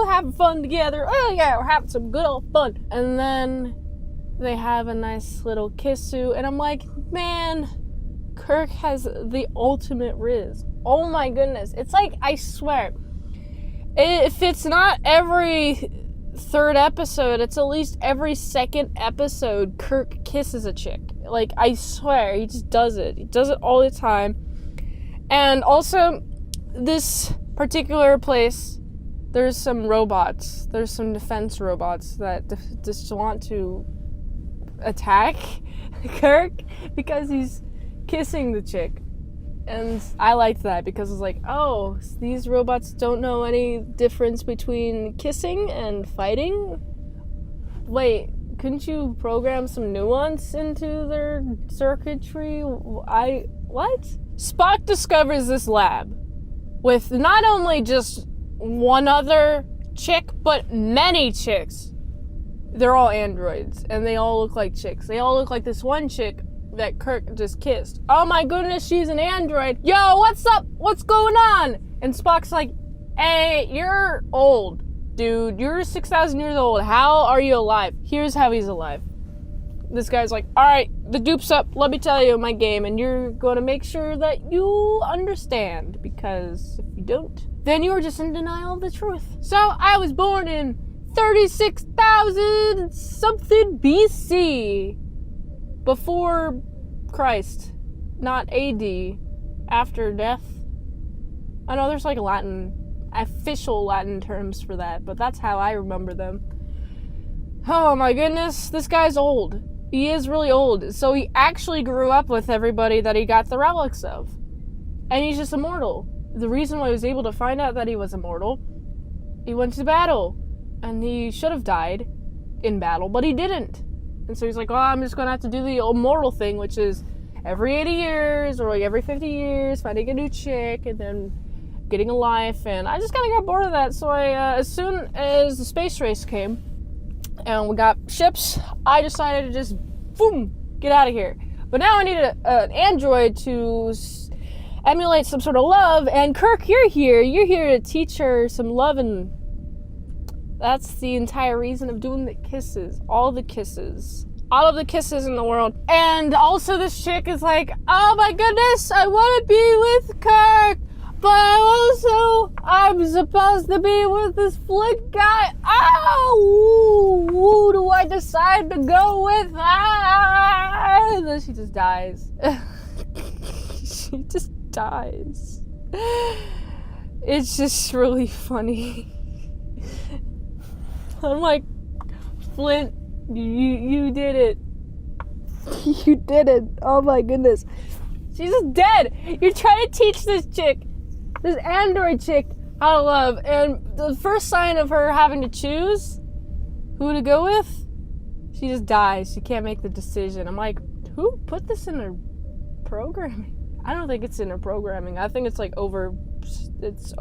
having fun together. Oh yeah, we're having some good old fun. And then they have a nice little kissu. And I'm like, man, Kirk has the ultimate riz. Oh my goodness. It's like, I swear, if it's not every third episode, it's at least every second episode Kirk kisses a chick. Like, I swear, he just does it. He does it all the time. And also, this particular place, there's some robots. There's some defense robots that just want to attack Kirk because he's kissing the chick. And I liked that because it's like, oh, these robots don't know any difference between kissing and fighting? Wait, couldn't you program some nuance into their circuitry? What? Spock discovers this lab with not only just one other chick, but many chicks. They're all androids, and they all look like chicks. They all look like this one chick that Kirk just kissed. Oh my goodness, she's an android. Yo, what's up? What's going on? And Spock's like, hey, you're old, dude. You're 6,000 years old. How are you alive? Here's how he's alive. This guy's like, all right, the dupe's up. Let me tell you my game, and you're going to make sure that you understand, because if you don't, then you're just in denial of the truth. So I was born in 36,000 something BC. Before Christ, not AD, after death. I know there's like official Latin terms for that, but that's how I remember them. Oh my goodness, this guy's old. He is really old. So he actually grew up with everybody that he got the relics of. And he's just immortal. The reason why he was able to find out that he was immortal, he went to battle. And he should have died in battle, but he didn't. And so he's like, oh, I'm just going to have to do the immortal thing, which is every 80 years or like every 50 years, finding a new chick and then getting a life. And I just kind of got bored of that. So as soon as the space race came and we got ships, I decided to just, boom, get out of here. But now I need an android to emulate some sort of love. And Kirk, you're here. You're here to teach her some love, and that's the entire reason of doing the kisses. All the kisses. All of the kisses in the world. And also this chick is like, oh my goodness, I want to be with Kirk, but I'm supposed to be with this Flint guy. Oh, who do I decide to go with? And then she just dies. She just dies. It's just really funny. I'm like, Flint, you did it. You did it. Oh my goodness. She's just dead. You're trying to teach this chick, this android chick, how to love. And the first sign of her having to choose who to go with, she just dies. She can't make the decision. I'm like, who put this in their programming? I don't think it's in their programming. I think it's like it's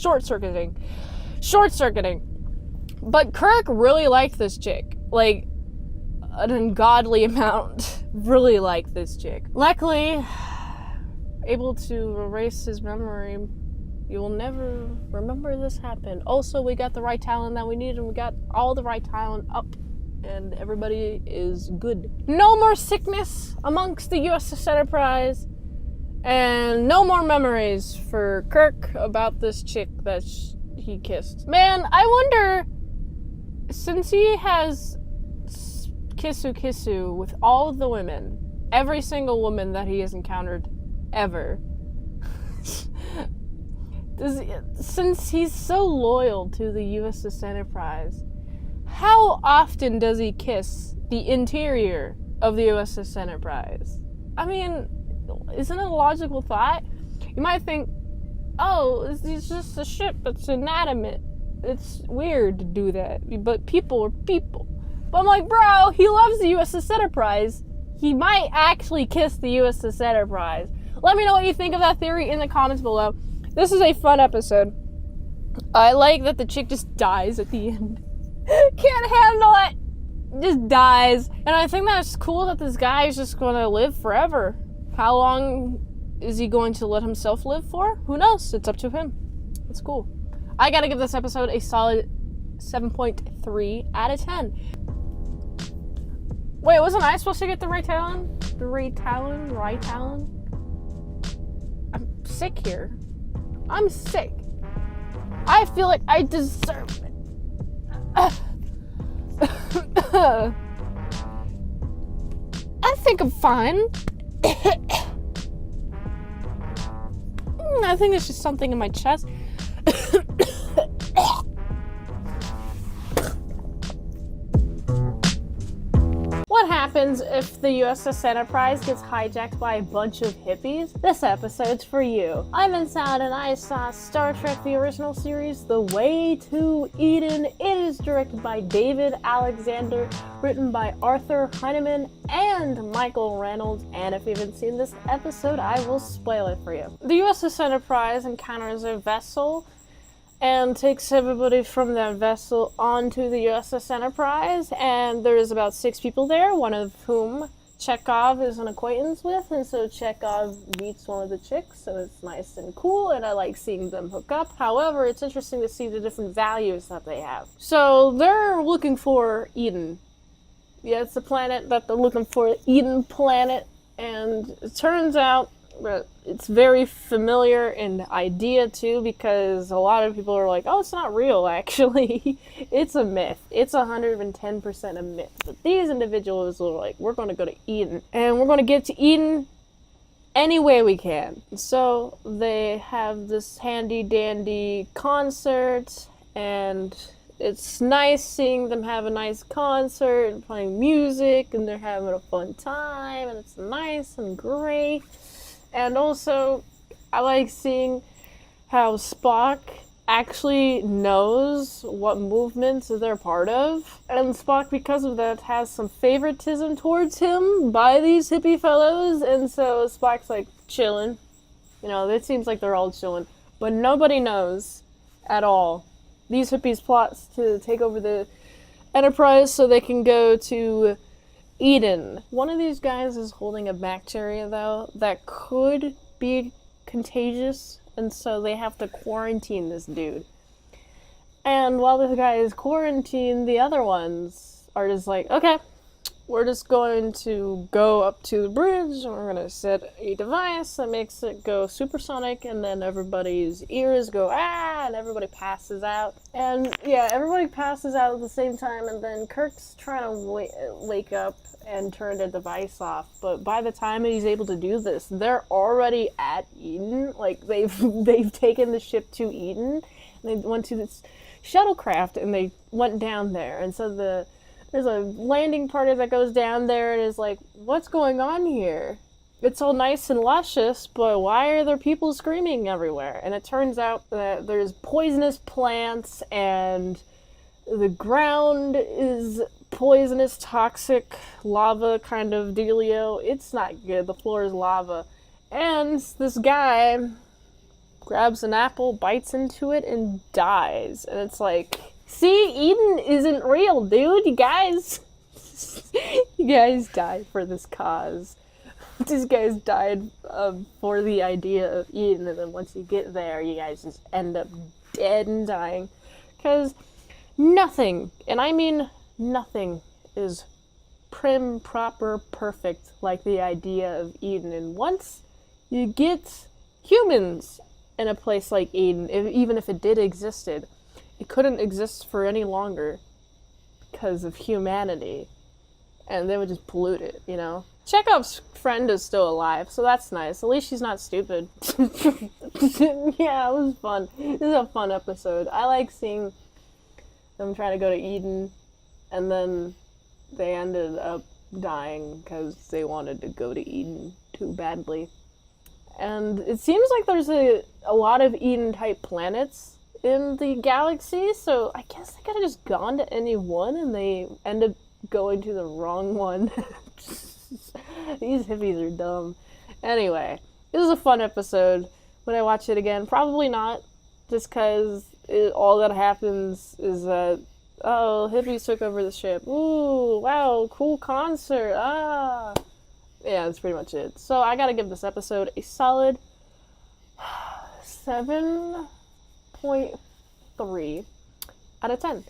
short-circuiting. Short-circuiting. But Kirk really liked this chick. Like, an ungodly amount. Really liked this chick. Luckily, able to erase his memory. You will never remember this happened. Also, we got the right talent that we needed, and we got all the right talent up. And everybody is good. No more sickness amongst the USS Enterprise. And no more memories for Kirk about this chick that he kissed. Man, I wonder, since he has kissu with all of the women, every single woman that he has encountered ever, since he's so loyal to the USS Enterprise, how often does he kiss the interior of the USS Enterprise? I mean, isn't it a logical thought? You might think, oh, it's just a ship that's inanimate. It's weird to do that, but people are people. But I'm like, bro, he loves the USS Enterprise. He might actually kiss the USS Enterprise. Let me know what you think of that theory in the comments below. This is a fun episode. I like that the chick just dies at the end. Can't handle it. Just dies. And I think that's cool that this guy is just going to live forever. How long is he going to let himself live for? Who knows? It's up to him. It's cool. I gotta give this episode a solid 7.3 out of 10. Wait, wasn't I supposed to get the right talon? The right talon? Right talon? I'm sick here. I'm sick. I feel like I deserve it. I think I'm fine. I think it's just something in my chest. What happens if the USS Enterprise gets hijacked by a bunch of hippies? This episode's for you. I'm Salad and I saw Star Trek the original series, The Way to Eden. It is directed by David Alexander, written by Arthur Heineman and Michael Reynolds, and if you haven't seen this episode, I will spoil it for you. The USS Enterprise encounters a vessel and takes everybody from that vessel onto the USS Enterprise, and there's about 6 people there, one of whom Chekhov is an acquaintance with, and so Chekhov meets one of the chicks, so it's nice and cool, and I like seeing them hook up. However, it's interesting to see the different values that they have. So they're looking for Eden. Yeah, it's the planet that they're looking for, Eden planet, and it turns out but it's very familiar in idea too, because a lot of people are like, oh, it's not real actually. It's a myth. It's 110% a myth. But these individuals are like, we're going to go to Eden and we're going to get to Eden any way we can. So they have this handy dandy concert, and it's nice seeing them have a nice concert and playing music, and they're having a fun time, and it's nice and great. And also, I like seeing how Spock actually knows what movements they're part of. And Spock, because of that, has some favoritism towards him by these hippie fellows. And so Spock's like chilling. You know, it seems like they're all chilling. But nobody knows at all. These hippies plots to take over the Enterprise so they can go to Eden. One of these guys is holding a bacteria, though, that could be contagious, and so they have to quarantine this dude. And while this guy is quarantined, the other ones are just like, okay, we're just going to go up to the bridge, and we're going to set a device that makes it go supersonic, and then everybody's ears go, ah, and everybody passes out. And yeah, everybody passes out at the same time, and then Kirk's trying to wake up and turn the device off. But by the time he's able to do this, they're already at Eden. Like, they've taken the ship to Eden, and they went to this shuttlecraft, and they went down there. And so there's a landing party that goes down there and is like, what's going on here? It's all nice and luscious, but why are there people screaming everywhere? And it turns out that there's poisonous plants, and the ground is poisonous, toxic lava kind of dealio. It's not good. The floor is lava. And this guy grabs an apple, bites into it, and dies. And it's like, see, Eden isn't real, dude. You guys died for this cause. These guys died for the idea of Eden, and then once you get there, you guys just end up dead and dying. Because nothing, and I mean nothing, is prim, proper, perfect like the idea of Eden. And once you get humans in a place like Eden, even if it did existed. It couldn't exist for any longer because of humanity. And they would just pollute it, you know? Chekhov's friend is still alive, so that's nice. At least she's not stupid. Yeah, it was fun. This is a fun episode. I like seeing them trying to go to Eden, and then they ended up dying because they wanted to go to Eden too badly. And it seems like there's a lot of Eden-type planets in the galaxy, so I guess they could have just gone to any one, and they end up going to the wrong one. These hippies are dumb. Anyway, this is a fun episode. Would I watch it again? Probably not, just because all that happens is that, oh, hippies took over the ship. Ooh, wow, cool concert. Ah. Yeah, that's pretty much it. So I gotta give this episode a solid 7.3 out of 10.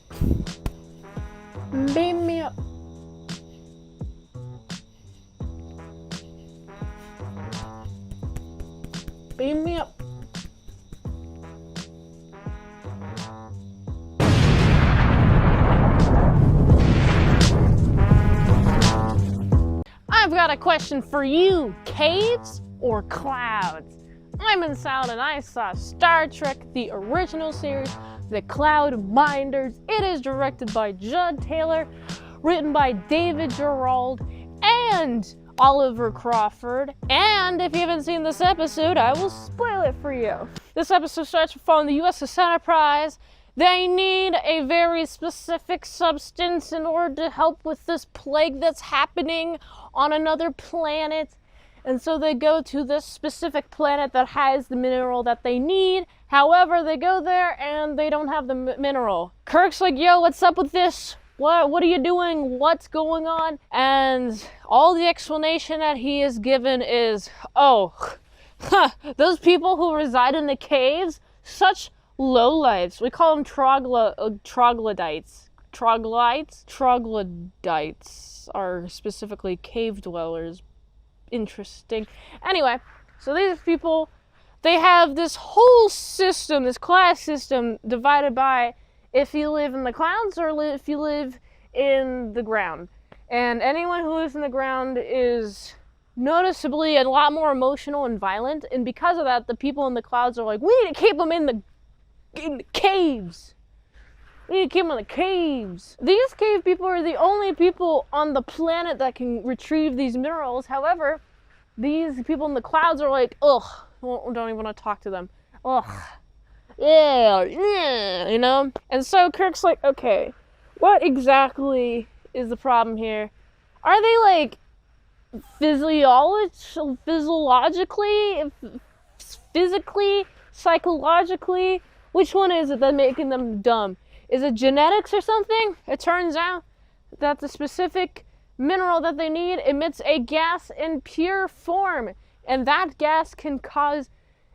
Beam me up. Beam me up. I've got a question for you. Caves or clouds? I'm in Salad and I saw Star Trek, the original series, The Cloud Minders. It is directed by Judd Taylor, written by David Gerald and Oliver Crawford. And if you haven't seen this episode, I will spoil it for you. This episode starts with following the USS Enterprise. They need a very specific substance in order to help with this plague that's happening on another planet. And so they go to this specific planet that has the mineral that they need. However, they go there and they don't have the mineral. Kirk's like, yo, what's up with this? What are you doing? What's going on? And all the explanation that he is given is, those people who reside in the caves, such lowlifes. We call them troglodytes. Troglodytes are specifically cave dwellers. Interesting. Anyway, so these people, they have this whole system, this class system divided by if you live in the clouds or if you live in the ground. And anyone who lives in the ground is noticeably a lot more emotional and violent. And because of that, the people in the clouds are like, we need to keep them in the caves. We need to keep them in the caves. These cave people are the only people on the planet that can retrieve these minerals. However, these people in the clouds are like, ugh, don't even want to talk to them. Ugh. Yeah, you know? And so Kirk's like, okay, what exactly is the problem here? Are they like physiologically, physically, psychologically? Which one is it that's making them dumb? Is it genetics or something? It turns out that the specific mineral that they need emits a gas in pure form. And that gas can cause,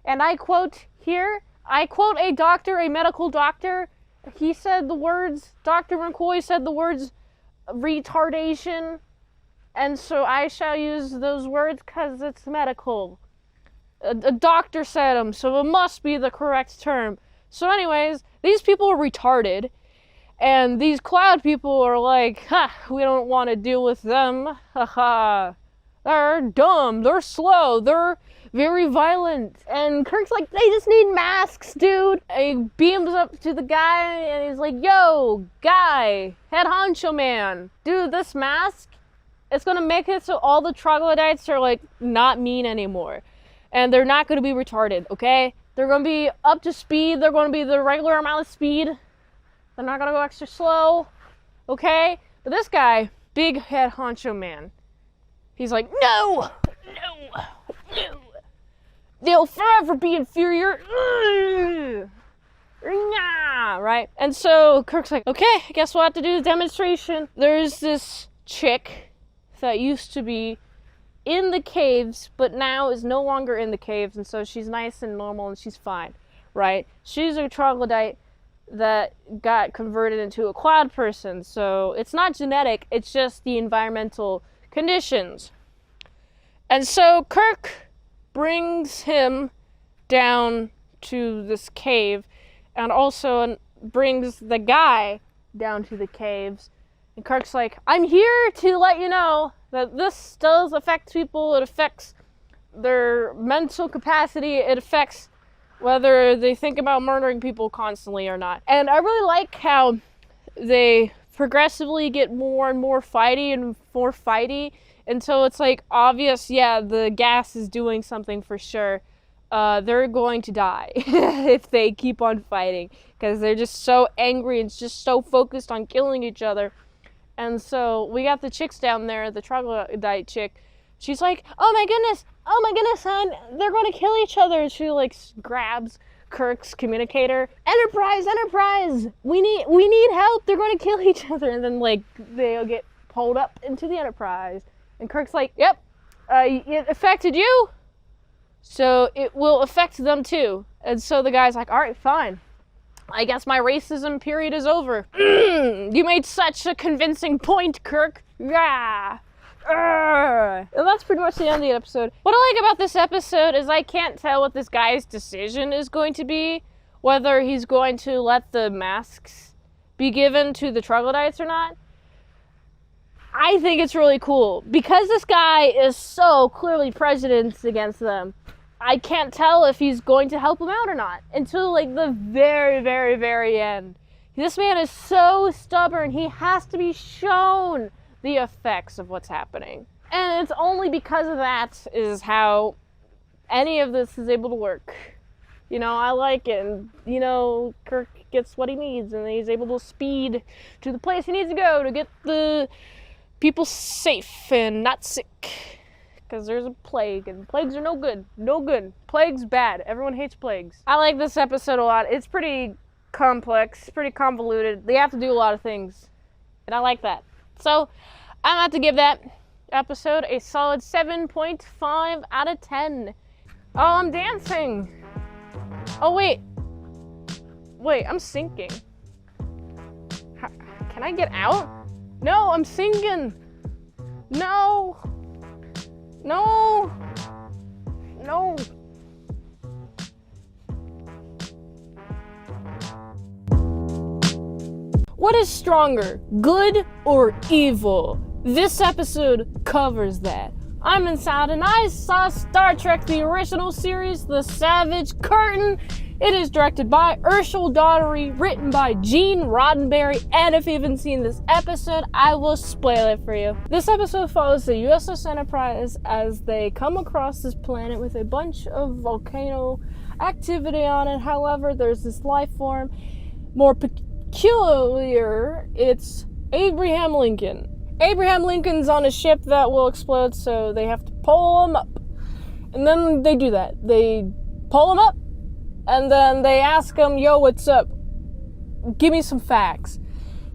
and I quote here, I quote a doctor, a medical doctor. He said the words, Dr. McCoy said the words retardation. And so I shall use those words because it's medical. A doctor said them, so it must be the correct term. So anyways, these people are retarded. And these cloud people are like, we don't want to deal with them. They're dumb, they're slow, they're very violent. And Kirk's like, they just need masks, dude. And he beams up to the guy and he's like, yo, guy, head honcho man. Dude, this mask, it's gonna make it so all the troglodytes are like not mean anymore. And they're not gonna be retarded, okay? They're gonna be up to speed, they're gonna be the regular amount of speed. They're not gonna go extra slow, okay? But this guy, big head honcho man, he's like, no. They'll forever be inferior. Right? And so Kirk's like, okay, I guess we'll have to do the demonstration. There's this chick that used to be in the caves, but now is no longer in the caves, and so she's nice and normal and she's fine, right? She's a troglodyte that got converted into a cloud person, so it's not genetic, it's just the environmental conditions. And so Kirk brings him down to this cave, and also brings the guy down to the caves. And Kirk's like, I'm here to let you know that this does affect people. It affects their mental capacity. It affects whether they think about murdering people constantly or not. And I really like how they progressively get more and more fighty until it's like obvious, yeah, the gas is doing something for sure. They're going to die if they keep on fighting, because they're just so angry and just so focused on killing each other. And so we got the chicks down there, the troglodyte chick. She's like, oh my goodness, hon, they're going to kill each other. She like grabs Kirk's communicator. Enterprise, we need help. They're going to kill each other. And then like they'll get pulled up into the Enterprise. And Kirk's like, yep, it affected you, so it will affect them too. And so the guy's like, all right, fine. I guess my racism period is over. You made such a convincing point, Kirk. Yeah. And that's pretty much the end of the episode. What I like about this episode is I can't tell what this guy's decision is going to be, whether he's going to let the masks be given to the troglodytes or not. I think it's really cool because this guy is so clearly prejudiced against them. I can't tell if he's going to help them out or not until like the very, very, very end. This man is so stubborn. He has to be shown the effects of what's happening. And it's only because of that is how any of this is able to work. You know, I like it. And, you know, Kirk gets what he needs and he's able to speed to the place he needs to go to get the people safe and not sick. Because there's a plague, and plagues are no good. No good. Plague's bad. Everyone hates plagues. I like this episode a lot. It's pretty complex, pretty convoluted. They have to do a lot of things, and I like that. So, I'm going to give that episode a solid 7.5 out of 10. Oh, I'm dancing. Oh, wait. Wait, I'm sinking. Can I get out? No, I'm sinking. No. No! No! What is stronger, good or evil? This episode covers that. I'm inside and I saw Star Trek the original series, The Savage Curtain. It is directed by Urshel Daughtery, written by Gene Roddenberry, and if you haven't seen this episode, I will spoil it for you. This episode follows the USS Enterprise as they come across this planet with a bunch of volcano activity on it. However, there's this life form. More peculiar, it's Abraham Lincoln. Abraham Lincoln's on a ship that will explode, so they have to pull him up. And then they do that. They pull him up, and then they ask him, yo, what's up? Give me some facts.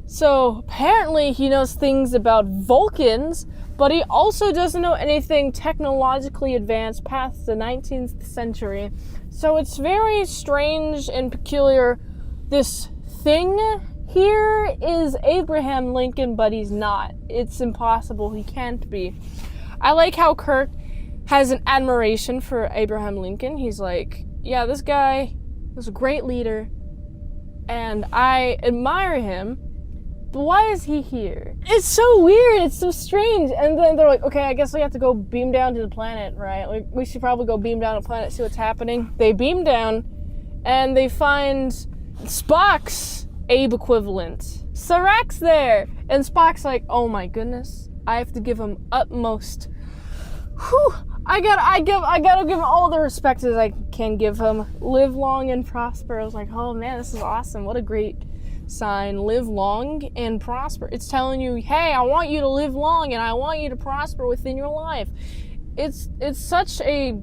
So apparently he knows things about Vulcans, but he also doesn't know anything technologically advanced past the 19th century. So it's very strange and peculiar. This thing here is Abraham Lincoln, but he's not. It's impossible. He can't be. I like how Kirk has an admiration for Abraham Lincoln. He's like, yeah, this guy was a great leader, and I admire him, but why is he here? It's so weird, it's so strange. And then they're like, okay, I guess we have to go beam down to the planet, right? Like, we should probably go beam down to the planet, see what's happening. They beam down, and they find Spock's Abe equivalent. Sarek's there, and Spock's like, oh my goodness, I have to give him utmost. Whew. I gotta give him all the respect as I can give him. Live long and prosper. I was like, oh man, this is awesome. What a great sign. Live long and prosper. It's telling you, hey, I want you to live long and I want you to prosper within your life. It's such a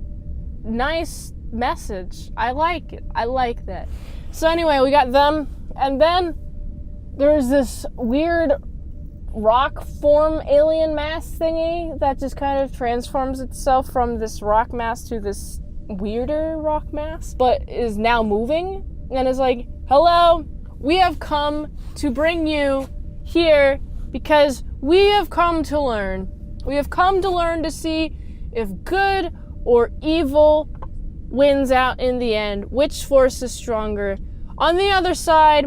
nice message. I like it. I like that. So anyway, we got them, and then there's this weird rock form alien mass thingy that just kind of transforms itself from this rock mass to this weirder rock mass, but is now moving and is like, hello, we have come to bring you here because we have come to learn. We have come to learn to see if good or evil wins out in the end? Which force is stronger? On the other side,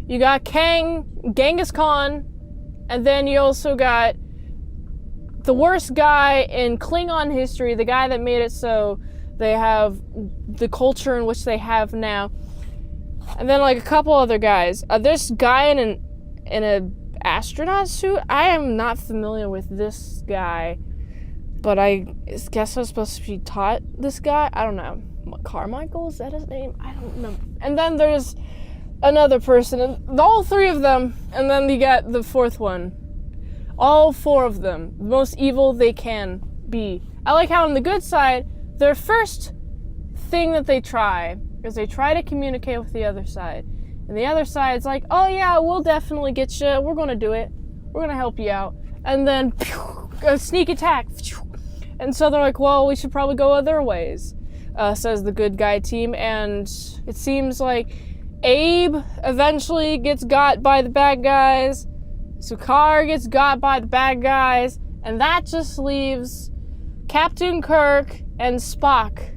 you got Genghis Khan, and then you also got the worst guy in Klingon history, the guy that made it so they have the culture in which they have now. And then like a couple other guys. This guy in an astronaut suit, I am not familiar with this guy, but I guess I was supposed to be taught this guy. I don't know. Carmichael, is that his name? I don't know. And then there's another person, and all three of them, and then you got the fourth one. All four of them, the most evil they can be. I like how on the good side, their first thing that they try is they try to communicate with the other side. And the other side's like, oh yeah, we'll definitely get you. We're going to do it. We're going to help you out. And then a sneak attack. And so they're like, well, we should probably go other ways, says the good guy team. And it seems like Abe eventually gets got by the bad guys. Sukar gets got by the bad guys. And that just leaves Captain Kirk and Spock.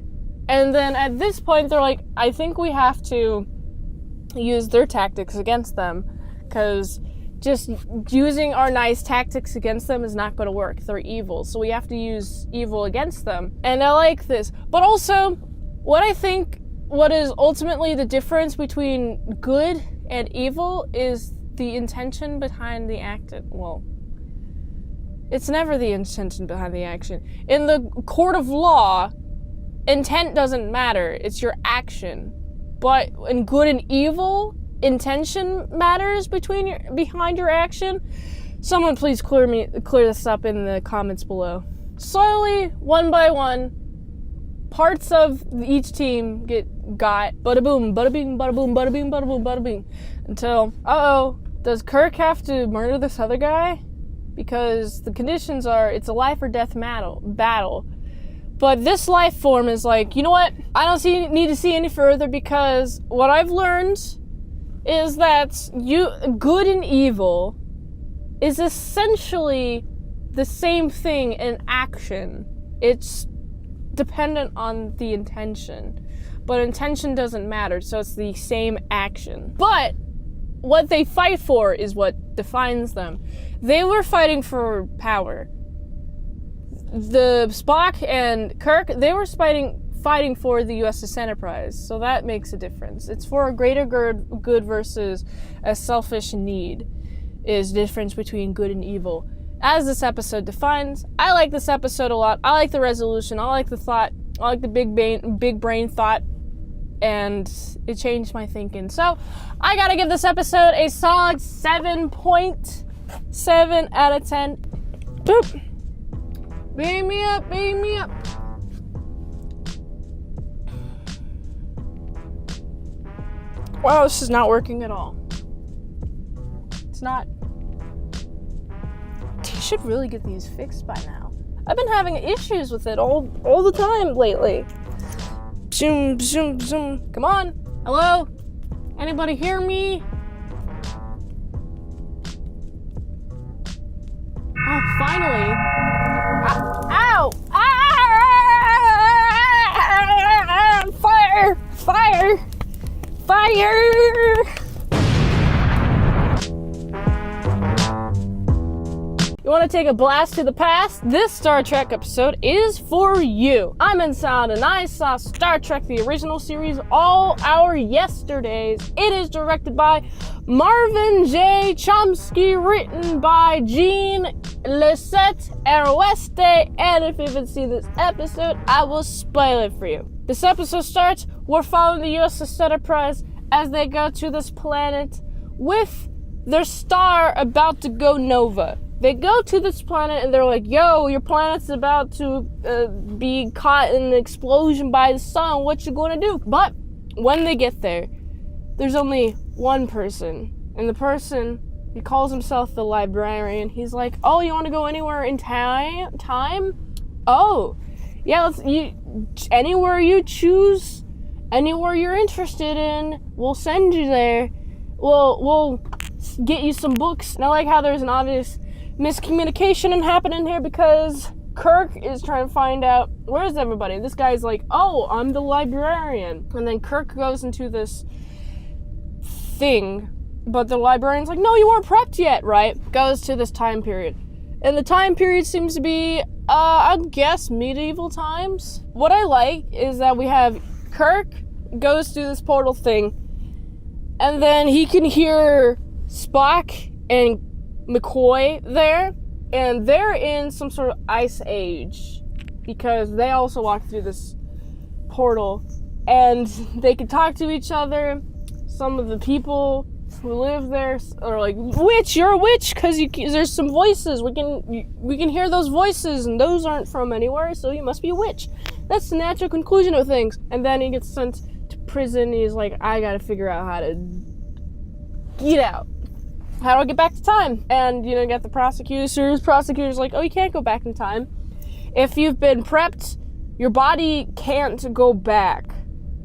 And then at this point, they're like, I think we have to use their tactics against them, because just using our nice tactics against them is not going to work. They're evil, so we have to use evil against them. And I like this. But also, what is ultimately the difference between good and evil is the intention behind the action. Well, it's never the intention behind the action. In the court of law, intent doesn't matter, it's your action. But in good and evil, intention matters behind your action. Someone please clear this up in the comments below. Slowly, one by one, parts of each team get got. Bada boom, bada bing, bada boom, bada bing, bada boom, bada bing. Until, does Kirk have to murder this other guy? Because the conditions are, it's a life or death battle. But this life form is like, you know what? I don't need to see any further, because what I've learned is that good and evil is essentially the same thing in action. It's dependent on the intention. But intention doesn't matter, so it's the same action. But what they fight for is what defines them. They were fighting for power. The Spock and Kirk, they were fighting for the USS Enterprise, so that makes a difference. It's for a greater good versus a selfish need is the difference between good and evil. As this episode defines, I like this episode a lot. I like the resolution, I like the thought, I like the big brain thought, and it changed my thinking. So, I gotta give this episode a solid 7.7 out of 10. Boop. Beam me up, beam me up. Wow, this is not working at all. It's not. You should really get these fixed by now. I've been having issues with it all the time lately. Zoom, zoom, zoom. Come on. Hello? Anybody hear me? Oh, finally. Ow! Ah! Fire! Fire! Fire! You want to take a blast to the past? This Star Trek episode is for you. I'm Inside and I saw Star Trek the original series all our yesterdays. It is directed by Marvin J. Chomsky, written by Jean Lisette Aroeste, and if you haven't seen this episode, I will spoil it for you. This episode starts, we're following the USS Enterprise as they go to this planet with their star about to go nova. They go to this planet and they're like, yo, your planet's about to be caught in an explosion by the sun. What you gonna do? But when they get there, there's only one person. And the person, he calls himself the librarian. He's like, oh, you want to go anywhere in time? Oh, yeah, anywhere you choose, anywhere you're interested in, we'll send you there. We'll get you some books. And I like how there's an obvious miscommunication happening here, because Kirk is trying to find out, where's everybody? This guy's like, oh, I'm the librarian. And then Kirk goes into this thing, but the librarian's like, no, you weren't prepped yet, right? Goes to this time period. And the time period seems to be, I guess, medieval times. What I like is that we have Kirk goes through this portal thing, and then he can hear Spock and McCoy there, and they're in some sort of ice age because they also walked through this portal, and they can talk to each other. Some of the people who live there are like, witch, you're a witch, because there's some voices. We can hear those voices, and those aren't from anywhere, so you must be a witch. That's the natural conclusion of things. And then he gets sent to prison. He's like, I gotta figure out how to get out. How do I get back to time? And, you get the prosecutors like, oh, you can't go back in time. If you've been prepped, your body can't go back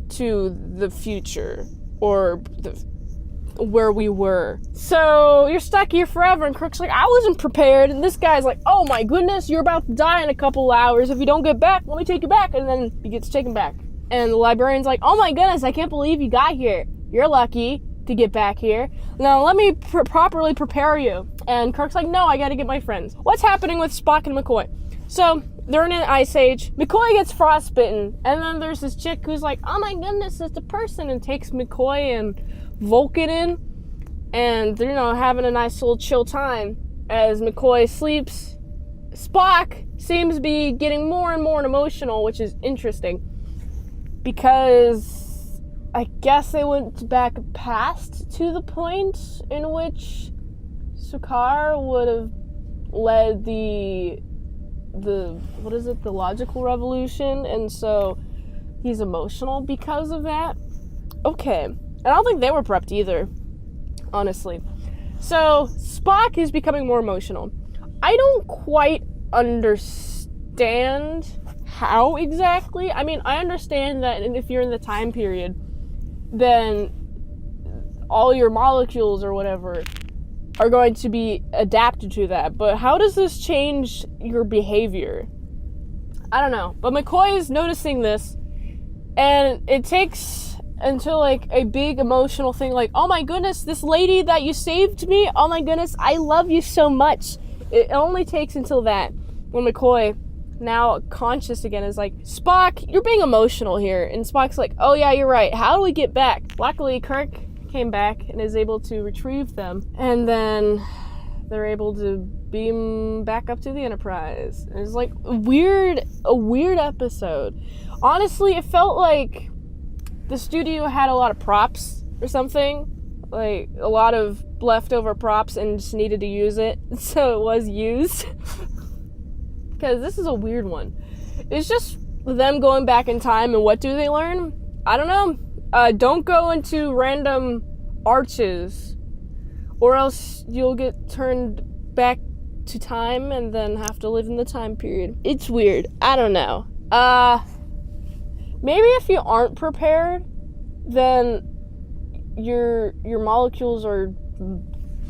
to the future or where we were. So you're stuck here forever. And Kirk's like, I wasn't prepared. And this guy's like, oh my goodness, you're about to die in a couple hours. If you don't get back, let me take you back. And then he gets taken back. And the librarian's like, oh my goodness, I can't believe you got here. You're lucky to get back here. Now let me properly prepare you. And Kirk's like, no, I gotta get my friends. What's happening with Spock and McCoy? So they're in an ice age. McCoy gets frostbitten, and then there's this chick who's like, oh my goodness, it's a person, and takes McCoy and Vulcan in, and they're having a nice little chill time as McCoy sleeps. Spock seems to be getting more and more emotional, which is interesting because I guess they went back past to the point in which Sukar would have led the logical revolution, and so he's emotional because of that. Okay. I don't think they were prepped either, honestly. So Spock is becoming more emotional. I don't quite understand how exactly. I mean, I understand that if you're in the time period, then all your molecules or whatever are going to be adapted to that. But how does this change your behavior? I don't know. But McCoy is noticing this, and it takes until like a big emotional thing, like, oh my goodness, this lady that you saved me, oh my goodness, I love you so much. It only takes until that, when McCoy, now conscious again, is like, Spock, you're being emotional here. And Spock's like, oh yeah, you're right, how do we get back? Luckily, Kirk came back and is able to retrieve them, and then they're able to beam back up to the Enterprise. And it's like a weird episode. Honestly, it felt like the studio had a lot of props or something, like a lot of leftover props, and just needed to use it, so it was used. Because this is a weird one. It's just them going back in time, and what do they learn? I don't know. Don't go into random arches, or else you'll get turned back to time and then have to live in the time period. It's weird. I don't know. Maybe if you aren't prepared, then your molecules are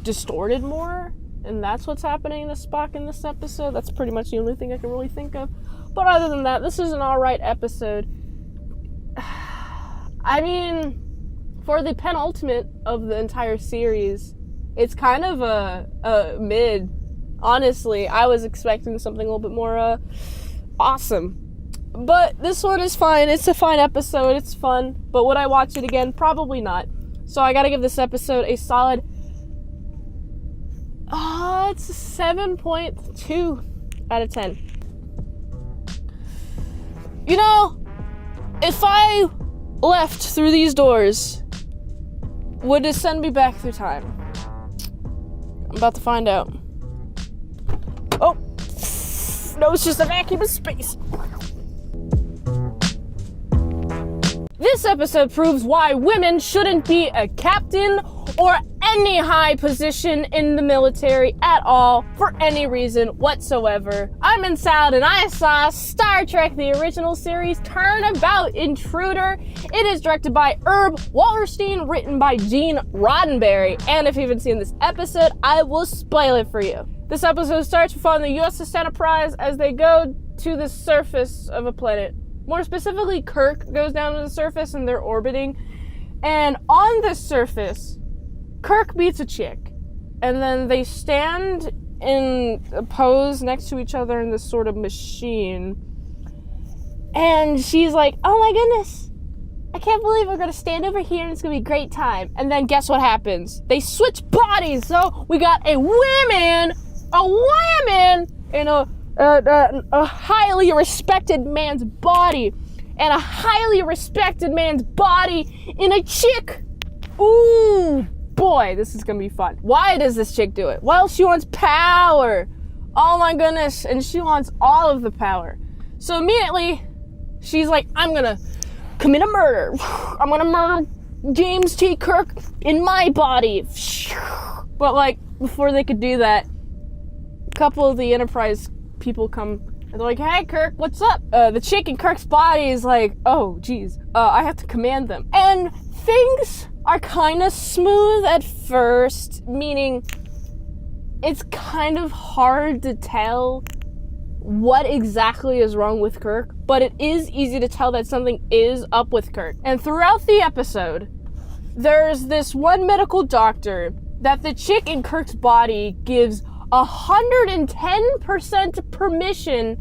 distorted more, and that's what's happening to Spock in this episode. That's pretty much the only thing I can really think of. But other than that, this is an alright episode. I mean, for the penultimate of the entire series, it's kind of a mid. Honestly, I was expecting something a little bit more awesome. But this one is fine. It's a fine episode. It's fun. But would I watch it again? Probably not. So I gotta give this episode a solid... it's a 7.2 out of 10. You know, if I left through these doors, would it send me back through time? I'm about to find out. Oh! No, it's just a vacuum of space. This episode proves why women shouldn't be a captain or any high position in the military at all, for any reason whatsoever. I'm in Salad, and I saw Star Trek the original series Turnabout Intruder. It is directed by Herb Wallerstein, written by Gene Roddenberry, and if you haven't seen this episode, I will spoil it for you. This episode starts with following the USS Enterprise as they go to the surface of a planet. More specifically, Kirk goes down to the surface and they're orbiting. And on the surface, Kirk meets a chick. And then they stand in a pose next to each other in this sort of machine. And she's like, oh my goodness, I can't believe we're gonna stand over here and it's gonna be a great time. And then guess what happens? They switch bodies. So we got a woman in a highly respected man's body, and a highly respected man's body in a chick. Ooh, boy, this is gonna be fun. Why does this chick do it? Well, she wants power. Oh my goodness, and she wants all of the power. So immediately, she's like, I'm gonna commit a murder. I'm gonna murder James T. Kirk in my body. But like, before they could do that, a couple of the Enterprise people come and they're like, hey Kirk, what's up? The chick in Kirk's body is like, oh geez, I have to command them. And things are kind of smooth at first, meaning it's kind of hard to tell what exactly is wrong with Kirk, but it is easy to tell that something is up with Kirk. And throughout the episode, there's this one medical doctor that the chick in Kirk's body gives 110% permission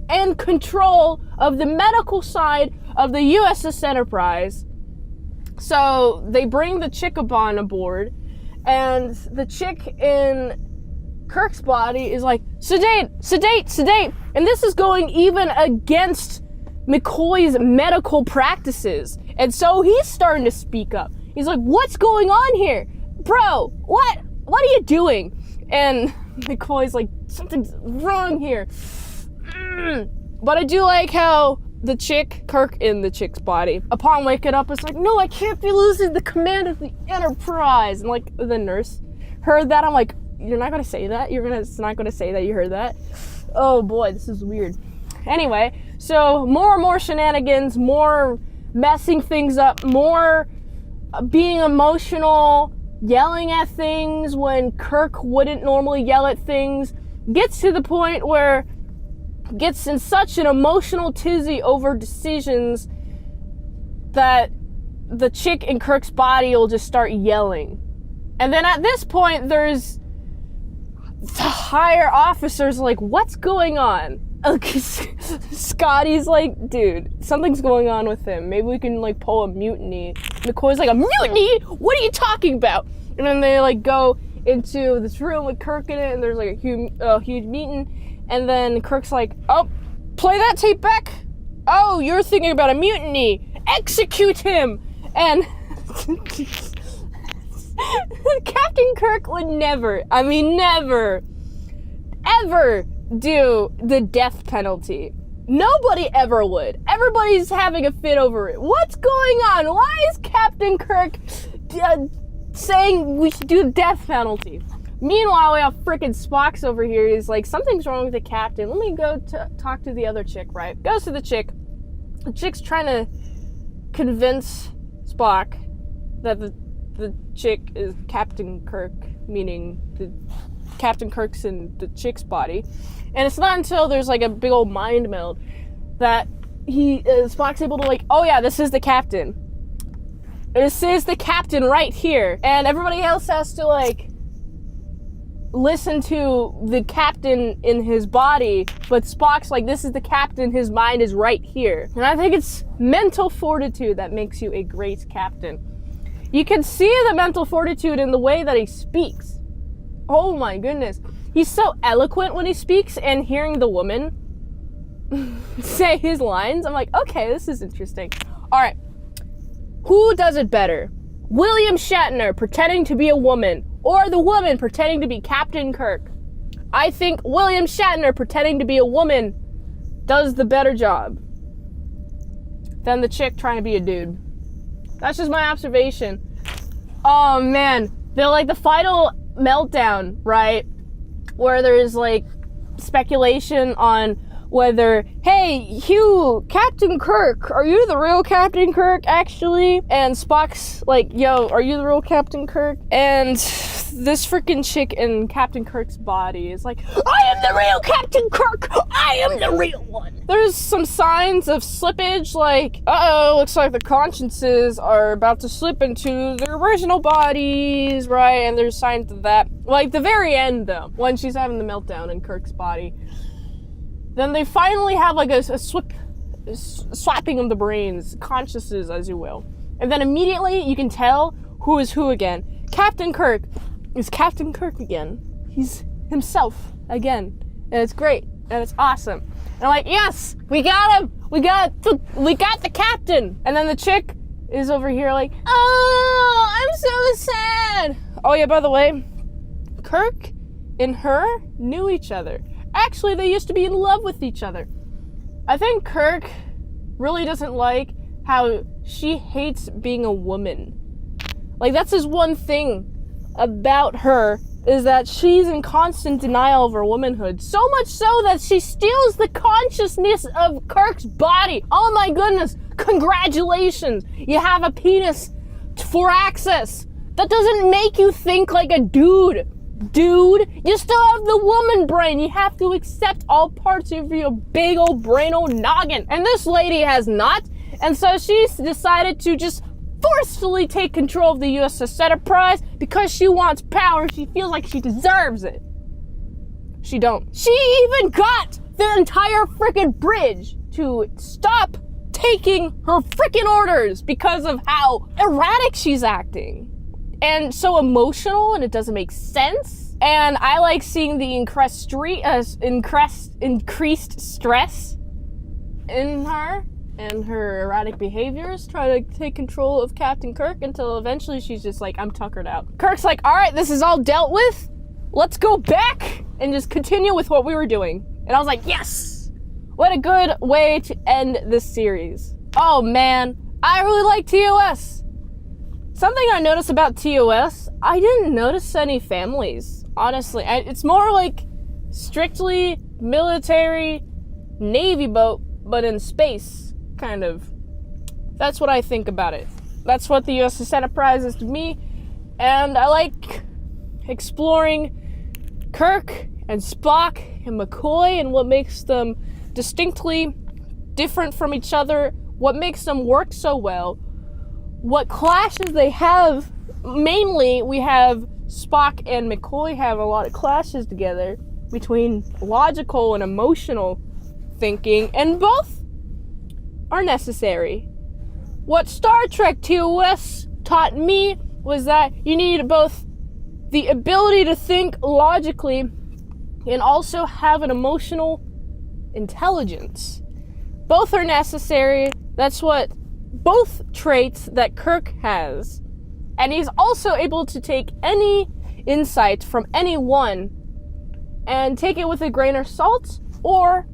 and control of the medical side of the USS Enterprise. So they bring the chick on aboard, and the chick in Kirk's body is like, sedate. And this is going even against McCoy's medical practices. And so he's starting to speak up. He's like, what's going on here? Bro, what are you doing? And McCoy's like, something's wrong here. But I do like how the chick, Kirk in the chick's body, upon waking up, is like, no, I can't be losing the command of the Enterprise. And like, the nurse heard that. I'm like, you're not gonna say that? It's not gonna say that you heard that? Oh boy, this is weird. Anyway, so more and more shenanigans, more messing things up, more being emotional, yelling at things when Kirk wouldn't normally yell at things, gets to the point where gets in such an emotional tizzy over decisions that the chick in Kirk's body will just start yelling. And then at this point, there's the higher officers like, what's going on? Scotty's like, dude, something's going on with him. Maybe we can like pull a mutiny. McCoy's like, a mutiny? What are you talking about? And then they like go into this room with Kirk in it, and there's like a huge meeting. And then Kirk's like, oh, play that tape back. Oh, you're thinking about a mutiny. Execute him. And Captain Kirk would never, ever do the death penalty. Nobody ever would. Everybody's having a fit over it. What's going on? Why is Captain Kirk saying we should do the death penalty? Meanwhile, we have frickin' Spock's over here. He's like, something's wrong with the captain. Let me go talk to the other chick, right? Goes to the chick. The chick's trying to convince Spock that the chick is Captain Kirk, meaning the Captain Kirk's in the chick's body. And it's not until there's like a big old mind meld that Spock's able to like, oh yeah, this is the captain. This is the captain right here. And everybody else has to like listen to the captain in his body, but Spock's like, this is the captain, his mind is right here. And I think it's mental fortitude that makes you a great captain. You can see the mental fortitude in the way that he speaks. Oh my goodness. He's so eloquent when he speaks, and hearing the woman say his lines, I'm like, okay, this is interesting. All right. Who does it better? William Shatner pretending to be a woman, or the woman pretending to be Captain Kirk? I think William Shatner pretending to be a woman does the better job than the chick trying to be a dude. That's just my observation. Oh man, they're like the final meltdown, right? Where there's like speculation on whether, hey, Hugh, Captain Kirk, are you the real Captain Kirk, actually? And Spock's like, yo, are you the real Captain Kirk? And this freaking chick in Captain Kirk's body is like, I am the real Captain Kirk! I am the real one! There's some signs of slippage, like, uh-oh, looks like the consciences are about to slip into their original bodies, right? And there's signs of that. Like, the very end, though, when she's having the meltdown in Kirk's body, then they finally have, like, a swapping of the brains, consciousness, as you will. And then immediately you can tell who is who again. Captain Kirk is Captain Kirk again. He's himself again. And it's great. And it's awesome. And I'm like, yes, we got him. We got the captain. And then the chick is over here like, oh, I'm so sad. Oh yeah, by the way, Kirk and her knew each other. Actually, they used to be in love with each other. I think Kirk really doesn't like how she hates being a woman. Like, that's his one thing about her, is that she's in constant denial of her womanhood. So much so that she steals the consciousness of Kirk's body. Oh my goodness, congratulations. You have a penis for access. That doesn't make you think like a dude. Dude, you still have the woman brain. You have to accept all parts of your big old brain old noggin. And this lady has not. And so she's decided to just forcefully take control of the USS Enterprise because she wants power. She feels like she deserves it. She don't. She even got the entire freaking bridge to stop taking her freaking orders because of how erratic she's acting. And so emotional, and it doesn't make sense. And I like seeing the increased stress in her and her erratic behaviors try to take control of Captain Kirk until eventually she's just like, I'm tuckered out. Kirk's like, all right, this is all dealt with. Let's go back and just continue with what we were doing. And I was like, yes! What a good way to end this series. Oh man, I really like TOS. Something I noticed about TOS, I didn't notice any families, honestly. It's more like strictly military Navy boat, but in space, kind of. That's what I think about it. That's what the USS Enterprise is to me, and I like exploring Kirk and Spock and McCoy and what makes them distinctly different from each other, what makes them work so well, what clashes they have. Mainly, we have Spock and McCoy have a lot of clashes together between logical and emotional thinking, and both are necessary. What Star Trek TOS taught me was that you need both the ability to think logically and also have an emotional intelligence. Both are necessary. That's what both traits that Kirk has. And he's also able to take any insight from anyone and take it with a grain of salt or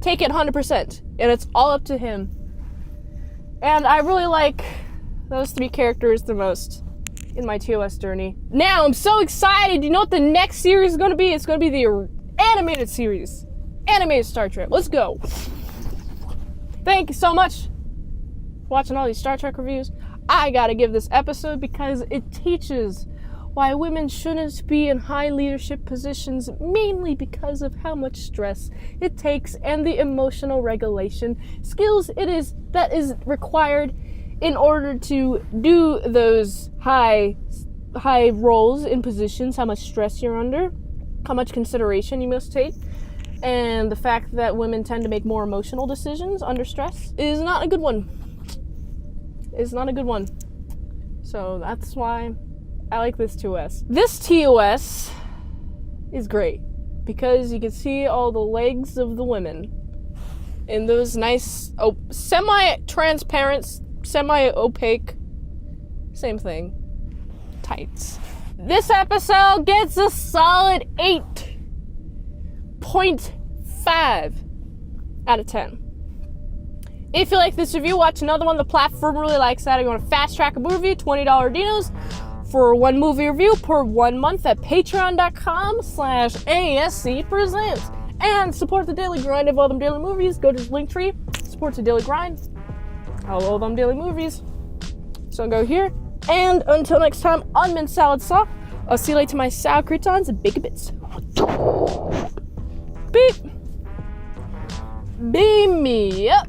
take it 100%. And it's all up to him. And I really like those three characters the most in my TOS journey. Now, I'm so excited. You know what the next series is going to be? It's going to be the animated series. Animated Star Trek. Let's go. Thank you so much for watching all these Star Trek reviews. I gotta give this episode because it teaches why women shouldn't be in high leadership positions, mainly because of how much stress it takes and the emotional regulation skills that is required in order to do those high roles in positions, how much stress you're under, how much consideration you must take, and the fact that women tend to make more emotional decisions under stress is not a good one. It's not a good one. So that's why I like this TOS. This TOS is great because you can see all the legs of the women in those nice semi-transparent, semi-opaque, same thing, tights. This episode gets a solid 8.5 out of 10. If you like this review, watch another one. The platform really likes that. If you want to fast track a movie review, $20 dinos for one movie review per 1 month at patreon.com/ASEpresents. And support the daily grind of all them daily movies. Go to the link tree, support the daily grind. All them daily movies. So go here. And until next time, on Mint Salad Saw, I'll see you later, my sour croutons and big bits. Beep. Beam me up.